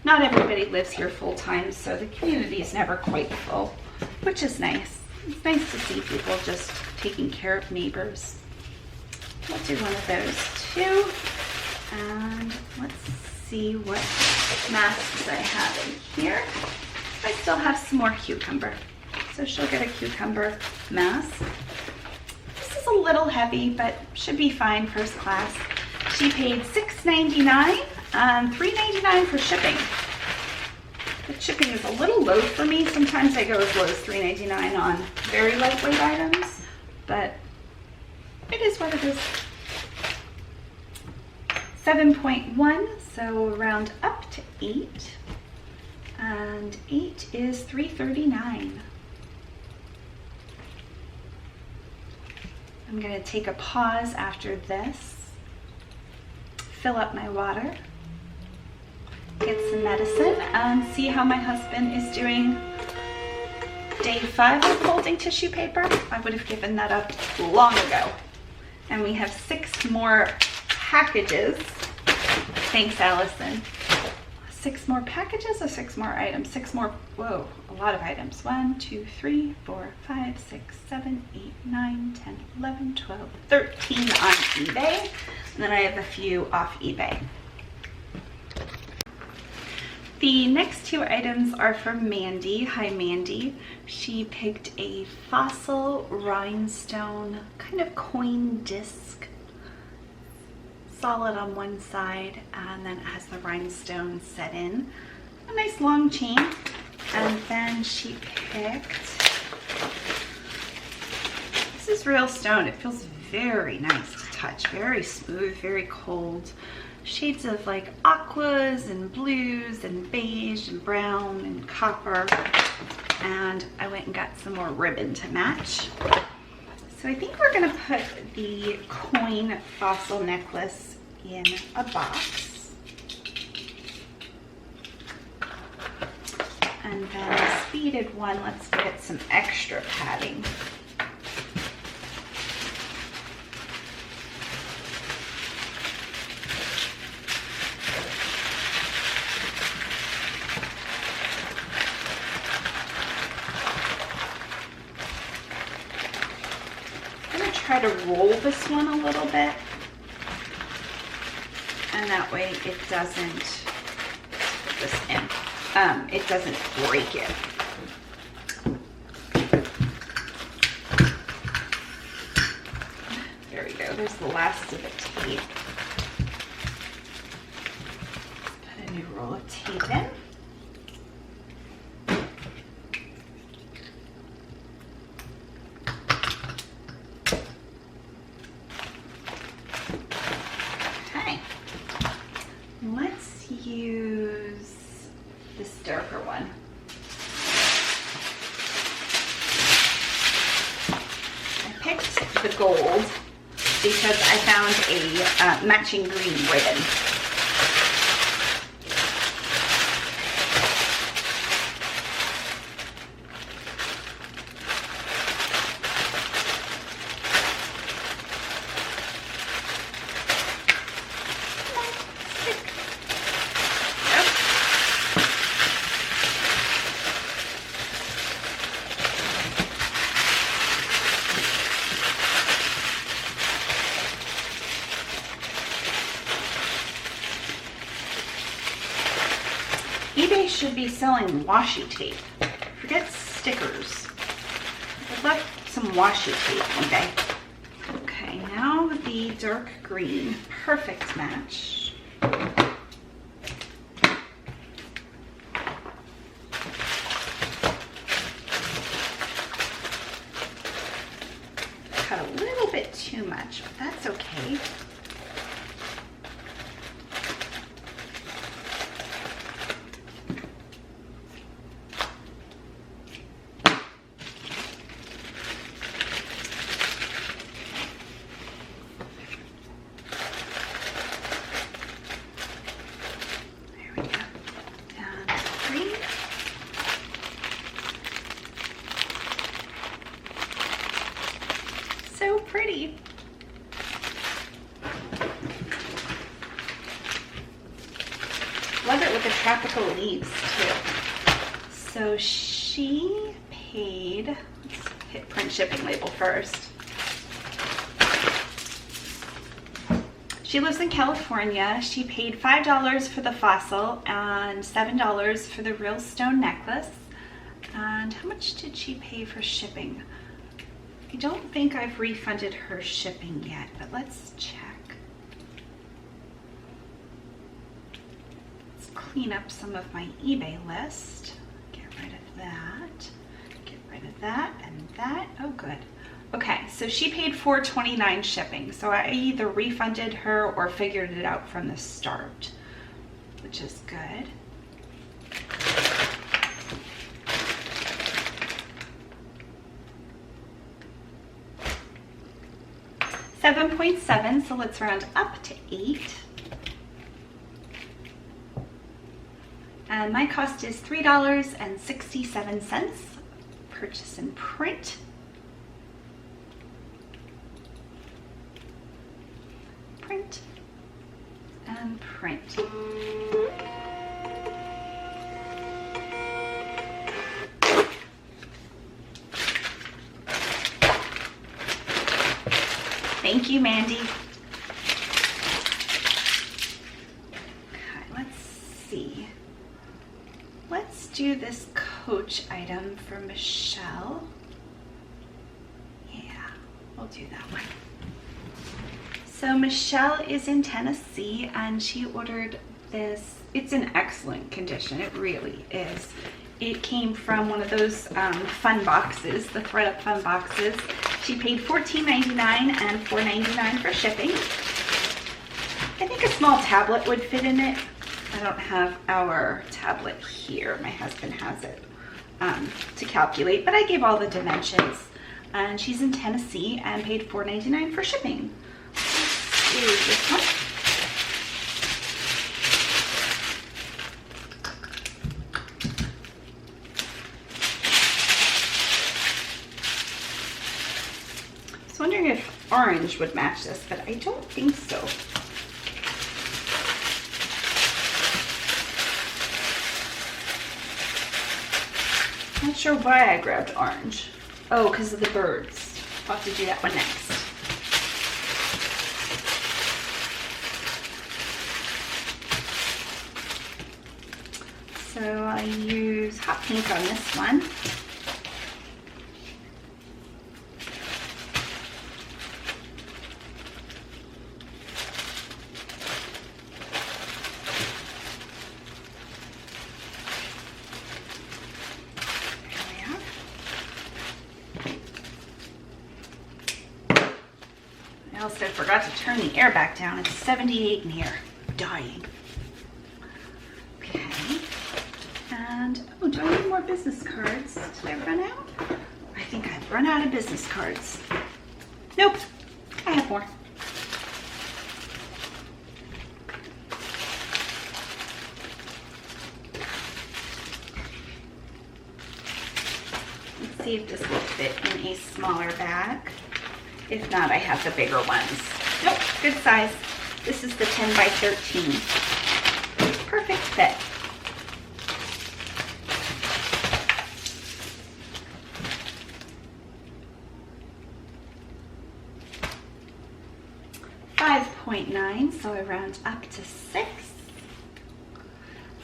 Not everybody lives here full time, so the community is never quite full, which is nice. It's nice to see people just taking care of neighbors. We'll do one of those too. And let's see what masks I have in here. I still have some more cucumber. So she'll get a cucumber mask. This is a little heavy, but should be fine, first class. She paid $6.99 and $3.99 for shipping. The shipping is a little low for me. Sometimes I go as low as $3.99 on very lightweight items, but it is what it is. 7.1, so round up to 8. And 8 is $3.39. I'm going to take a pause after this, fill up my water, get some medicine, and see how my husband is doing. Day 5 of folding tissue paper. I would have given that up long ago. And we have 6 more packages. Thanks, Allison. 6 more packages or 6 more items? 6 more, whoa, a lot of items. 1, 2, 3, 4, 5, 6, 7, 8, 9, 10, 11, 12, 13 on eBay. And then I have a few off eBay. The next 2 items are from Mandy. Hi, Mandy. She picked a fossil rhinestone kind of coin disc, solid on one side, and then it has the rhinestone set in. A nice long chain. And then she picked, this is real stone. It feels very nice to touch, very smooth, very cold. Shades of like aquas and blues and beige and brown and copper. And I went and got some more ribbon to match. So I think we're gonna put the coin fossil necklace in a box. And then this beaded one, let's give it some extra padding. Try to roll this one a little bit, and that way it doesn't, put this in, it doesn't break it. There we go, there's the last of the tape. Put a new roll of tape in. Let's use this darker one. I picked the gold because I found a matching green ribbon. eBay should be selling washi tape. Forget stickers. I'd love some washi tape one day. Okay, now now the dark green, perfect match. Cut a little bit too much, but that's okay. So pretty. Love it with the tropical leaves too. So she paid, let's hit print shipping label first. She lives in California. She paid $5 for the fossil and $7 for the real stone necklace. And how much did she pay for shipping? I don't think I've refunded her shipping yet, but let's check. Let's clean up some of my eBay list. Get rid of that. Get rid of that and that. Oh, good. Okay, so she paid $4.29 shipping. So I either refunded her or figured it out from the start, which is good. 7.7, so let's round up to 8. And my cost is $3.67. Purchase and print. Print and print. Thank you, Mandy. Okay, let's see. Let's do this Coach item for Michelle. Yeah, we'll do that one. So Michelle is in Tennessee and she ordered this. It's in excellent condition, it really is. It came from one of those fun boxes, the ThreadUp fun boxes. She paid $14.99 and $4.99 for shipping. I think a small tablet would fit in it. I don't have our tablet here. My husband has it to calculate, but I gave all the dimensions. And she's in Tennessee and paid $4.99 for shipping. Let's do this one. Wondering if orange would match this, but I don't think so. Not sure why I grabbed orange. Oh, because of the birds. I'll have to do that one next. So I use hot pink on this one. I also forgot to turn the air back down. It's 78 in here. I'm dying. Okay. And, oh, do I need more business cards? Did I run out? I think I've run out of business cards. Nope. I have more. Let's see if this will fit in a smaller bag. If not, I have the bigger ones. Nope, good size. This is the 10 by 13. Perfect fit. $5.9, so I round up to 6.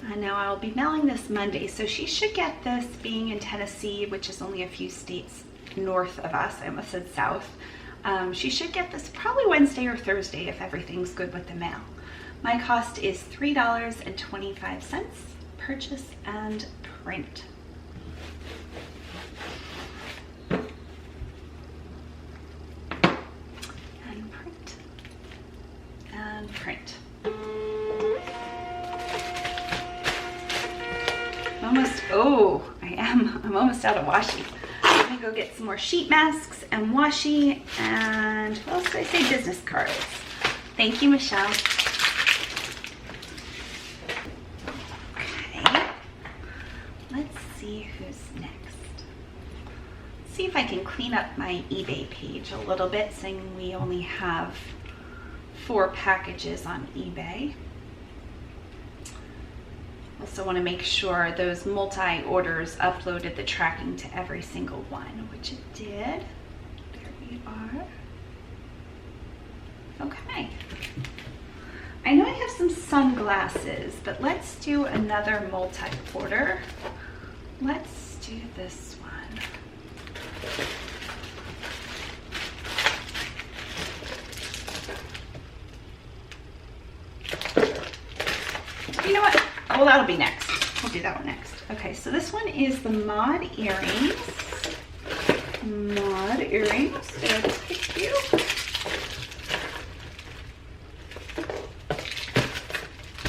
And now I'll be mailing this Monday, so she should get this being in Tennessee, which is only a few states north of us. I almost said south. She should get this probably Wednesday or Thursday if everything's good with the mail. My cost is $3.25, purchase and print. And print. And print. I'm almost out of washi. I'm gonna go get some more sheet masks and washi and what else did I say? Business cards. Thank you, Michelle. Okay, let's see who's next. Let's see if I can clean up my eBay page a little bit, saying we only have 4 packages on eBay. Also want to make sure those multi-orders uploaded the tracking to every single one, which it did. There we are. Okay. I know I have some sunglasses, but let's do another multi-order. Let's do this one. You know what? Well, that'll be next. We'll do that one next. Okay, so this one is the mod earrings. Mod earrings. They're pretty cute.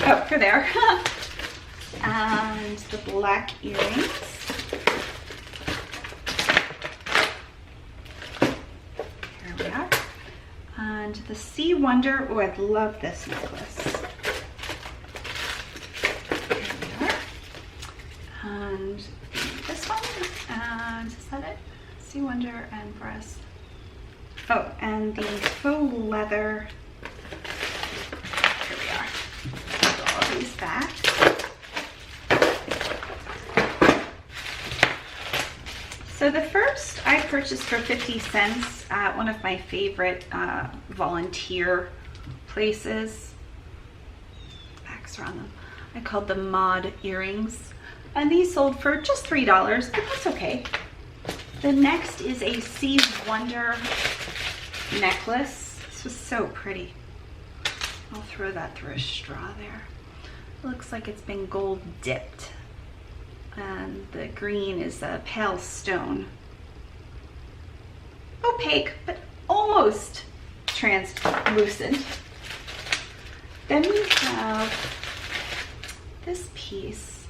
Oh, here they are. And the black earrings. Here we are. And the Sea Wonder. Oh, I love this necklace. And this one, and is that it? Sea Wonder and breast. Oh, and the faux leather. Here we are. Put all these back. So the first I purchased for 50 cents at one of my favorite volunteer places. Backs around them. I called them mod earrings. And these sold for just $3, but that's okay. The next is a Sea Wonder necklace. This was so pretty. I'll throw that through a straw there. It looks like it's been gold dipped. And the green is a pale stone. Opaque, but almost translucent. Then we have this piece,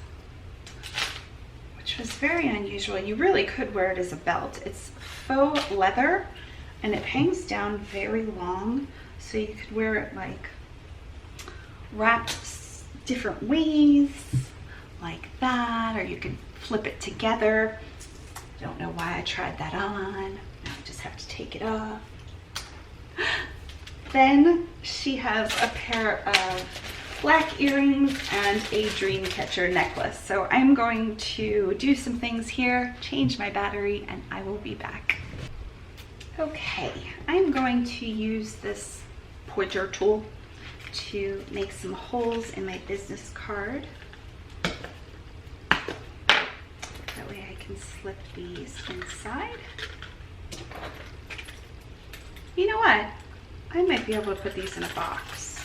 which was very unusual. You really could wear it as a belt. It's faux leather and it hangs down very long, so you could wear it like wrapped different ways like that, or you could flip it together. Don't know why I tried that on. Now I just have to take it off. Then she has a pair of black earrings and a dream catcher necklace. So I'm going to do some things here, change my battery, and I will be back. Okay, I'm going to use this pointer tool to make some holes in my business card. That way I can slip these inside. You know what? I might be able to put these in a box.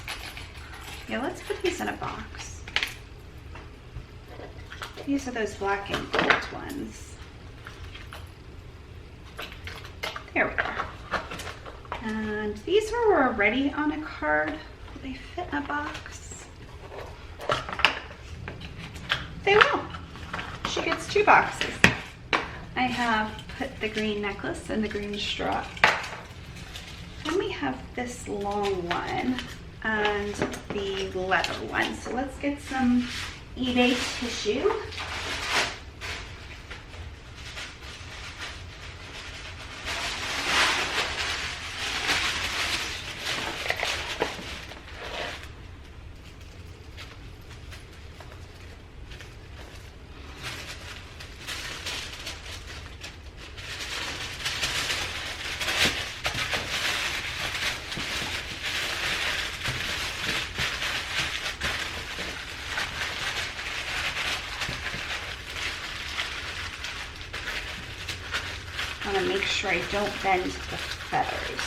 Yeah, let's put these in a box. These are those black and gold ones. There we are. And these were already on a card. Will they fit in a box? They will. She gets 2 boxes. I have put the green necklace and the green straw. Then we have this long one and the leather one. So let's get some eBay tissue. I want to make sure I don't bend the feathers.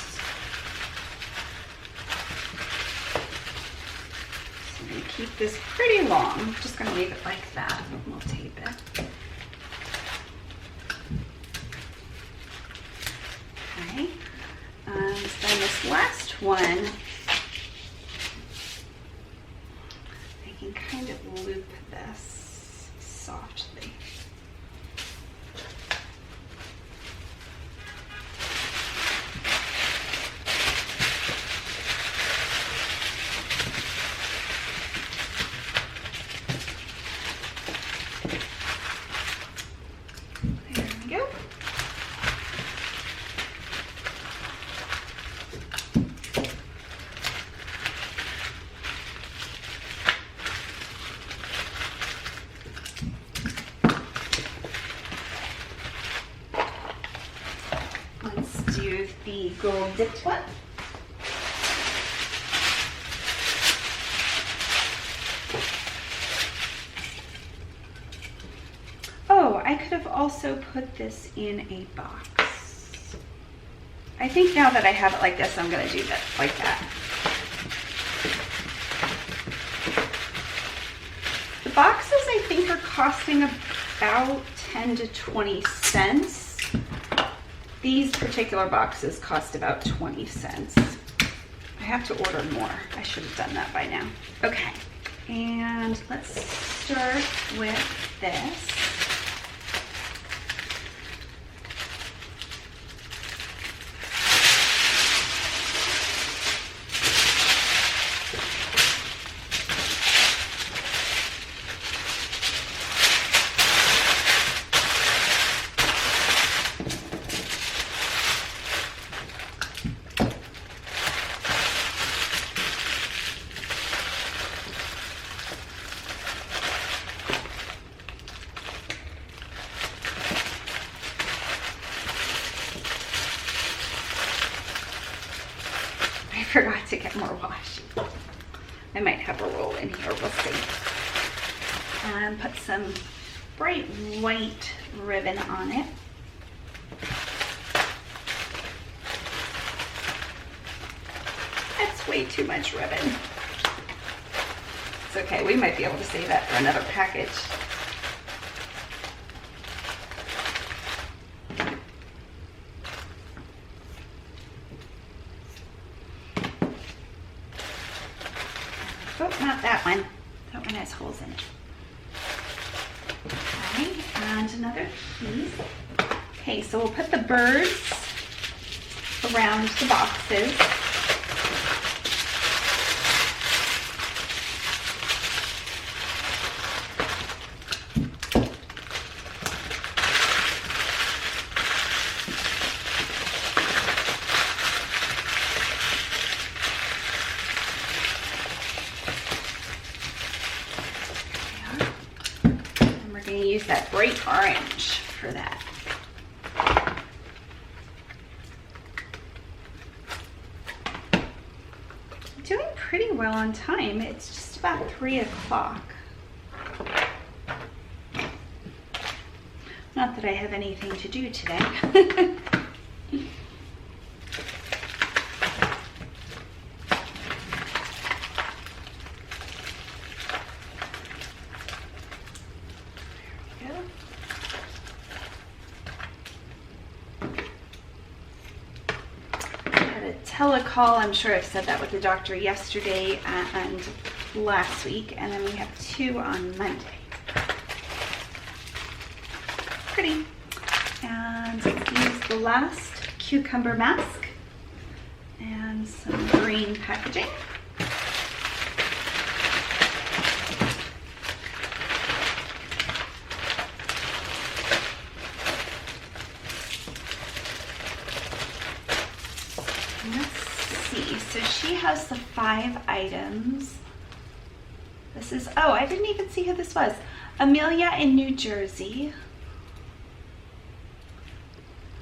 So I'm going to keep this pretty long. I'm just going to leave it like that, and we'll tape it. Okay, and then this last one, I can kind of loop this softly. The gold dipped one. Oh, I could have also put this in a box. I think now that I have it like this, I'm going to do that like that. The boxes I think are costing about 10 to 20 cents. These particular boxes cost about 20 cents. I have to order more. I should have done that by now. Okay, and let's start with this. Forgot to get more washi. I might have a roll in here, we'll see. And put some bright white ribbon on it. That's way too much ribbon. It's okay, we might be able to save that for another package. Oh, not that one. That one has holes in it. Okay, and another piece. Okay, so we'll put the birds around the boxes. Use that bright orange for that. Doing pretty well on time. It's just about 3 o'clock. Not that I have anything to do today. Telecall, I'm sure I've said that with the doctor yesterday and last week, and then we have 2 on Monday. Pretty. And let's use the last cucumber mask and some green packaging. So she has the 5 items. This is, oh, I didn't even see who this was. Amelia in New Jersey.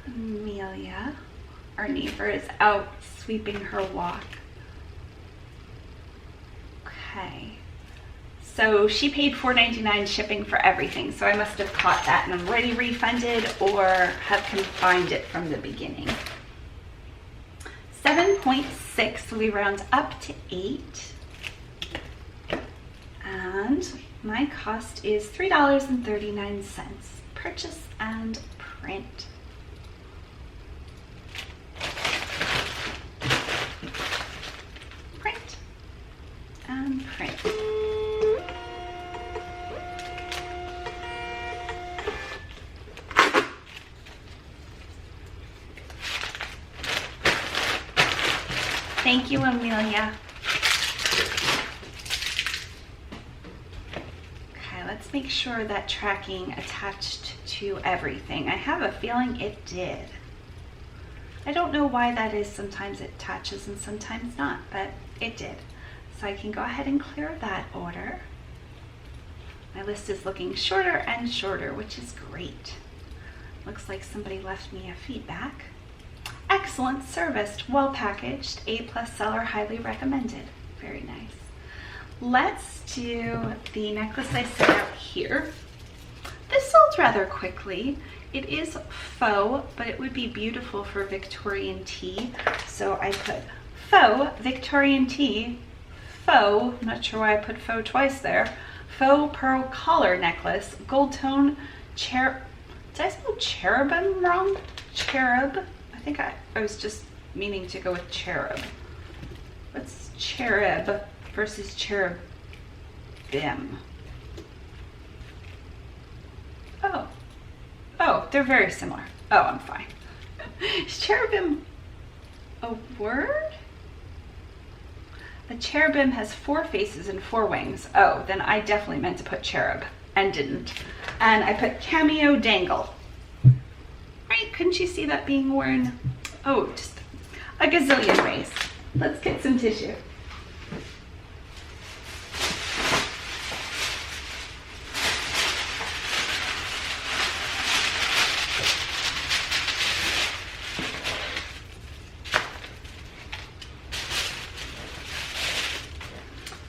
Amelia, our neighbor, is out sweeping her walk. Okay, So she paid $4.99 shipping for everything. So I must have caught that and I'm already refunded or have combined it from the beginning. 7.6, so we round up to 8. And my cost is $3.39. Purchase and print. Print and print. Thank you, Amelia. Okay, let's make sure that tracking attached to everything. I have a feeling it did. I don't know why that is. Sometimes it attaches and sometimes not, but it did. So I can go ahead and clear that order. My list is looking shorter and shorter, which is great. Looks like somebody left me a feedback. Excellent service, well packaged, A+ seller, highly recommended. Very nice. Let's do the necklace I set out here. This sold rather quickly. It is faux, but it would be beautiful for Victorian tea. So I put faux, Victorian tea, faux, I'm not sure why I put faux twice there, faux pearl collar necklace, gold tone, did I spell cherubim wrong? Cherub? I think I was just meaning to go with cherub. What's cherub versus cherubim? Oh, they're very similar. Oh, I'm fine. Is cherubim a word? A cherubim has 4 faces and 4 wings. Oh, then I definitely meant to put cherub and didn't. And I put cameo dangle. Right, couldn't you see that being worn? Oh, just a gazillion ways. Let's get some tissue.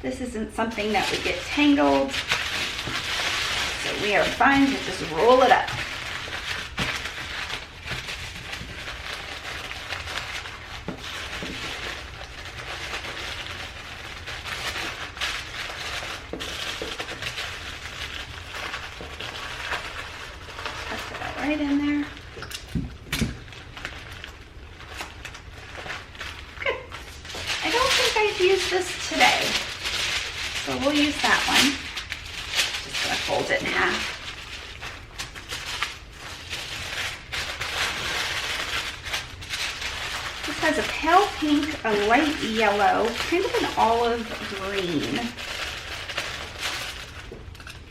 This isn't something that would get tangled, so we are fine to just roll it up. Tuck it out right in there. Good. I don't think I've used this today. So we'll use that one. Just gonna fold it in half. This has a pale pink, a light yellow, kind of an olive green,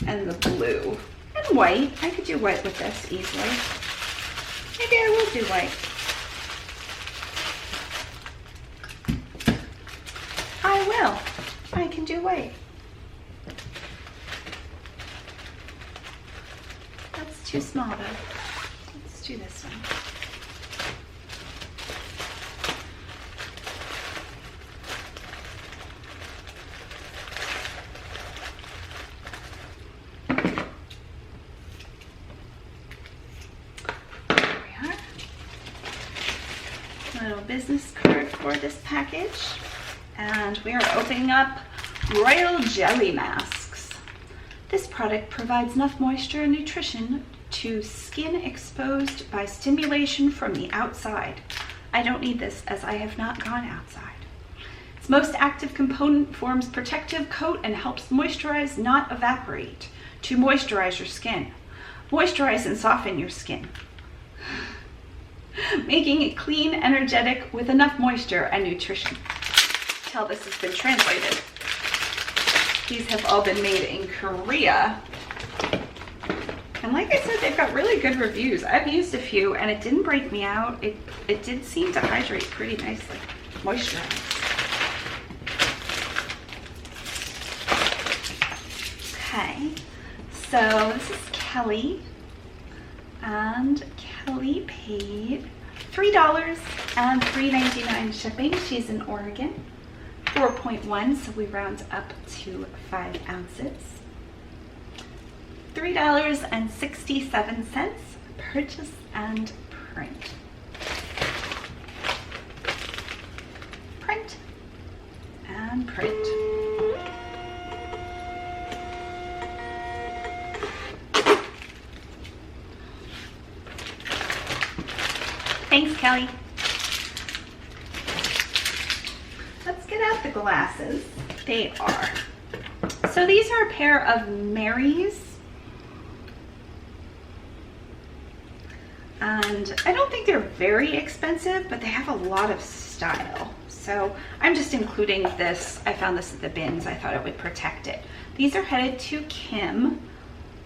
and the blue, and white. I could do white with this easily. Maybe I will do white. I will. I can do white. That's too small though. Let's do this one. There we are. A little business card for this package. And we are opening up Royal Jelly Masks. This product provides enough moisture and nutrition to skin exposed by stimulation from the outside. I don't need this as I have not gone outside. Its most active component forms protective coat and helps moisturize, not evaporate, to moisturize your skin. Moisturize and soften your skin, making it clean, energetic, with enough moisture and nutrition. Till this has been translated. These have all been made in Korea. And like I said, they've got really good reviews. I've used a few and it didn't break me out. It did seem to hydrate pretty nicely. Moisturize. Okay, so this is Kelly. And Kelly paid $3 and $3.99 shipping. She's in Oregon. 4.1, so we round up to 5 ounces. $3.67, purchase and print. Print and print. Thanks, Kelly. Let's get out the glasses. They are. So these are a pair of Mary's. And I don't think they're very expensive, but they have a lot of style. So I'm just including this. I found this at the bins. I thought it would protect it. These are headed to Kim.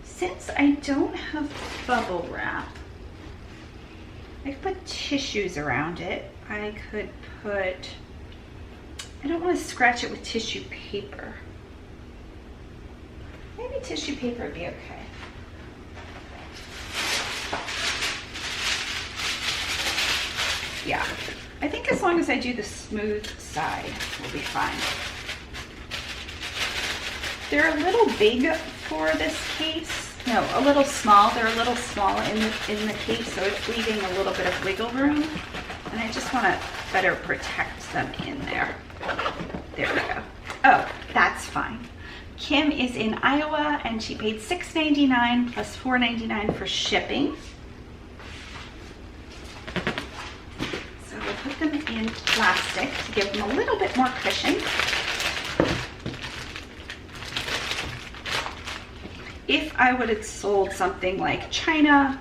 Since I don't have bubble wrap, I could put tissues around it. I could put, I don't want to scratch it with tissue paper. Maybe tissue paper would be okay. Yeah, I think as long as I do the smooth side, we'll be fine. They're a little big for this case. No, a little small. They're a little small in the case, so it's leaving a little bit of wiggle room. And I just want to better protect them in there. There we go. Oh, that's fine. Kim is in Iowa, and she paid $6.99 plus $4.99 for shipping. So we'll put them in plastic to give them a little bit more cushion. If I would have sold something like China,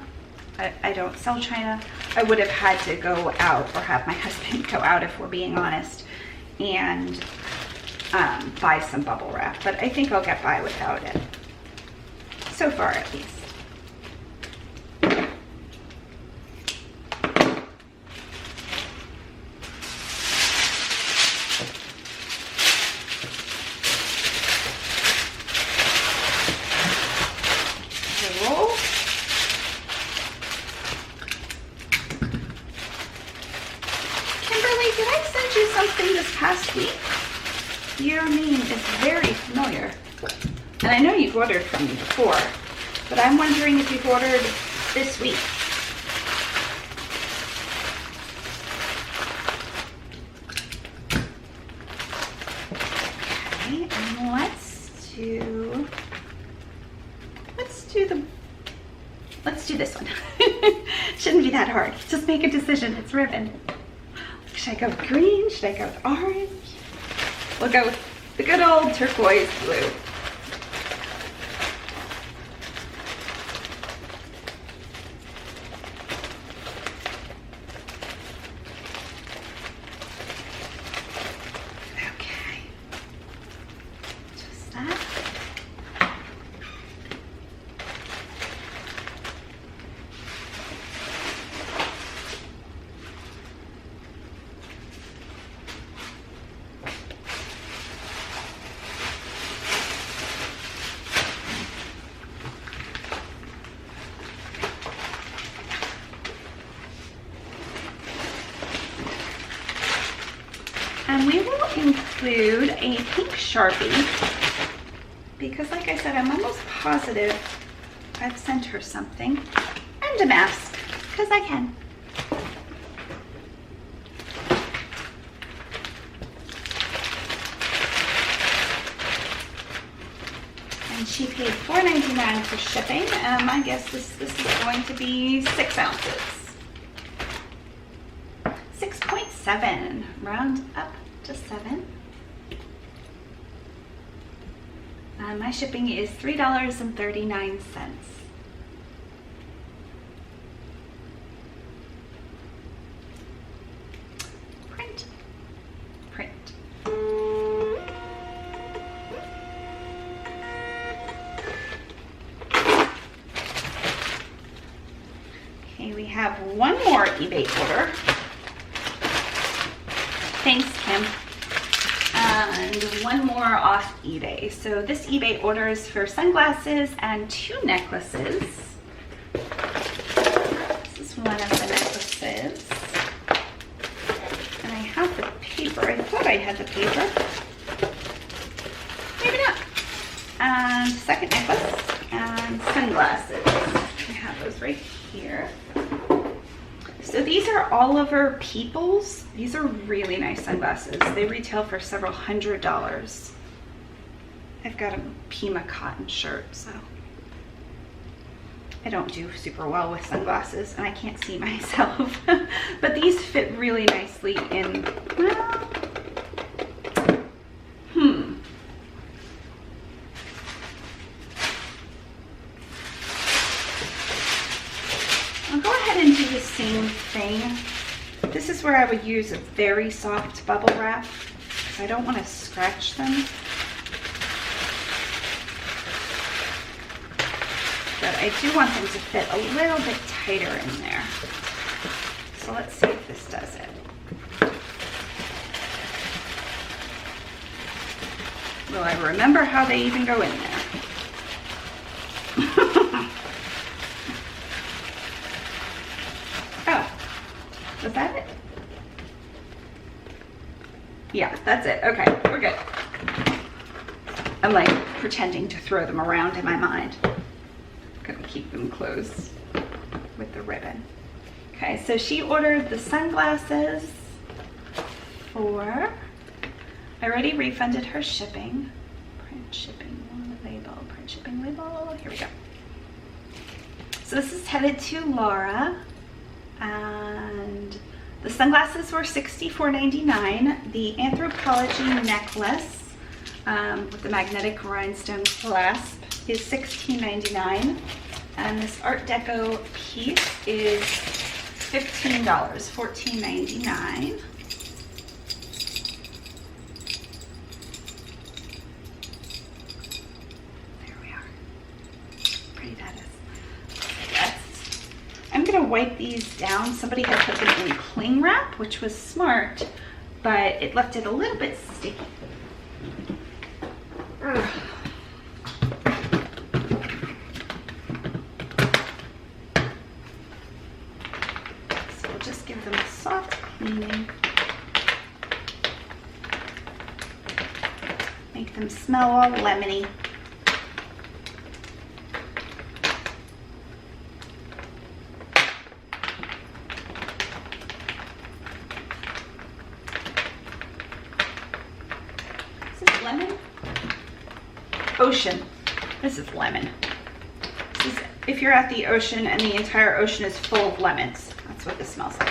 I don't sell China, I would have had to go out, or have my husband go out if we're being honest, and buy some bubble wrap. But I think I'll get by without it. So far, at least. Past week, your name is very familiar, and I know you've ordered from me before, but I'm wondering if you've ordered this week. Okay, and let's do this one. Shouldn't be that hard. Just make a decision. It's ribbon. Should I go with green? Should I go with orange? We'll go with the good old turquoise blue. Okay. Just that. And we will include a pink Sharpie because, like I said, I'm almost positive I've sent her something. And a mask, because I can. And she paid $4.99 for shipping. I guess this is going to be 6 ounces. 6.7, round up to 7. My shipping is $3.39. Print, print. Okay, we have one more eBay order. Thanks, Kim. And one more off eBay. So this eBay order is for sunglasses and 2 necklaces. This is one of the necklaces. And I have the paper. I thought I had the paper. Maybe not. have those right here. So these are Oliver Peoples. These are really nice sunglasses. They retail for several $100s. I've got a Pima cotton shirt, so I don't do super well with sunglasses and I can't see myself. But these fit really nicely in, well, I'll go ahead and do the same thing. This is where I would use a very soft bubble wrap because I don't want to scratch them. But I do want them to fit a little bit tighter in there. So let's see if this does it. Will I remember how they even go in there? Oh, was that it? Yeah, that's it. Okay, we're good. I'm like pretending to throw them around in my mind. Gonna keep them closed with the ribbon. Okay, so she ordered the sunglasses for, I already refunded her shipping. Print shipping label, print shipping label, here we go. So this is headed to Laura, and the sunglasses were $64.99. The Anthropology necklace with the magnetic rhinestone clasp is $16.99, and this Art Deco piece is $15, $14.99. There we are. Pretty that is. Yes. I'm gonna wipe these down. Somebody had put them in cling wrap, which was smart, but it left it a little bit sticky. Ugh. Give them a soft cleaning. Make them smell all lemony. Is this lemon? Ocean. This is lemon. This is if you're at the ocean and the entire ocean is full of lemons. That's what this smells like.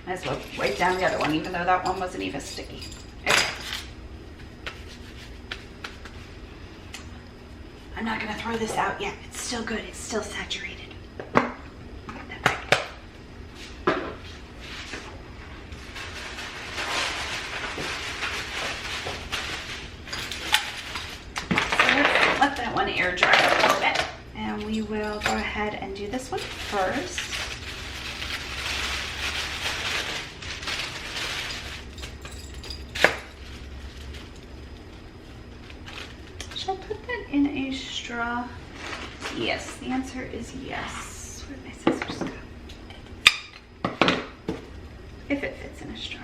Might as well wipe down the other one, even though that one wasn't even sticky. Okay. I'm not gonna throw this out yet. It's still good, it's still saturated. Let that one air dry a little bit, and we will go ahead and do this one first. Shall I put that in a straw? Yes, the answer is yes. Where did my scissors go? If it fits in a straw.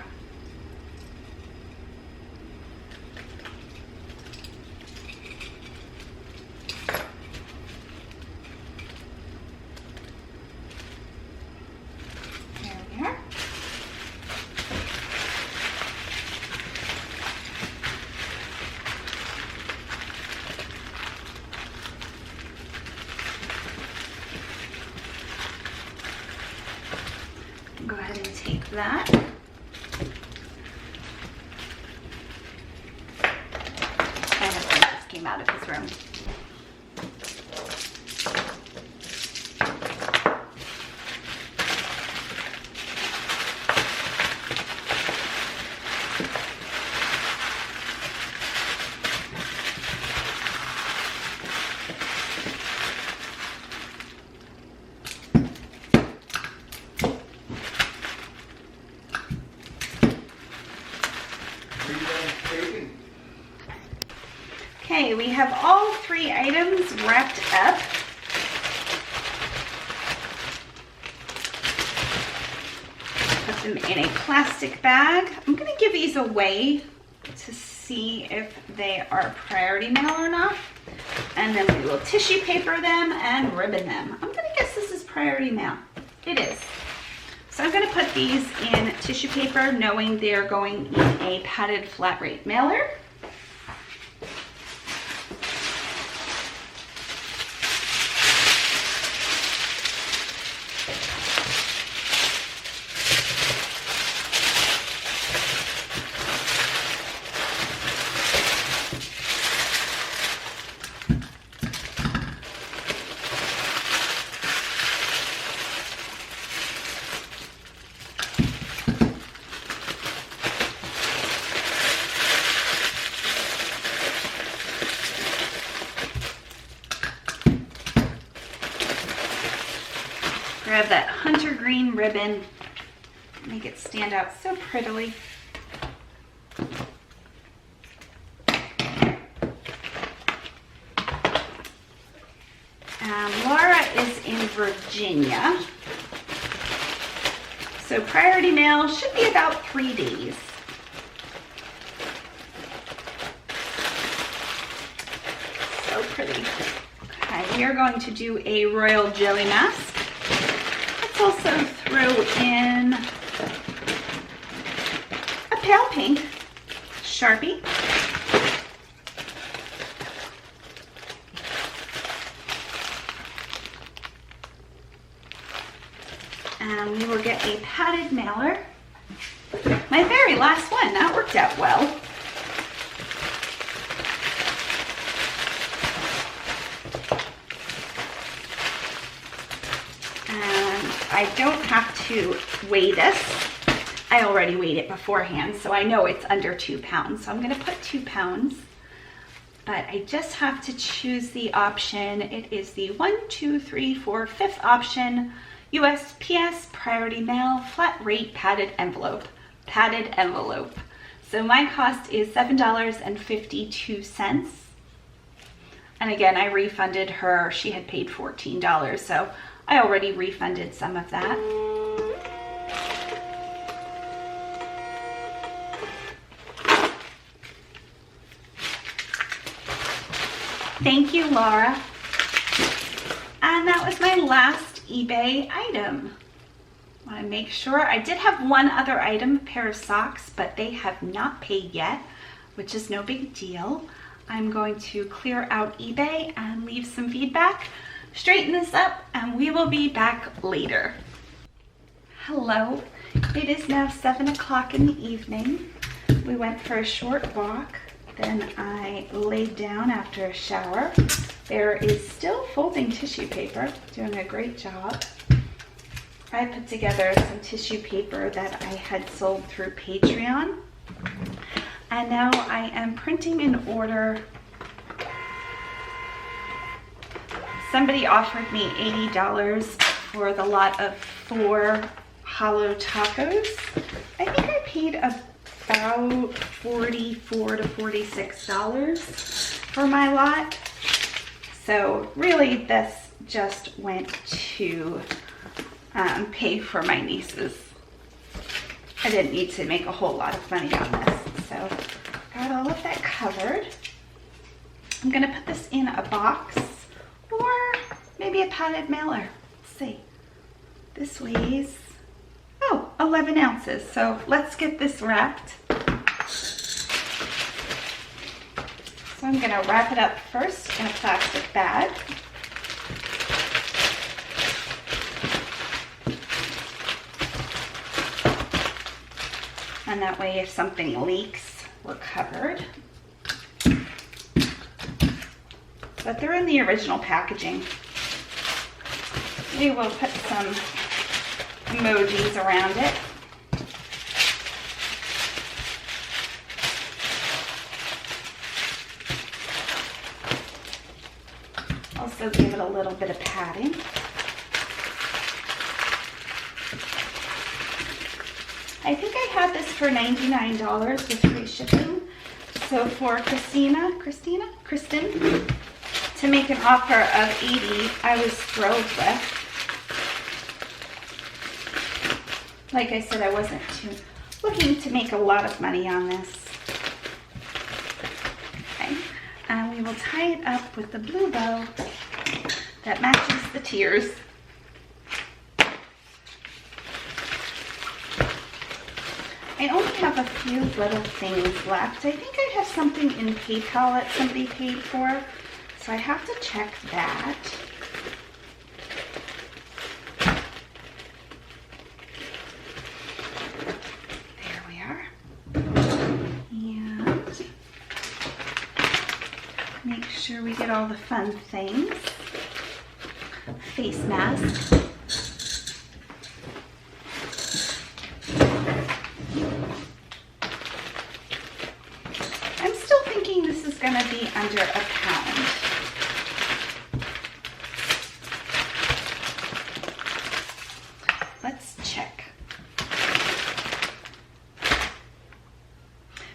Go ahead and take that. My husband just came out of his room. Okay, we have all 3 items wrapped up. them in a plastic bag. I'm going to give these away to see if they are priority mail or not. And then we will tissue paper them and ribbon them. I'm going to guess this is priority mail. It is. So I'm going to put these in tissue paper, knowing they're going in a padded flat rate mailer. Grab that hunter green ribbon, make it stand out so prettily. Laura is in Virginia, so priority mail should be about 3 days. So pretty. Okay, we are going to do a royal jelly mask. Let's also throw in a pale pink Sharpie. And we will get a padded mailer. My very last one, that worked out well. And I don't have to weigh this. I already weighed it beforehand, so I know it's under 2 pounds. So I'm gonna put 2 pounds, but I just have to choose the option. It is the 5th option. USPS priority mail flat rate padded envelope. So my cost is $7.52. And again, I refunded her. She had paid $14, so I already refunded some of that. Thank you, Laura. And that was my last eBay item. I want to make sure. I did have one other item, a pair of socks, but they have not paid yet, which is no big deal. I'm going to clear out eBay and leave some feedback, straighten this up, and we will be back later. Hello, it is now 7 o'clock in the evening. We went for a short walk, then I laid down after a shower. There is still folding tissue paper, doing a great job. I put together some tissue paper that I had sold through Patreon. And now I am printing an order. Somebody offered me $80 for the lot of 4 hollow tacos. I think I paid about $44 to $46 for my lot. So really this just went to pay for my nieces. I didn't need to make a whole lot of money on this. So got all of that covered. I'm gonna put this in a box or maybe a padded mailer. Let's see. This weighs, 11 ounces. So let's get this wrapped. So I'm gonna wrap it up first in a plastic bag. And that way if something leaks, we're covered. But they're in the original packaging. We will put some emojis around it. Also give it a little bit of padding. I think I had this for $99 with free shipping. So for Kristen, to make an offer of $80, I was thrilled with. Like I said, I wasn't looking to make a lot of money on this. Okay, and we will tie it up with the blue bow that matches the tears. I only have a few little things left. I think I have something in PayPal that somebody paid for, so I have to check that. There we are. And make sure we get all the fun things. Face mask. I'm still thinking this is going to be under £1. Let's check.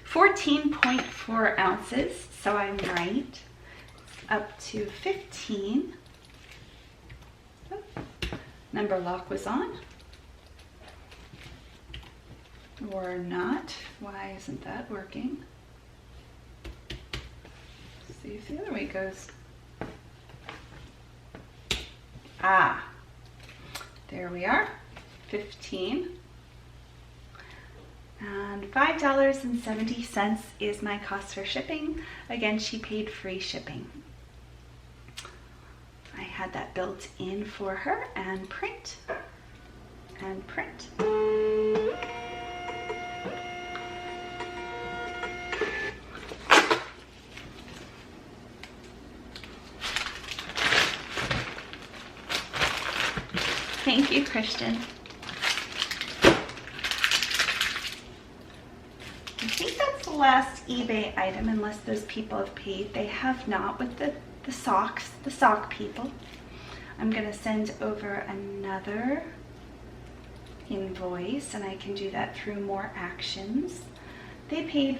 14.4 ounces, so I'm right. Up to 15. Oh, number lock was on. Or not. Why isn't that working? Let's see if the other way goes. Ah, there we are. 15. And $5.70 is my cost for shipping. Again, she paid free shipping. I had that built in for her, and print and print. Thank you, Christian. I think that's the last eBay item, unless those people have paid. They have not with the socks, the sock people. I'm going to send over another invoice, and I can do that through more actions. They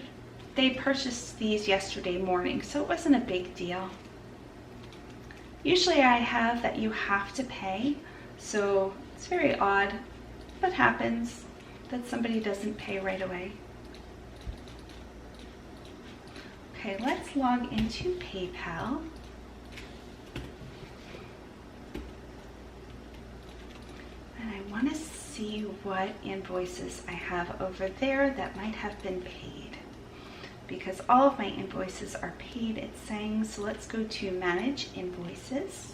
purchased these yesterday morning, so it wasn't a big deal. Usually I have that you have to pay, so it's very odd what happens that somebody doesn't pay right away. Okay, let's log into PayPal. And I want to see what invoices I have over there that might have been paid. Because all of my invoices are paid, it's saying. So let's go to Manage Invoices.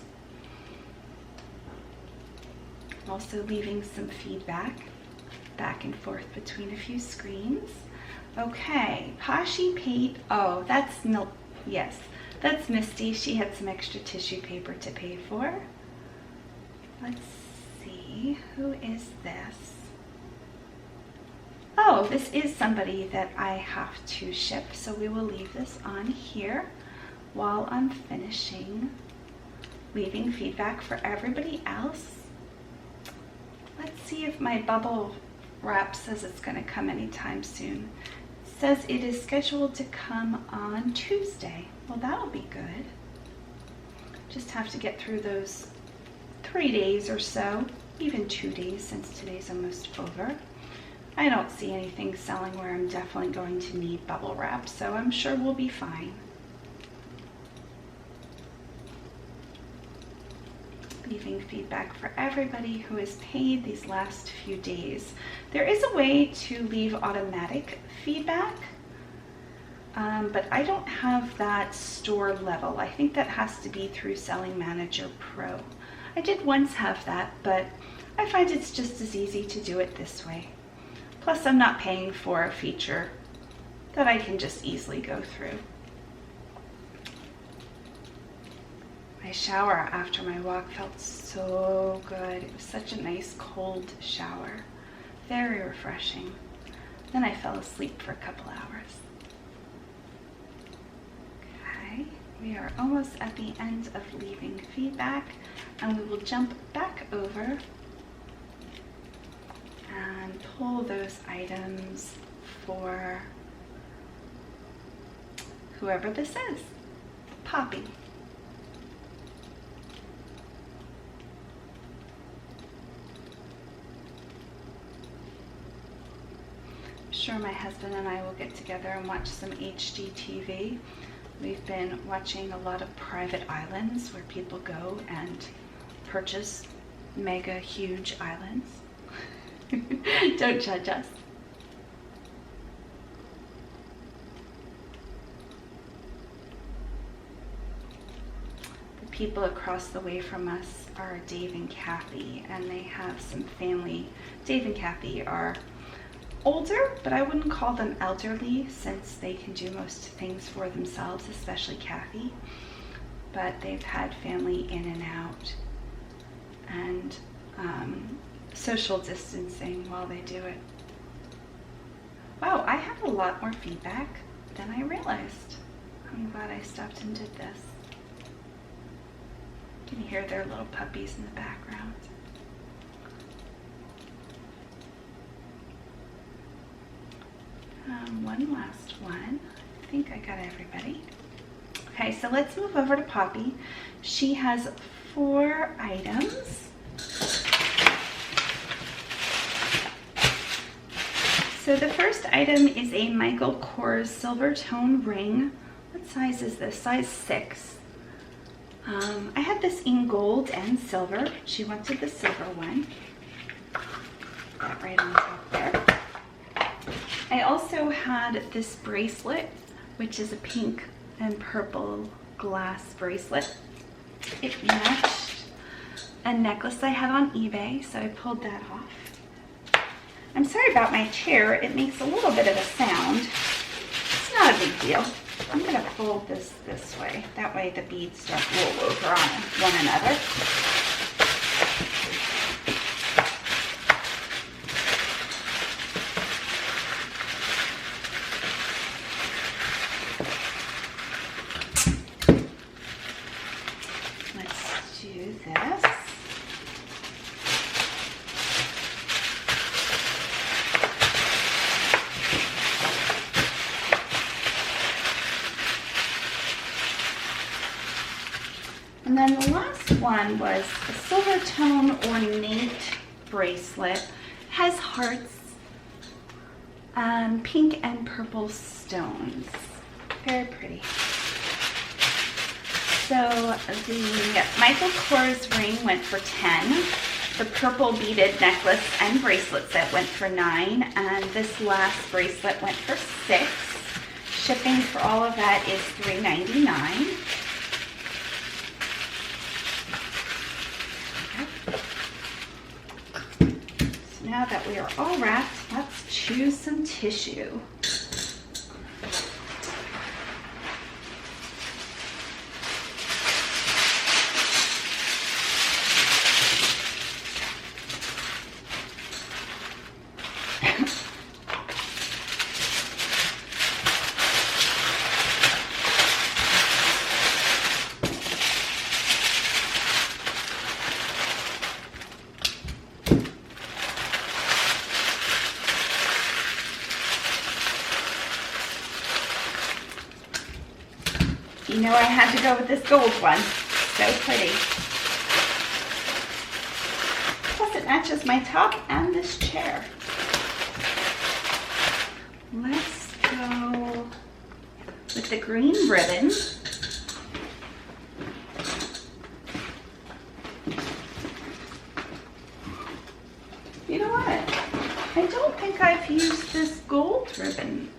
I'm also leaving some feedback back and forth between a few screens. Okay, Pashi paid. Oh, that's no. Yes, that's Misty. She had some extra tissue paper to pay for. Let's see, who is this? Oh, this is somebody that I have to ship, so we will leave this on here while I'm finishing leaving feedback for everybody else. Let's see if my bubble wrap says it's going to come anytime soon. It says it is scheduled to come on Tuesday. Well, that'll be good. Just have to get through those 3 days or so, even 2 days since today's almost over. I don't see anything selling where I'm definitely going to need bubble wrap, so I'm sure we'll be fine. Leaving feedback for everybody who has paid these last few days. There is a way to leave automatic feedback, but I don't have that store level. I think that has to be through Selling Manager Pro. I did once have that, but I find it's just as easy to do it this way. Plus, I'm not paying for a feature that I can just easily go through. My shower after my walk felt so good. It was such a nice cold shower. Very refreshing. Then I fell asleep for a couple hours. Okay, we are almost at the end of leaving feedback, and we will jump back over and pull those items for whoever this is. Poppy. sure my husband and I will get together and watch some HGTV. We've been watching a lot of private islands where people go and purchase mega huge islands. Don't judge us. The people across the way from us are Dave and Kathy, and they have some family. Dave and Kathy are older, but I wouldn't call them elderly since they can do most things for themselves, especially Kathy. But they've had family in and out, and social distancing while they do it. Wow, I have a lot more feedback than I realized. I'm glad I stopped and did this. You can hear their little puppies in the background. One last one. I think I got everybody. Okay, so let's move over to Poppy. She has 4 items. So the first item is a Michael Kors silver tone ring. What size is this? Size 6. I had this in gold and silver. She wanted the silver one. That right on top there. I also had this bracelet, which is a pink and purple glass bracelet. It matched a necklace I had on eBay, so I pulled that off. I'm sorry about my chair. It makes a little bit of a sound. It's not a big deal. I'm going to fold this way. That way the beads don't roll over on one another. Let's do this. And then the last one was a silver tone ornate bracelet. It has hearts, pink and purple stones. Very pretty. So the Michael Kors ring went for 10. The purple beaded necklace and bracelet set went for 9. And this last bracelet went for 6. Shipping for all of that is $3.99. Now that we are all wrapped, let's choose some tissue. You know I had to go with this gold one. So pretty. Plus it matches my top and this chair. Let's go with the green ribbon. You know what? I don't think I've used this gold ribbon.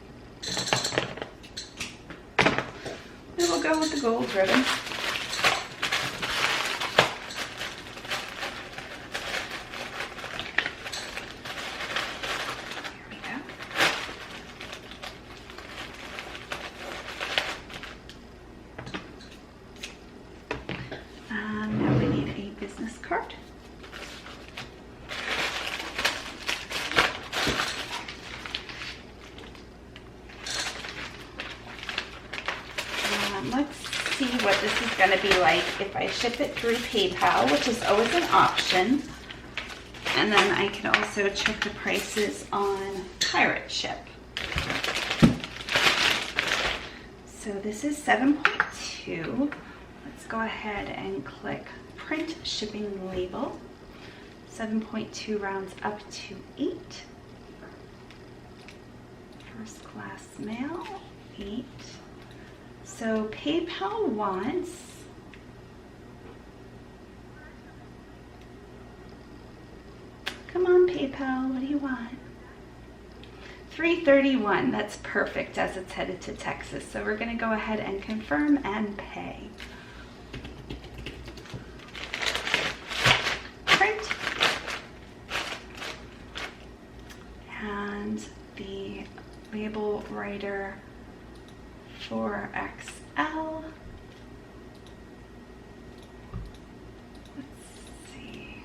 We'll go with the gold ribbon. Here we go. Now we need a business card. Let's see what this is going to be like if I ship it through PayPal, which is always an option. And then I can also check the prices on Pirate Ship. So this is 7.2. Let's go ahead and click Print Shipping Label. 7.2 rounds up to 8. First class mail, 8. So PayPal wants come on PayPal, what do you want? $3.31, that's perfect as it's headed to Texas. So we're gonna go ahead and confirm and pay. Print. And the label writer for XL. Let's see.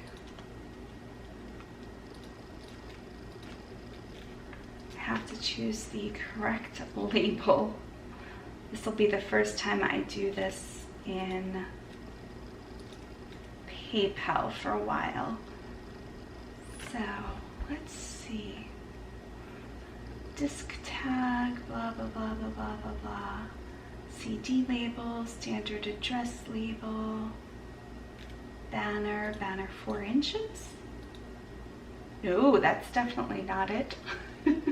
I have to choose the correct label. This will be the first time I do this in PayPal for a while. So let's see. Disc tag, blah, blah, blah, blah, blah, blah, blah. CD label, standard address label, banner, banner 4 inches. No, that's definitely not it. Let's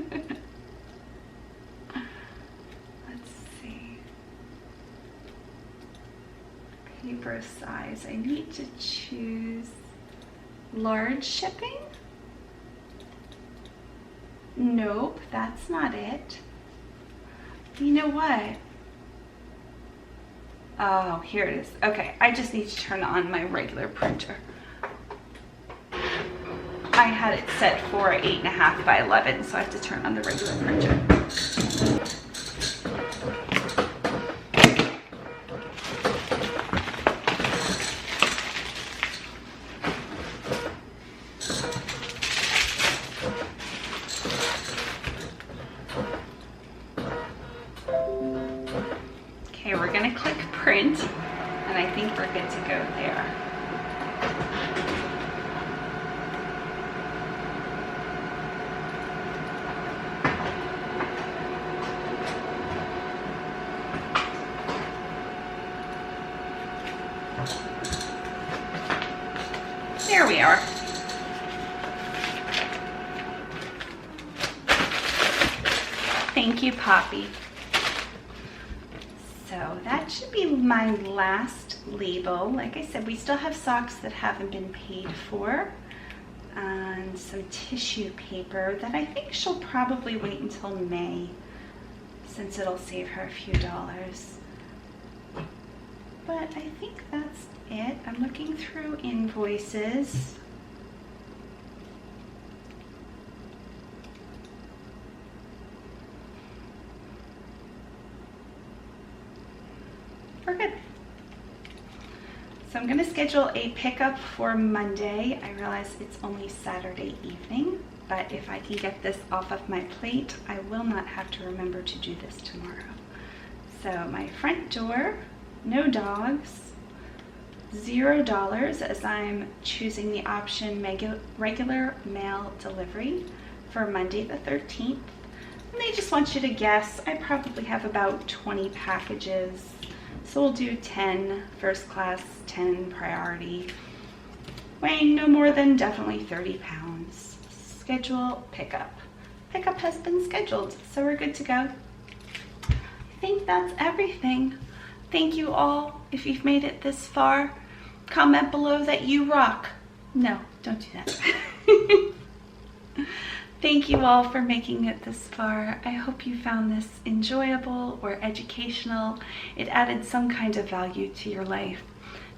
see. Paper size, I need to choose large shipping. Nope, that's not it. You know what? Oh, here it is. Okay, I just need to turn on my regular printer. I had it set for 8.5 by 11, so I have to turn on the regular printer. Okay, we're gonna click print, and I think we're good to go there. There we are. Thank you, Poppy. So that should be my last label. Like I said, we still have socks that haven't been paid for, and some tissue paper that I think she'll probably wait until May, since it'll save her a few dollars. But I think that's it. I'm looking through invoices. We're good. So I'm gonna schedule a pickup for Monday. I realize it's only Saturday evening, but if I can get this off of my plate, I will not have to remember to do this tomorrow. So my front door, no dogs, $0 as I'm choosing the option regular mail delivery for Monday the 13th. And they just want you to guess. I probably have about 20 packages. So we'll do 10 first class, 10 priority, weighing no more than definitely 30 pounds. Schedule pickup. Pickup has been scheduled, so we're good to go. I think that's everything. Thank you all. If you've made it this far, comment below that you rock. No, don't do that. Thank you all for making it this far. I hope you found this enjoyable or educational. It added some kind of value to your life.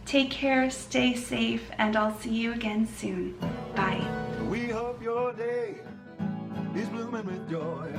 Take care, stay safe, and I'll see you again soon. Bye. We hope your day is blooming with joy.